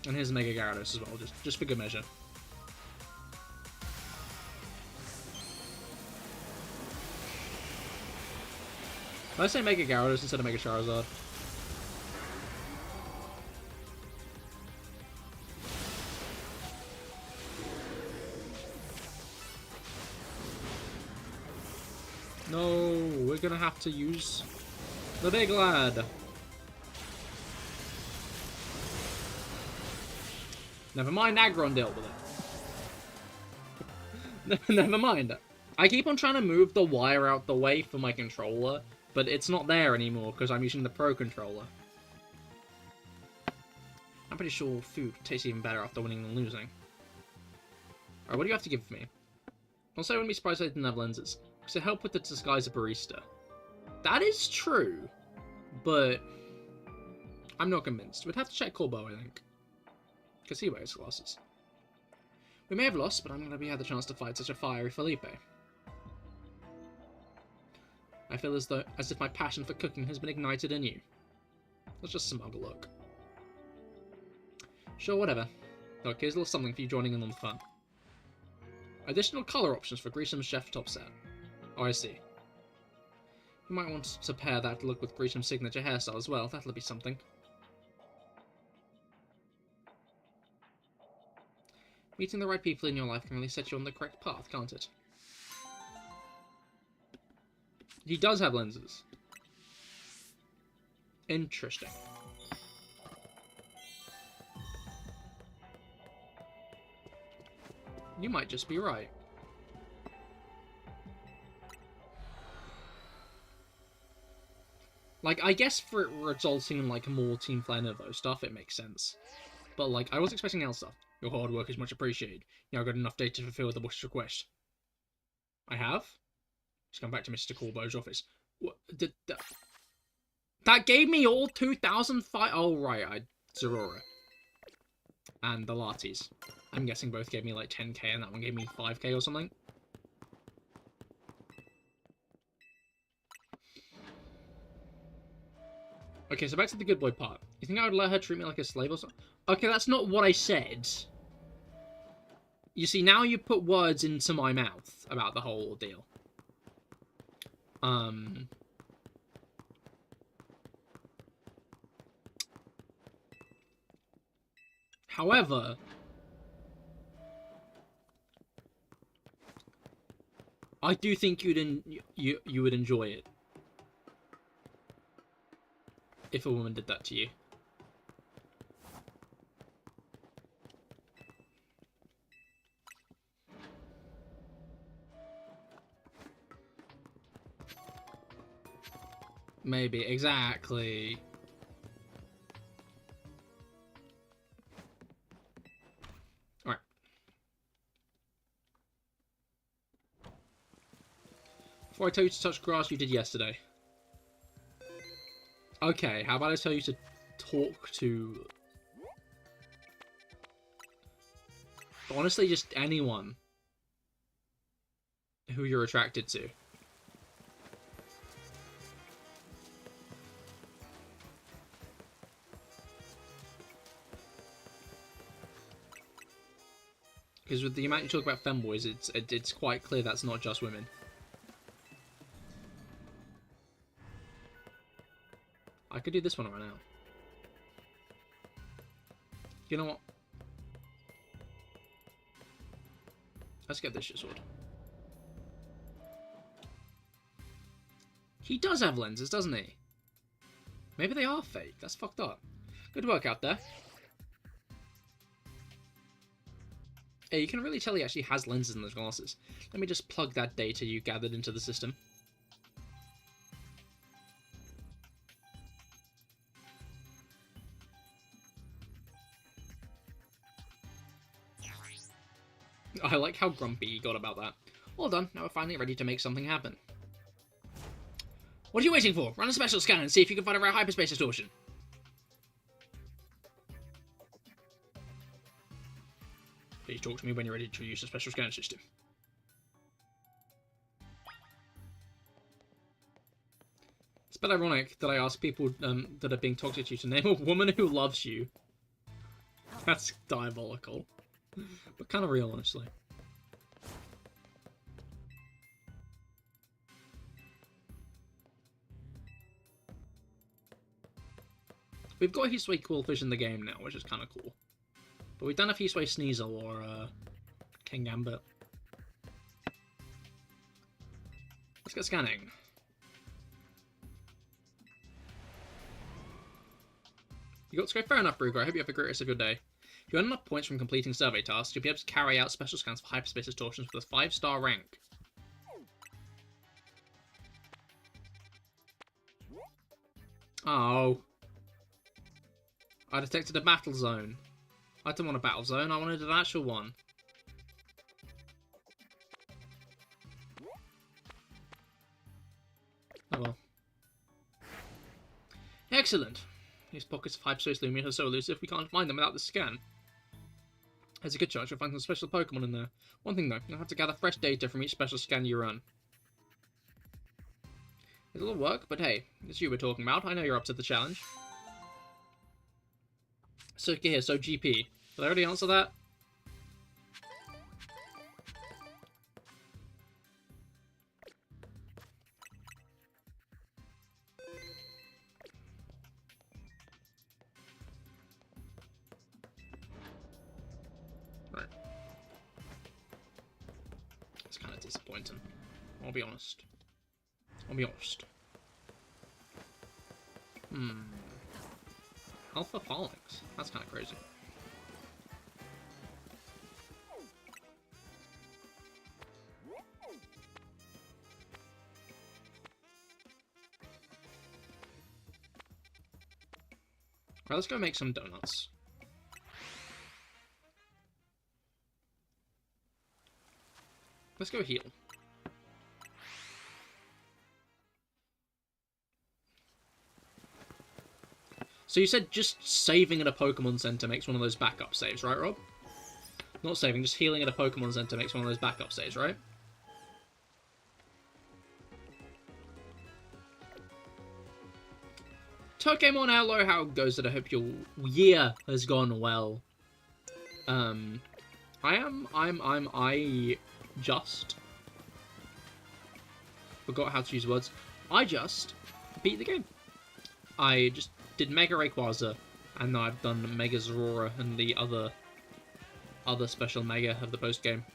And here's Mega Gyarados as well, just for good measure. Did I say Mega Gyarados instead of Mega Charizard? No, we're gonna have to use the big lad. Never mind, Aggron dealt with it. Never mind. I keep on trying to move the wire out the way for my controller, but it's not there anymore because I'm using the Pro Controller. I'm pretty sure food tastes even better after winning than losing. Alright, what do you have to give me? Also, I wouldn't be surprised if I didn't have lenses. Because it helped with the disguise of barista. That is true, but I'm not convinced. We'd have to check Corbo, I think. Because he wears glasses. We may have lost, but I'm glad we had the chance to fight such a fiery Felipe. I feel as if my passion for cooking has been ignited anew. Let's just smug a look. Sure, whatever. Look, here's a little something for you joining in on the fun. Additional colour options for Grisham's chef top set. Oh, I see. You might want to pair that look with Grisham's signature hairstyle as well. That'll be something. Meeting the right people in your life can really set you on the correct path, can't it? He does have lenses. Interesting. You might just be right. Like, I guess for it resulting in, like, more Team Flanivo stuff, it makes sense. But, like, I was expecting else stuff. Your hard work is much appreciated. You know, I've got enough data to fulfill the boss's request. I have? Just come back to Mr. Corbo's office. What? That gave me all 2,005... Oh, right, Zerora. And the Lattes. I'm guessing both gave me, like, 10k, and that one gave me 5k or something. Okay, so back to the good boy part. You think I would let her treat me like a slave or something? Okay, that's not what I said. You see, now you put words into my mouth about the whole deal. However, I do think you would enjoy it if a woman did that to you. Maybe, exactly. Alright. Before I tell you to touch grass you did yesterday. Okay, how about I tell you to talk to... honestly, just anyone who you're attracted to. Because with the amount you talk about femboys, it's quite clear that's not just women. I could do this one right now. You know what? Let's get this shit sorted. He does have lenses, doesn't he? Maybe they are fake. That's fucked up. Good work out there. Yeah, you can really tell he actually has lenses in those glasses. Let me just plug that data you gathered into the system. I like how grumpy he got about that. All done. Now we're finally ready to make something happen. What are you waiting for? Run a special scan and see if you can find a rare hyperspace distortion. Please talk to me when you're ready to use the special scan system. It's a bit ironic that I ask people that are being toxic to you to name a woman who loves you. That's diabolical. But kind of real, honestly. We've got a Hisui Quillfish in the game now, which is kind of cool. But we've done a Hisui Sneasel or King Gambit. Let's get scanning. You got to go. Fair enough, Brugger. I hope you have a great rest of your day. If you earn enough points from completing survey tasks, you'll be able to carry out special scans for hyperspace distortions with a 5-star rank. Oh. I detected a battle zone. I didn't want a battle zone, I wanted an actual one. Oh well. Excellent. These pockets of hyperspace Lumia are so elusive we can't find them without the scan. There's a good chance you'll find some special Pokemon in there. One thing though, you'll have to gather fresh data from each special scan you run. It'll work, but hey, it's you we're talking about. I know you're up to the challenge. So here, so GP. Did I already answer that? Right. It's kind of disappointing. I'll be honest. Alpha Phalanx. That's kind of crazy. Right, let's go make some donuts. Let's go heal. So you said just saving at a Pokemon Center makes one of those backup saves, right, Rob? Not saving, just healing at a Pokemon Center makes one of those backup saves, right? Pokemon Hello, how goes it? I hope your year has gone well. I just forgot how to use words. I just beat the game. I just did Mega Rayquaza, and now I've done Mega Zorora and the other special Mega of the post game.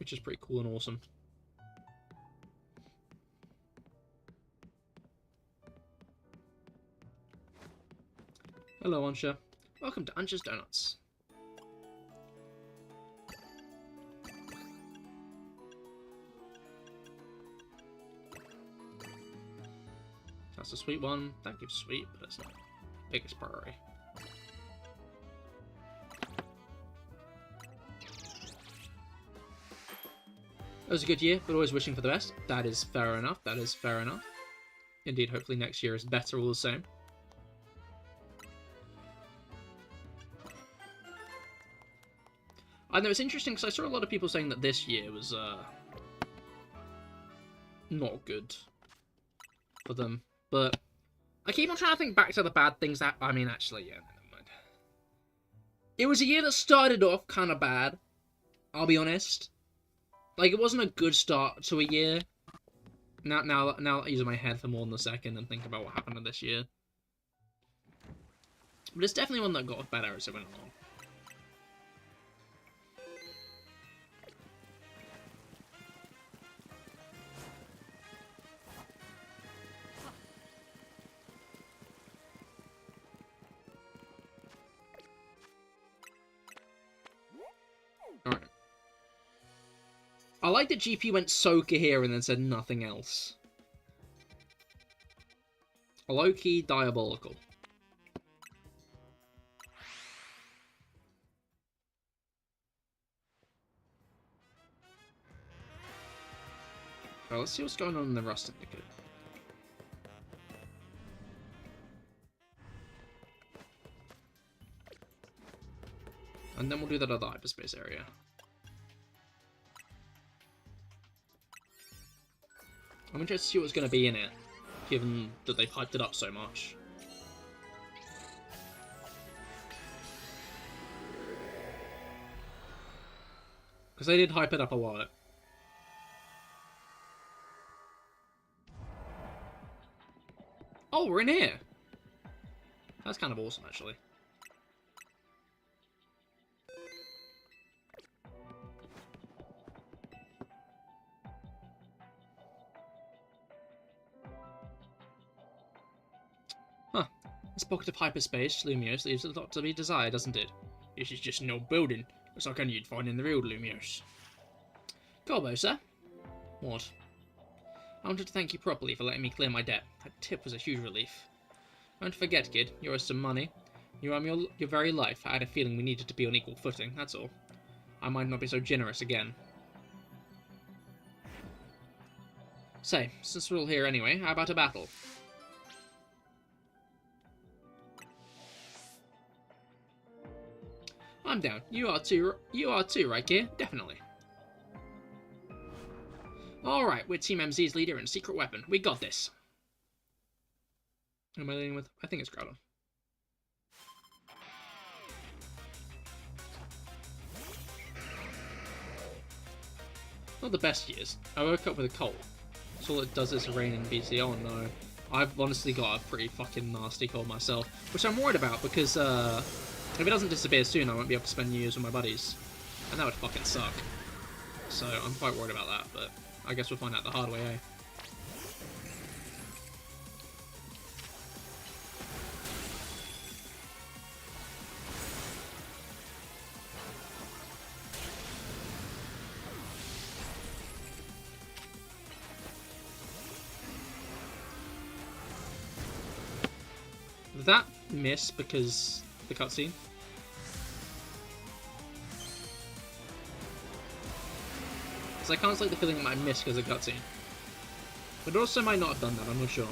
which is pretty cool and awesome. Hello, Ansha. Welcome to Ansha's Donuts. That's a sweet one. Thank you, sweet, but it's not the biggest priority. It was a good year, but always wishing for the best. That is fair enough. That is fair enough. Indeed, hopefully next year is better all the same. I know it's interesting because I saw a lot of people saying that this year was not good for them. But I keep on trying to think back to the bad things that... I mean, actually, yeah, never mind. It was a year that started off kind of bad, I'll be honest. Like, it wasn't a good start to a year. Now that I use my head for more than a second and think about what happened in this year. But it's definitely one that got better as it went along. Alright. I like that GP went so Cahir and then said nothing else. Low-key diabolical. Well, let's see what's going on in the Rust Syndicate. And then we'll do that other hyperspace area. I'm interested to see what's going to be in it, given that they've hyped it up so much. Because they did hype it up a lot. Oh, we're in here! That's kind of awesome, actually. Huh. This pocket of hyperspace, Lumiose, leaves a lot to be desired, doesn't it? This is just an old building. It's like you'd find in the real Lumiose. Corbo, sir? What? I wanted to thank you properly for letting me clear my debt. That tip was a huge relief. Don't forget, kid, you owe us some money. You owe me your very life. I had a feeling we needed to be on equal footing, that's all. I might not be so generous again. Say, since we're all here anyway, how about a battle? I'm down. You are too, right, Gear? Definitely. Alright, we're Team MZ's leader and secret weapon. We got this. Who am I leading with? I think it's Groudon. Not the best years. I woke up with a cold. So all it does is rain in BT. Oh no. I've honestly got a pretty fucking nasty cold myself. Which I'm worried about because, if it doesn't disappear soon, I won't be able to spend New Year's with my buddies. And that would fucking suck. So I'm quite worried about that, but I guess we'll find out the hard way, eh? Did that miss because the cutscene? Because I can't like the feeling it might miss because of the cutscene. But it also might not have done that, I'm not sure.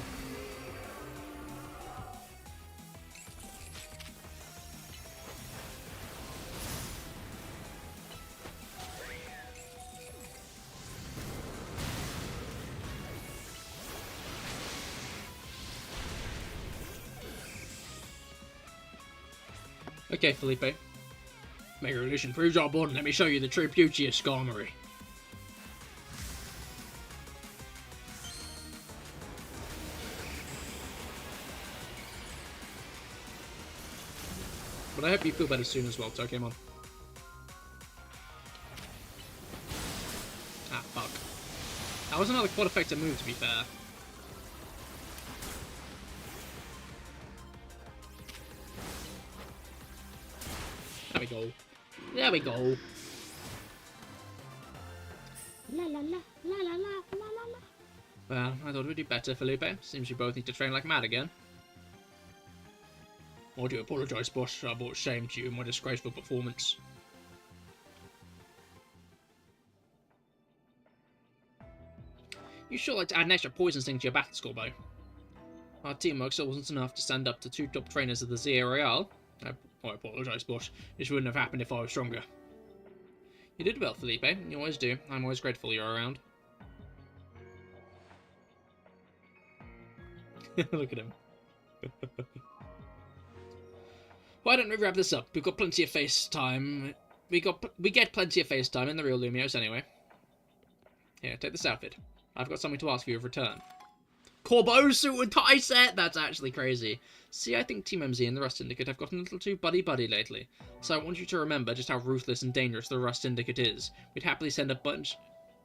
Okay, Felipe. Mega Evolution proves our bond. Let me show you the true beauty of Skarmory. But I hope you feel better soon as well, Pokemon. was another quad effective move, to be fair. There we go. There we go. La la la, la la la, la la la. Well, I thought we'd do better, Felipe. Seems you both need to train like mad again. I do apologise, boss. I brought shame to you in my disgraceful performance. You sure like to add an extra poison sting to your battle score, though. Our teamwork still wasn't enough to stand up to 2 top trainers of the Zia Royale. I apologise, boss. This wouldn't have happened if I was stronger. You did well, Felipe. You always do. I'm always grateful you're around. Look at him. Why don't we wrap this up? We've got plenty of FaceTime. We get plenty of FaceTime in the real Lumios anyway. Here, take this outfit. I've got something to ask you in return. Corbo suit and tie set! That's actually crazy. See, I think Team MZ and the Rust Syndicate have gotten a little too buddy-buddy lately. So I want you to remember just how ruthless and dangerous the Rust Syndicate is. We'd happily send a beach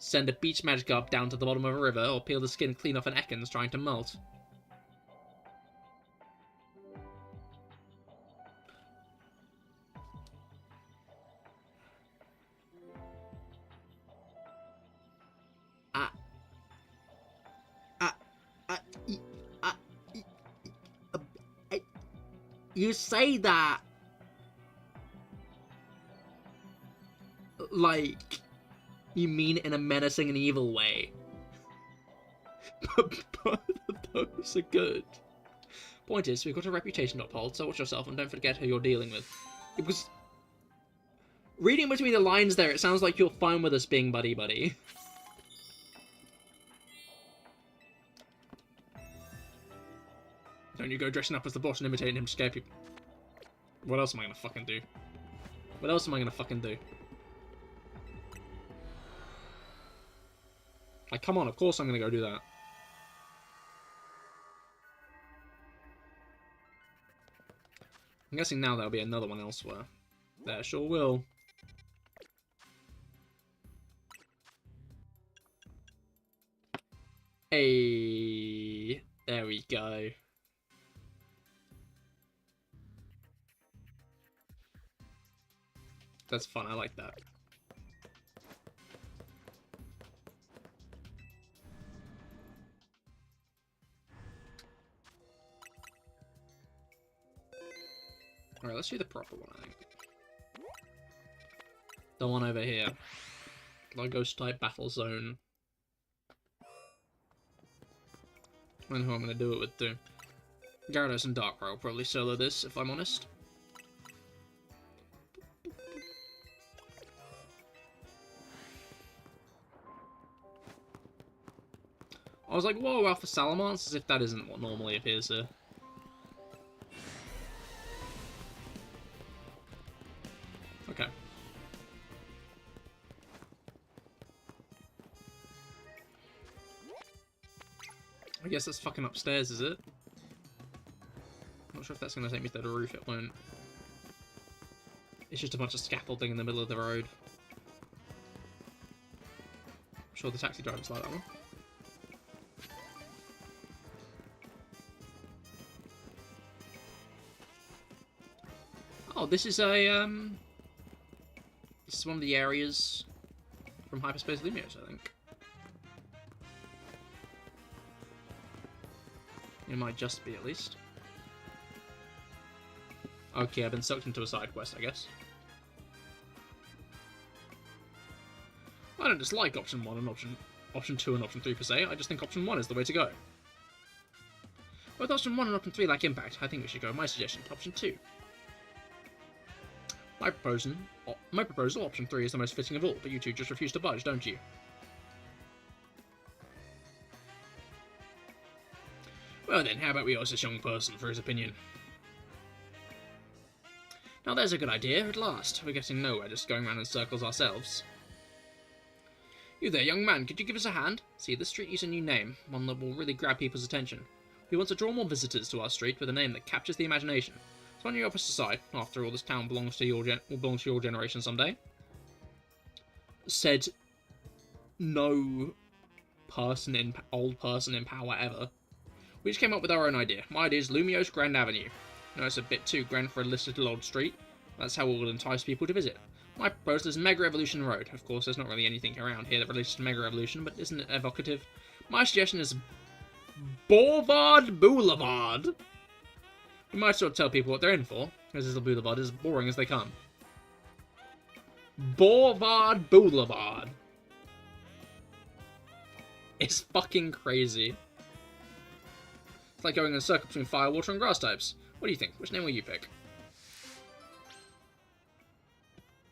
Magikarp down to the bottom of a river, or peel the skin clean off an Ekans trying to molt. You say that like you mean it in a menacing and evil way. But those are good. Point is, we've got a reputation to uphold, so watch yourself and don't forget who you're dealing with. Because reading between the lines there, it sounds like you're fine with us being buddy-buddy. Don't you go dressing up as the boss and imitating him to scare people. What else am I gonna fucking do? What else am I gonna fucking do? Like, come on, of course I'm gonna go do that. I'm guessing now there'll be another one elsewhere. There sure will. Hey, there we go. That's fun, I like that. Alright, let's do the proper one, I think. The one over here. The ghost type battle zone. I don't know who I'm going to do it with, too. Gyarados and Darkrai will probably solo this, if I'm honest. I was like, whoa, Alpha Salamence, as if that isn't what normally appears here. Okay. I guess that's fucking upstairs, is it? Not sure if that's going to take me to the roof, it won't. It's just a bunch of scaffolding in the middle of the road. I'm sure the taxi drivers like that one. Oh, this is a, this is one of the areas from Hyperspace Lumios, I think. It might just be, at least. Okay, I've been sucked into a side quest, I guess. I don't dislike option 1 and option 2 and option 3 per se, I just think option 1 is the way to go. Both option 1 and option 3 lack impact, I think we should go with my suggestion, option 2. My proposal, option 3, is the most fitting of all, but you two just refuse to budge, don't you? Well then, how about we ask this young person for his opinion? Now there's a good idea, at last. We're getting nowhere just going round in circles ourselves. You there, young man, could you give us a hand? See, this street needs a new name, one that will really grab people's attention. We want to draw more visitors to our street with a name that captures the imagination. So on your opposite side, after all, this town belongs to your generation someday. Said no old person in power ever. We just came up with our own idea. My idea is Lumio's Grand Avenue. No, it's a bit too grand for a little old street. That's how we'll entice people to visit. My proposal is Mega Evolution Road. Of course, there's not really anything around here that relates to Mega Evolution, but isn't it evocative? My suggestion is Boulevard Boulevard. We might sort of tell people what they're in for, because this boulevard is as boring as they come. Boulevard Boulevard. It's fucking crazy. It's like going in a circle between fire, water, and grass types. What do you think? Which name will you pick?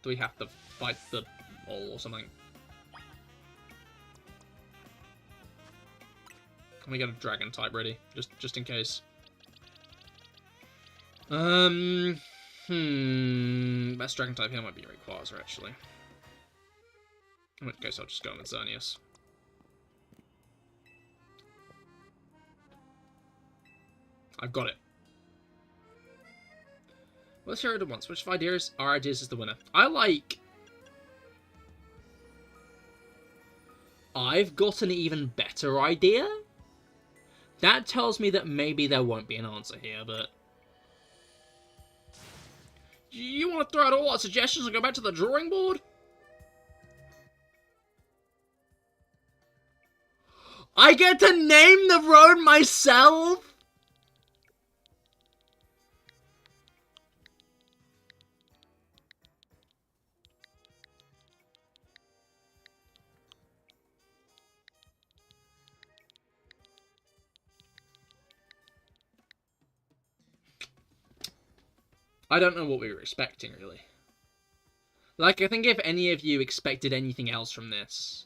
Do we have to fight the all or something? Can we get a dragon type ready? Just in case. Best dragon type here might be Rayquaza, actually. In which case I'll just go with Xerneas. I've got it. Let's hear it at once. Which of our ideas is the winner? I've got an even better idea? That tells me that maybe there won't be an answer here, but... You want to throw out all our suggestions and go back to the drawing board? I get to name the road myself? I don't know what we were expecting, really. Like, I think if any of you expected anything else from this...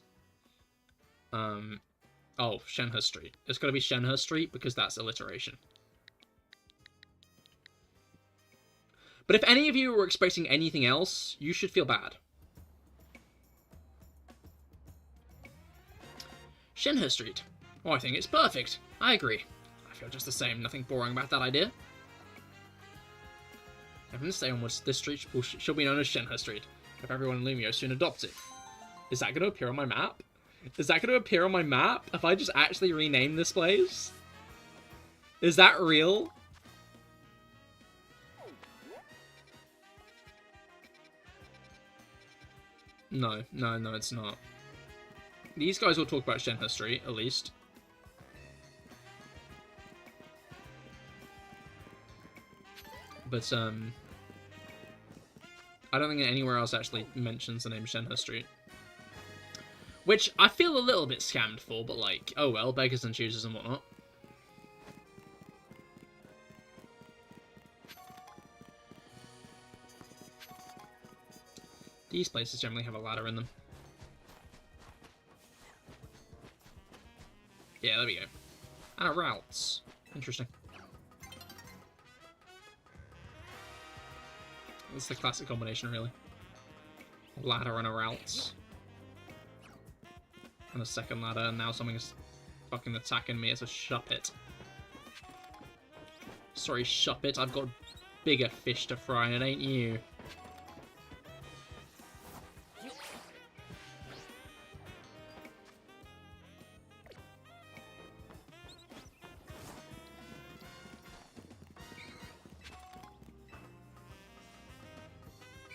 Oh, Shenhe Street. It's gotta be Shenhe Street, because that's alliteration. But if any of you were expecting anything else, you should feel bad. Shenhe Street. Oh, I think it's perfect. I agree. I feel just the same. Nothing boring about that idea. And from this day onwards, this street shall be known as Shenhe Street. If everyone in Lumio soon adopts it. Is that going to appear on my map? Is that going to appear on my map? If I just actually rename this place? Is that real? No, it's not. These guys will talk about Shenhe Street, at least. But, I don't think anywhere else actually mentions the name Shenhe Street. Which I feel a little bit scammed for, but like, oh well, beggars and choosers and whatnot. These places generally have a ladder in them. Yeah, there we go. And a routes. Interesting. It's the classic combination, really. A ladder and a routes. And a second ladder, and now something is fucking attacking me. It's a Shuppet. Sorry, Shuppet, I've got bigger fish to fry, and it ain't you.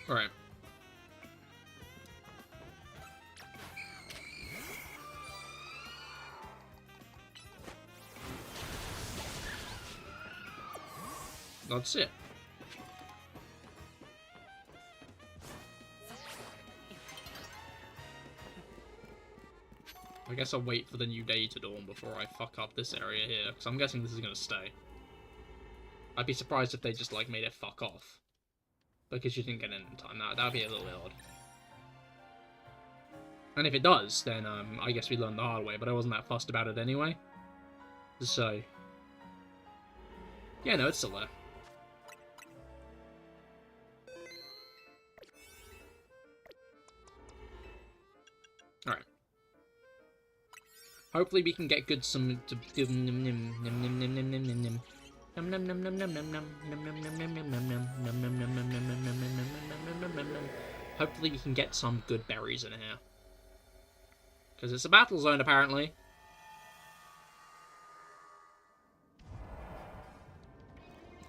Alright. That's it. I guess I'll wait for the new day to dawn before I fuck up this area here, because I'm guessing this is going to stay. I'd be surprised if they just, like, made it fuck off. Because you didn't get in time. That would be a little bit odd. And if it does, then I guess we learned the hard way, but I wasn't that fussed about it anyway. So... yeah, no, it's still there. Alright. Hopefully we can get some... Hopefully we can get some good berries in here. Because it's a battle zone, apparently.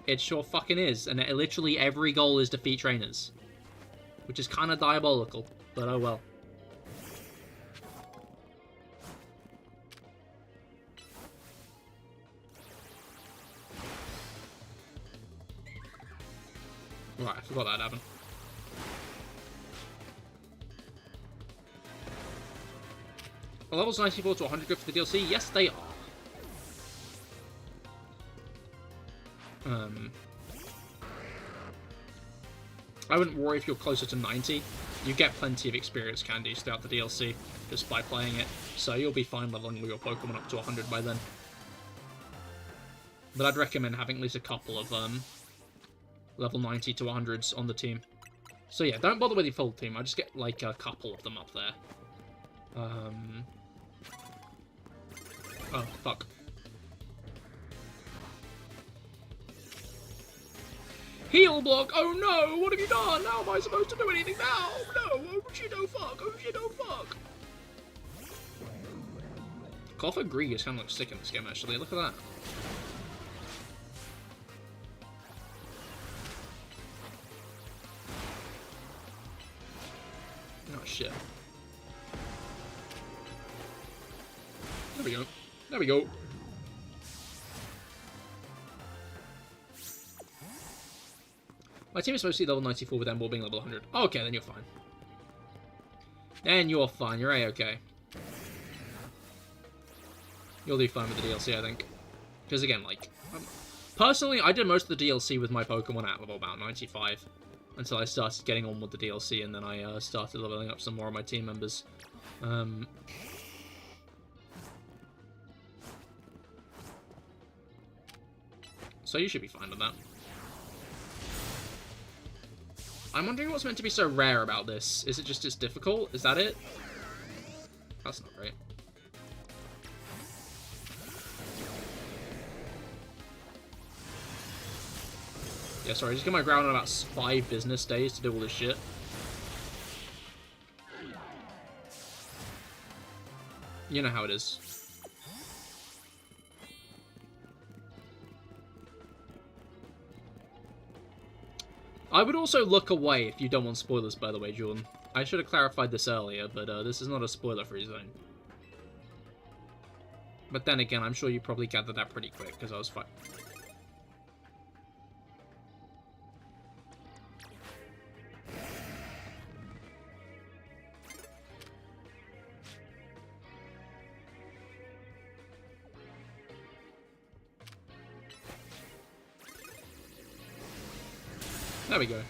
It sure fucking is. And literally every goal is defeat trainers. Which is kind of diabolical. But oh well. Right, I forgot that happened. Are levels 94 to 100 good for the DLC? Yes, they are. I wouldn't worry if you're closer to 90. You get plenty of experience candies throughout the DLC just by playing it, so you'll be fine leveling your Pokemon up to 100 by then. But I'd recommend having at least a couple of level 90 to 100s on the team. So yeah, don't bother with your full team. I just get like a couple of them up there. Oh, fuck. Heal block! Oh no! What have you done? How am I supposed to do anything now? No! Oh shit, oh fuck! Oh shit, oh fuck! Coffer Gregas kind of looks sick in this game, actually. Look at that. Oh shit. There we go. There we go. My team is supposed to be level 94 with Emball being level 100. Oh, okay, then you're fine. Then you're fine. You're A-okay. You'll do fine with the DLC, I think. Because again, like... personally, I did most of the DLC with my Pokemon at level about 95. Until I started getting on with the DLC, and then I started leveling up some more of my team members. So you should be fine with that. I'm wondering what's meant to be so rare about this. Is it just it's difficult? Is that it? That's not great. Yeah, sorry, just get my ground on about 5 business days to do all this shit. You know how it is. I would also look away if you don't want spoilers, by the way, Jordan. I should have clarified this earlier, but this is not a spoiler-free zone. But then again, I'm sure you probably gathered that pretty quick, because I was fine. There we go.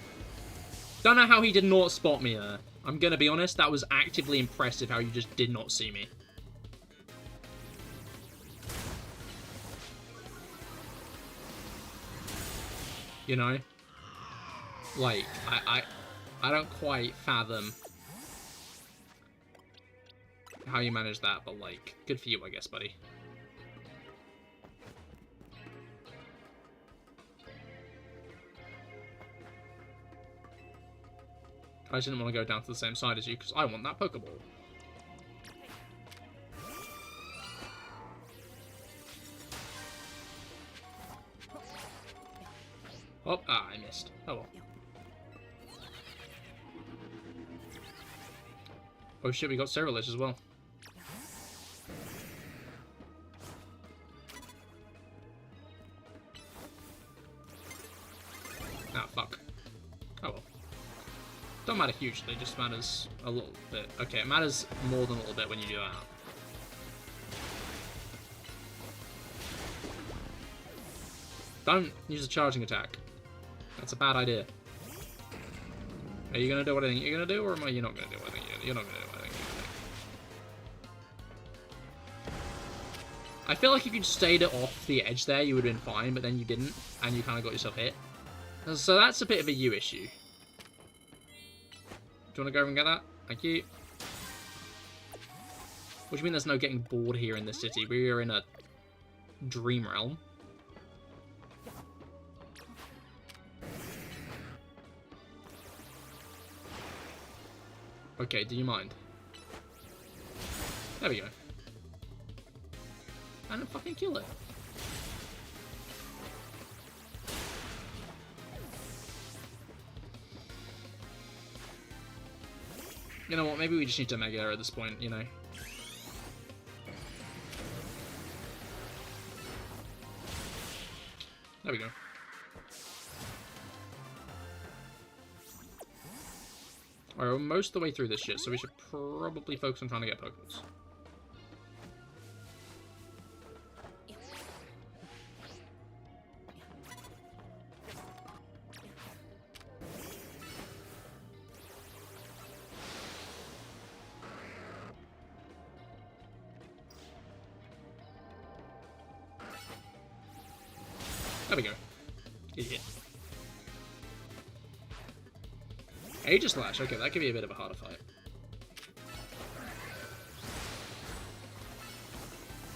Don't know how he did not spot me there. I'm gonna be honest, that was actively impressive how you just did not see me. You know? Like, I don't quite fathom how you managed that, but like, good for you, I guess, buddy. I just didn't want to go down to the same side as you, because I want that Pokeball. Oh, I missed. Oh well. Oh shit, we got Cerulege as well. Ah, fuck. Oh well. Don't matter hugely, it just matters a little bit. Okay, it matters more than a little bit when you do that. Don't use a charging attack. That's a bad idea. Are you gonna do what I think you're gonna do, or am I? You're not gonna do what I think you're not gonna do what I think you're gonna do. I feel like if you'd stayed off the edge there, you would have been fine, but then you didn't, and you kind of got yourself hit. So that's a bit of a you issue. Do you want to go over and get that? Thank you. What do you mean there's no getting bored here in this city? We are in a dream realm. Okay, do you mind? There we go. And then fucking kill it. You know what, maybe we just need to Mega at this point, you know. There we go. Alright, we're most of the way through this shit, so we should probably focus on trying to get Pokeballs. There we go. Idiot. Aegislash, okay, that could be a bit of a harder fight.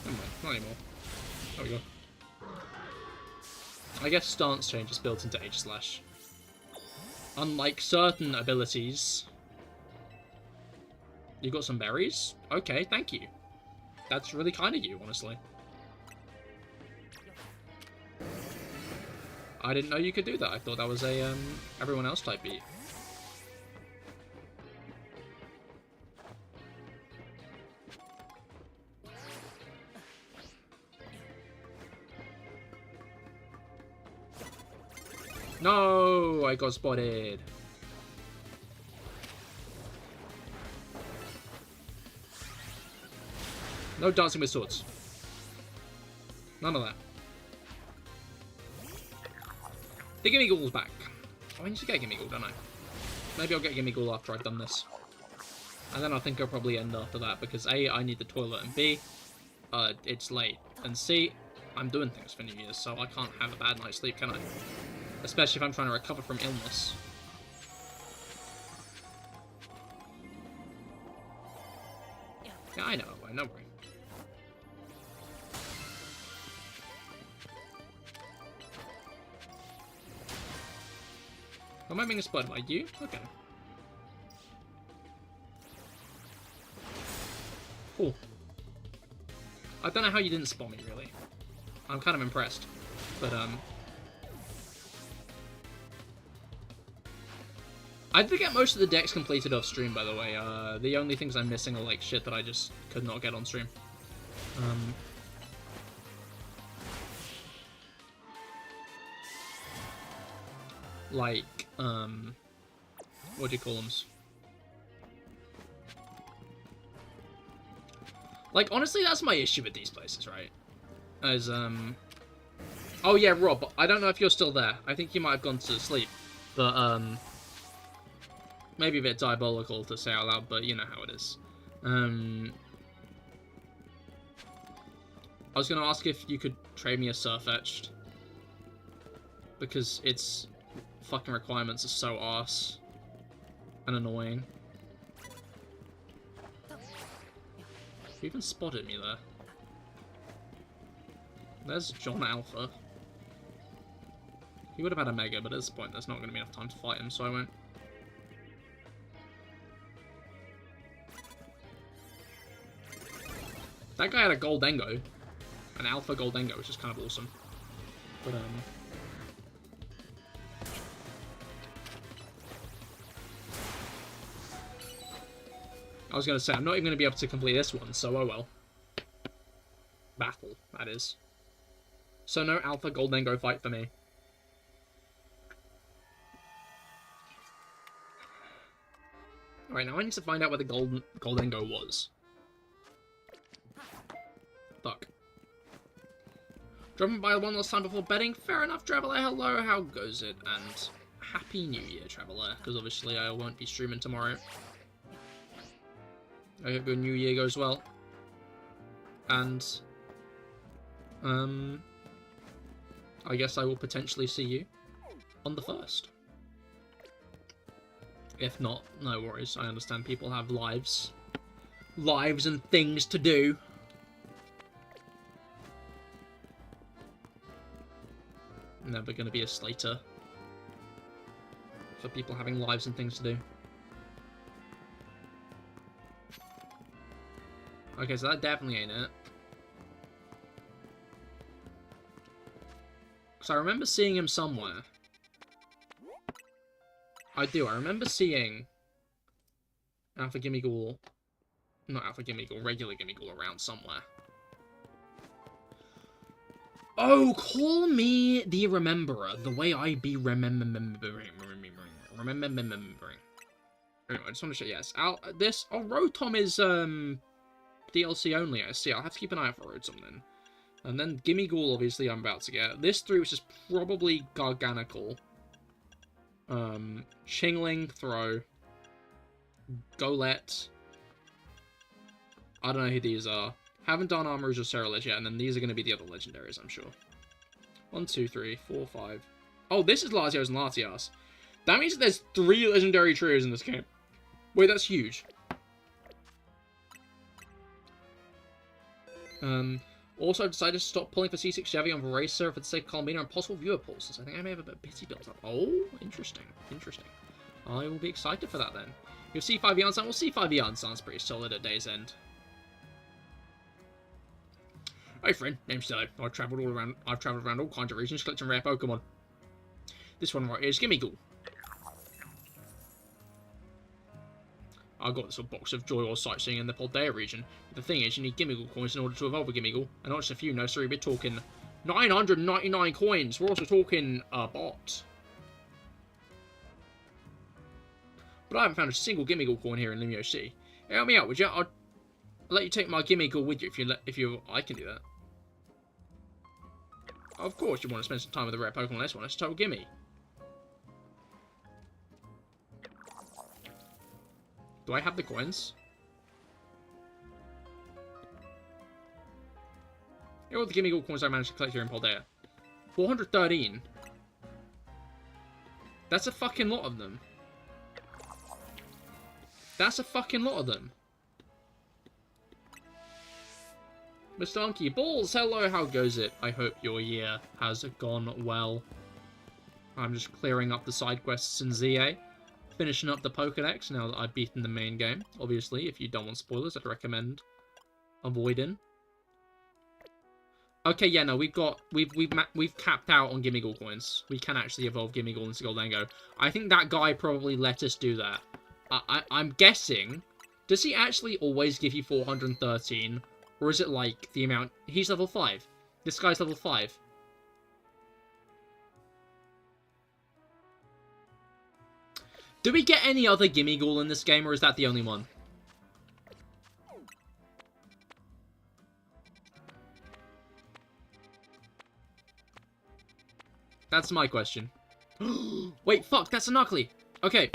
Never mind, not anymore. There we go. I guess stance change is built into Aegislash. Unlike certain abilities. You got some berries? Okay, thank you. That's really kind of you, honestly. I didn't know you could do that. I thought that was a everyone else type beat. No, I got spotted. No dancing with swords. None of that. The Gimme Ghoul's back. Oh, I need to get Gimme Ghoul, don't I? Maybe I'll get Gimme Ghoul after I've done this. And then I think I'll probably end after that, because A, I need the toilet, and B, it's late. And C, I'm doing things for New Year's, so I can't have a bad night's sleep, can I? Especially if I'm trying to recover from illness. Yeah, I know, no worry. Am I being spotted by you? Okay. Cool. I don't know how you didn't spot me, really. I'm kind of impressed. But, I did get most of the decks completed off stream, by the way. The only things I'm missing are, like, shit that I just could not get on stream. Like, what do you call them? Like, honestly, that's my issue with these places, right? As, oh yeah, Rob, I don't know if you're still there. I think you might have gone to sleep. But, maybe a bit diabolical to say out loud, but you know how it is. I was going to ask if you could trade me a Surfetched. Because its fucking requirements are so arse and annoying. You even spotted me there. There's John Alpha. He would have had a Mega, but at this point there's not going to be enough time to fight him, so I won't. That guy had a Goldengo. An Alpha Goldengo, which is kind of awesome. But, I was going to say, I'm not even going to be able to complete this one, so oh well. Battle, that is. So no Alpha Goldengo fight for me. Alright, now I need to find out where the Goldengo was. Fuck. Dropping by one last time before bedding? Fair enough, Traveller. Hello, how goes it? And Happy New Year, Traveller, because obviously I won't be streaming tomorrow. I hope your new year goes well. And, I guess I will potentially see you on the 1st. If not, no worries. I understand people have lives. Lives and things to do. Never gonna be a Slater for people having lives and things to do. Okay, so that definitely ain't it. Because I remember seeing him somewhere. I do, I remember seeing Alpha Gimmighoul. Not Alpha Gimmighoul, regular Gimmighoul around somewhere. Oh, call me the Rememberer, the way I be remembering. Anyway, I just want to show, yes. Rotom is, DLC only, I see. I'll have to keep an eye out for Rotom then. And then Gimmighoul, obviously, I'm about to get. This 3, which is probably Garganical. Chingling, Throw. Golett. I don't know who these are. Haven't done Armorage or Cerulege yet, and then these are going to be the other legendaries, I'm sure. 1, 2, 3, 4, 5. Oh, this is Latios and Latias. That means that there's 3 legendary trios in this game. Wait, that's huge. Also, I've decided to stop pulling for C6 Chevy on Veracer for the sake of Columbina and possible viewer pulls, since I think I may have a bit of pity built up. Oh, interesting. Interesting. I will be excited for that then. Your C5 Yarnsan, well, C5 Yarnsan's pretty solid at day's end. Hey friend, name's Silo. I've travelled around all kinds of regions collecting rare Pokemon. This one right here is Gimmighoul. I got this little box of Joy or sightseeing in the Paldea region. But the thing is, you need Gimmighoul coins in order to evolve a Gimmighoul. And not just a few, no, sorry, we're talking 999 coins. We're also talking a bot. But I haven't found a single Gimmighoul coin here in Limio City. Hey, help me out, would you? I'll let you take my Gimmighoul with you I can do that. Of course, you want to spend some time with the rare Pokemon. This one, it's a total gimme. Do I have the coins? Here are all the Gimmighoul coins I managed to collect here in Paldea. 413. That's a fucking lot of them. That's a fucking lot of them. Mr. Donkey Balls, hello, how goes it? I hope your year has gone well. I'm just clearing up the side quests in ZA. Finishing up the Pokedex now that I've beaten the main game. Obviously, if you don't want spoilers, I'd recommend avoiding. Okay, yeah, no, we've capped out on Gimmighoul coins. We can actually evolve Gimmighoul into Goldango. I think that guy probably let us do that. I'm guessing, does he actually always give you 413? Or is it like the amount... He's level 5. This guy's level 5. Do we get any other Gimmighoul in this game, or is that the only one? That's my question. Wait, fuck, that's a Knuckly! Okay.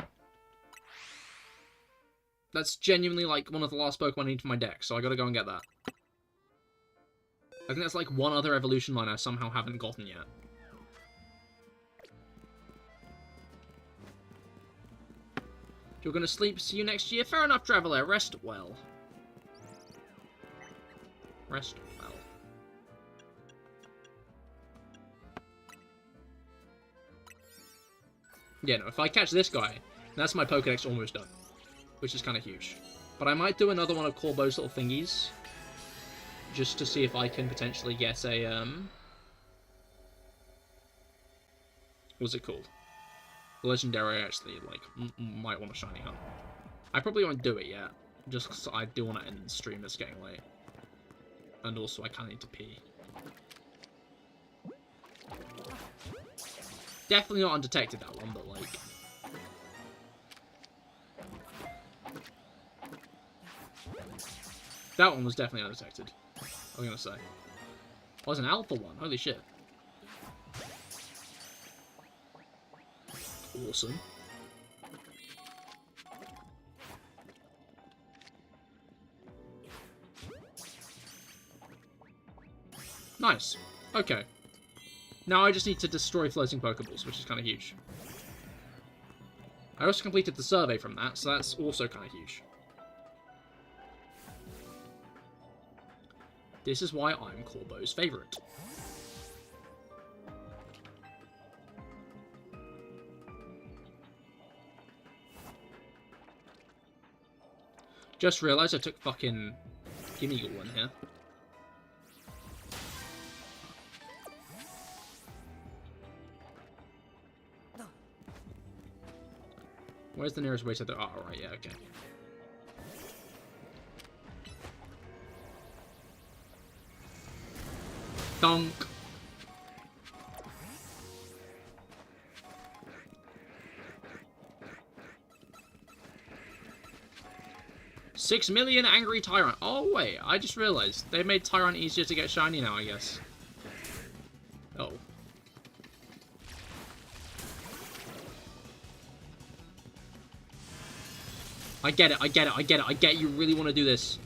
That's genuinely, like, one of the last Pokemon I need for my deck, so I gotta go and get that. I think that's, like, one other evolution line I somehow haven't gotten yet. You're gonna sleep, see you next year? Fair enough, Traveler. Rest well. Rest well. Yeah, no, if I catch this guy, that's my Pokedex almost done. Which is kind of huge. But I might do another one of Corbo's little thingies. Just to see if I can potentially get a, what's it called? Legendary, actually, like, might want a shiny hunt. I probably won't do it yet. Just because I do want to end the stream, it's getting late. And also, I kind of need to pee. Definitely not undetected, that one, but, like... That one was definitely undetected. I'm gonna say. Oh, it's an alpha one. Holy shit. Awesome. Nice. Okay. Now I just need to destroy floating Pokeballs, which is kind of huge. I also completed the survey from that, so that's also kind of huge. This is why I'm Corbo's favourite. Just realised I took fucking Gimmighoul in here. Where's the nearest way to the... Oh, right, yeah, okay. Dunk. $6 million angry Tyrant. Oh, wait. I just realized. They made Tyrant easier to get shiny now, I guess. Oh. I get it. I get it. I get it. I get you really want to do this.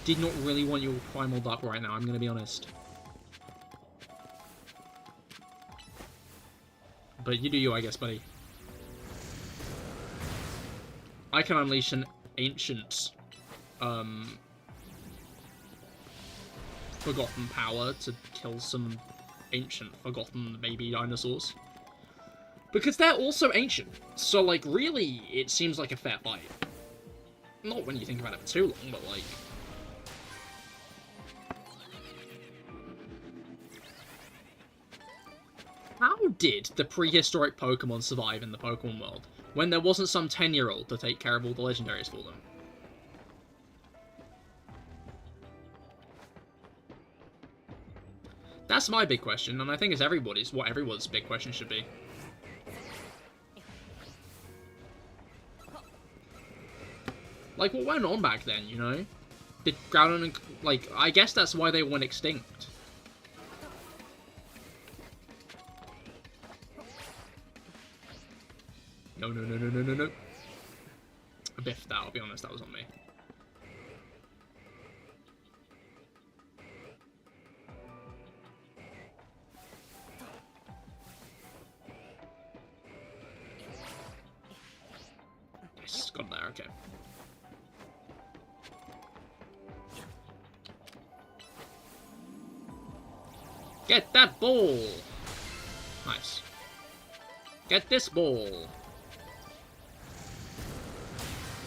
Did not really want you primaled up right now, I'm going to be honest. But you do you, I guess, buddy. I can unleash an ancient, forgotten power to kill some ancient, forgotten baby dinosaurs. Because they're also ancient. So, like, really, it seems like a fair fight. Not when you think about it for too long, but, like... How did the prehistoric Pokemon survive in the Pokemon world when there wasn't some 10-year-old to take care of all the legendaries for them? That's my big question, and I think it's what everyone's big question should be. Like, what went on back then, you know? Did Groudon and... Like, I guess that's why they went extinct. No, no, no, no, no, no, no. I biffed that, I'll be honest, that was on me. Yes, got there, okay. Get that ball! Nice. Get this ball!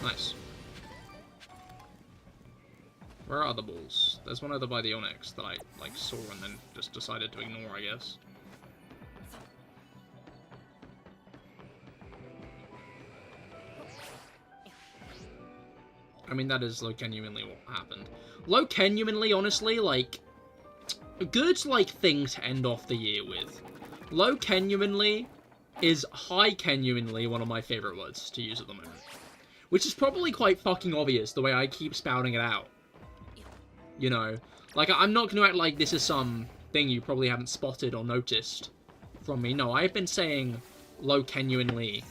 Nice. Where are the balls? There's one over by the Onyx that I, like, saw and then just decided to ignore, I guess. I mean, that is, like, genuinely what happened. Genuinely, honestly, like, a good, like, thing to end off the year with. Genuinely is genuinely one of my favorite words to use at the moment. Which is probably quite fucking obvious, the way I keep spouting it out. You know? Like, I'm not gonna act like this is some thing you probably haven't spotted or noticed from me. No, I've been saying genuinely,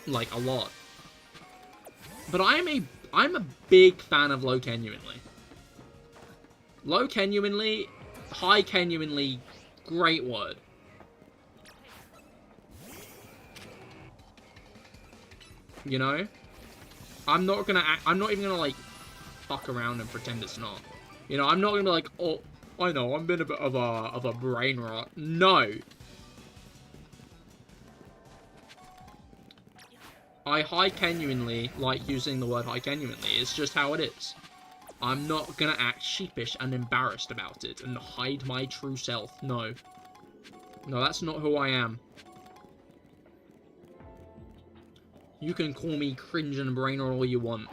like, a lot. But I'm a big fan of genuinely. Genuinely, genuinely, great word. You know? I'm not even gonna, like, fuck around and pretend it's not. You know, I'm not gonna be like, oh, I know, I'm been a bit of a brain rot. No! I genuinely like using the word genuinely. It's just how it is. I'm not gonna act sheepish and embarrassed about it and hide my true self. No. No, that's not who I am. You can call me cringe and brain all you want.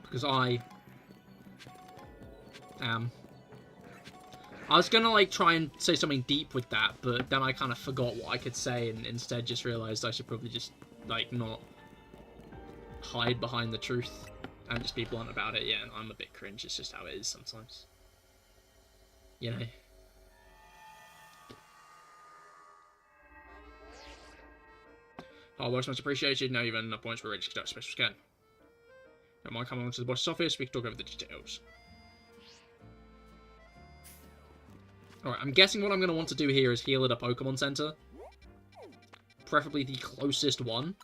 Because I am. I was gonna, like, try and say something deep with that, but then I kind of forgot what I could say and instead just realized I should probably just, like, not hide behind the truth and just be blunt about it. Yeah, I'm a bit cringe. It's just how it is sometimes. You know. Hard work's much appreciated. Now you've earned enough points for ready to conduct a special scan. Don't mind coming on to the boss's office, we can talk over the details. Alright, I'm guessing what I'm going to want to do here is heal at a Pokemon Center. Preferably the closest one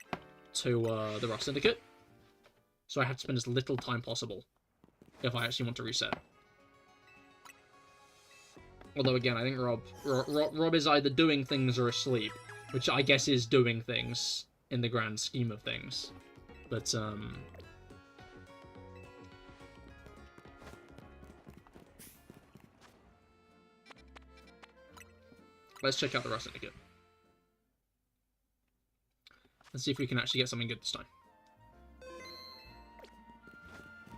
to the Rough Syndicate. So I have to spend as little time possible if I actually want to reset. Although, again, I think Rob is either doing things or asleep. Which I guess is doing things in the grand scheme of things. But, Let's check out the Rust Syndicate. Let's see if we can actually get something good this time.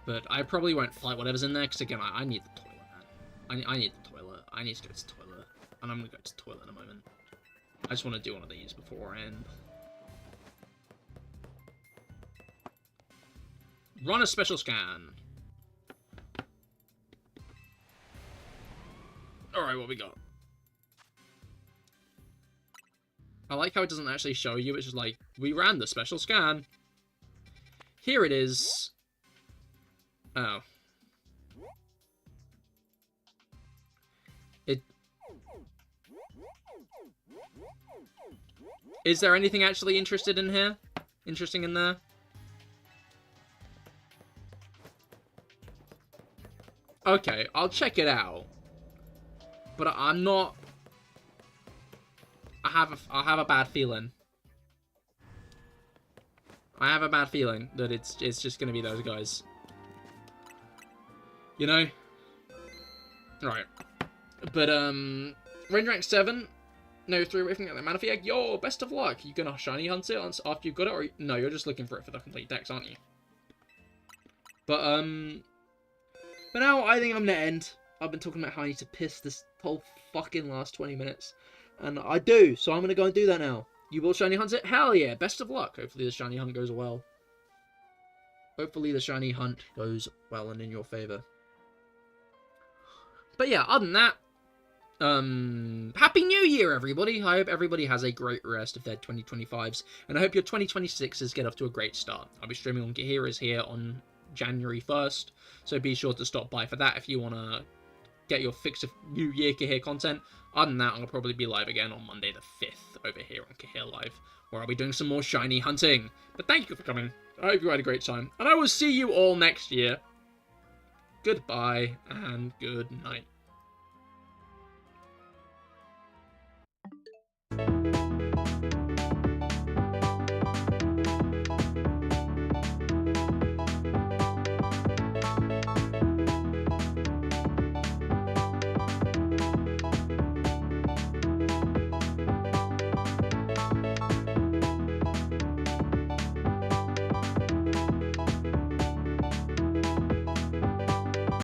But I probably won't fight whatever's in there, because again, I need the toilet, man. I need the toilet. I need to go to the toilet. And I'm going to go to the toilet in a moment. I just want to do one of these before I end. Run a special scan. Alright, what we got? I like how it doesn't actually show you, it's just like, we ran the special scan. Here it is. Oh. Is there anything actually interesting in here? Interesting in there? Okay, I'll check it out. But I'm not... I have a bad feeling. I have a bad feeling that it's just gonna be those guys. You know? Right. But, range rank 7. No, 3 away from the Manaphy Egg. Yo, best of luck. You gonna shiny hunt it after you've got it? Or no, you're just looking for it for the complete dex, aren't you? But, for now, I think I'm gonna end. I've been talking about how I need to piss this whole fucking last 20 minutes. And I do, so I'm gonna go and do that now. You will shiny hunt it? Hell yeah, best of luck. Hopefully the shiny hunt goes well. Hopefully the shiny hunt goes well and in your favor. But yeah, other than that, Happy New Year, everybody! I hope everybody has a great rest of their 2025s, and I hope your 2026s get off to a great start. I'll be streaming on CahirLIVE here on January 1st, so be sure to stop by for that if you want to get your fix of New Year Cahir content. Other than that, I'll probably be live again on Monday the 5th over here on CahirLIVE, where I'll be doing some more shiny hunting. But thank you for coming. I hope you had a great time, and I will see you all next year. Goodbye, and good night.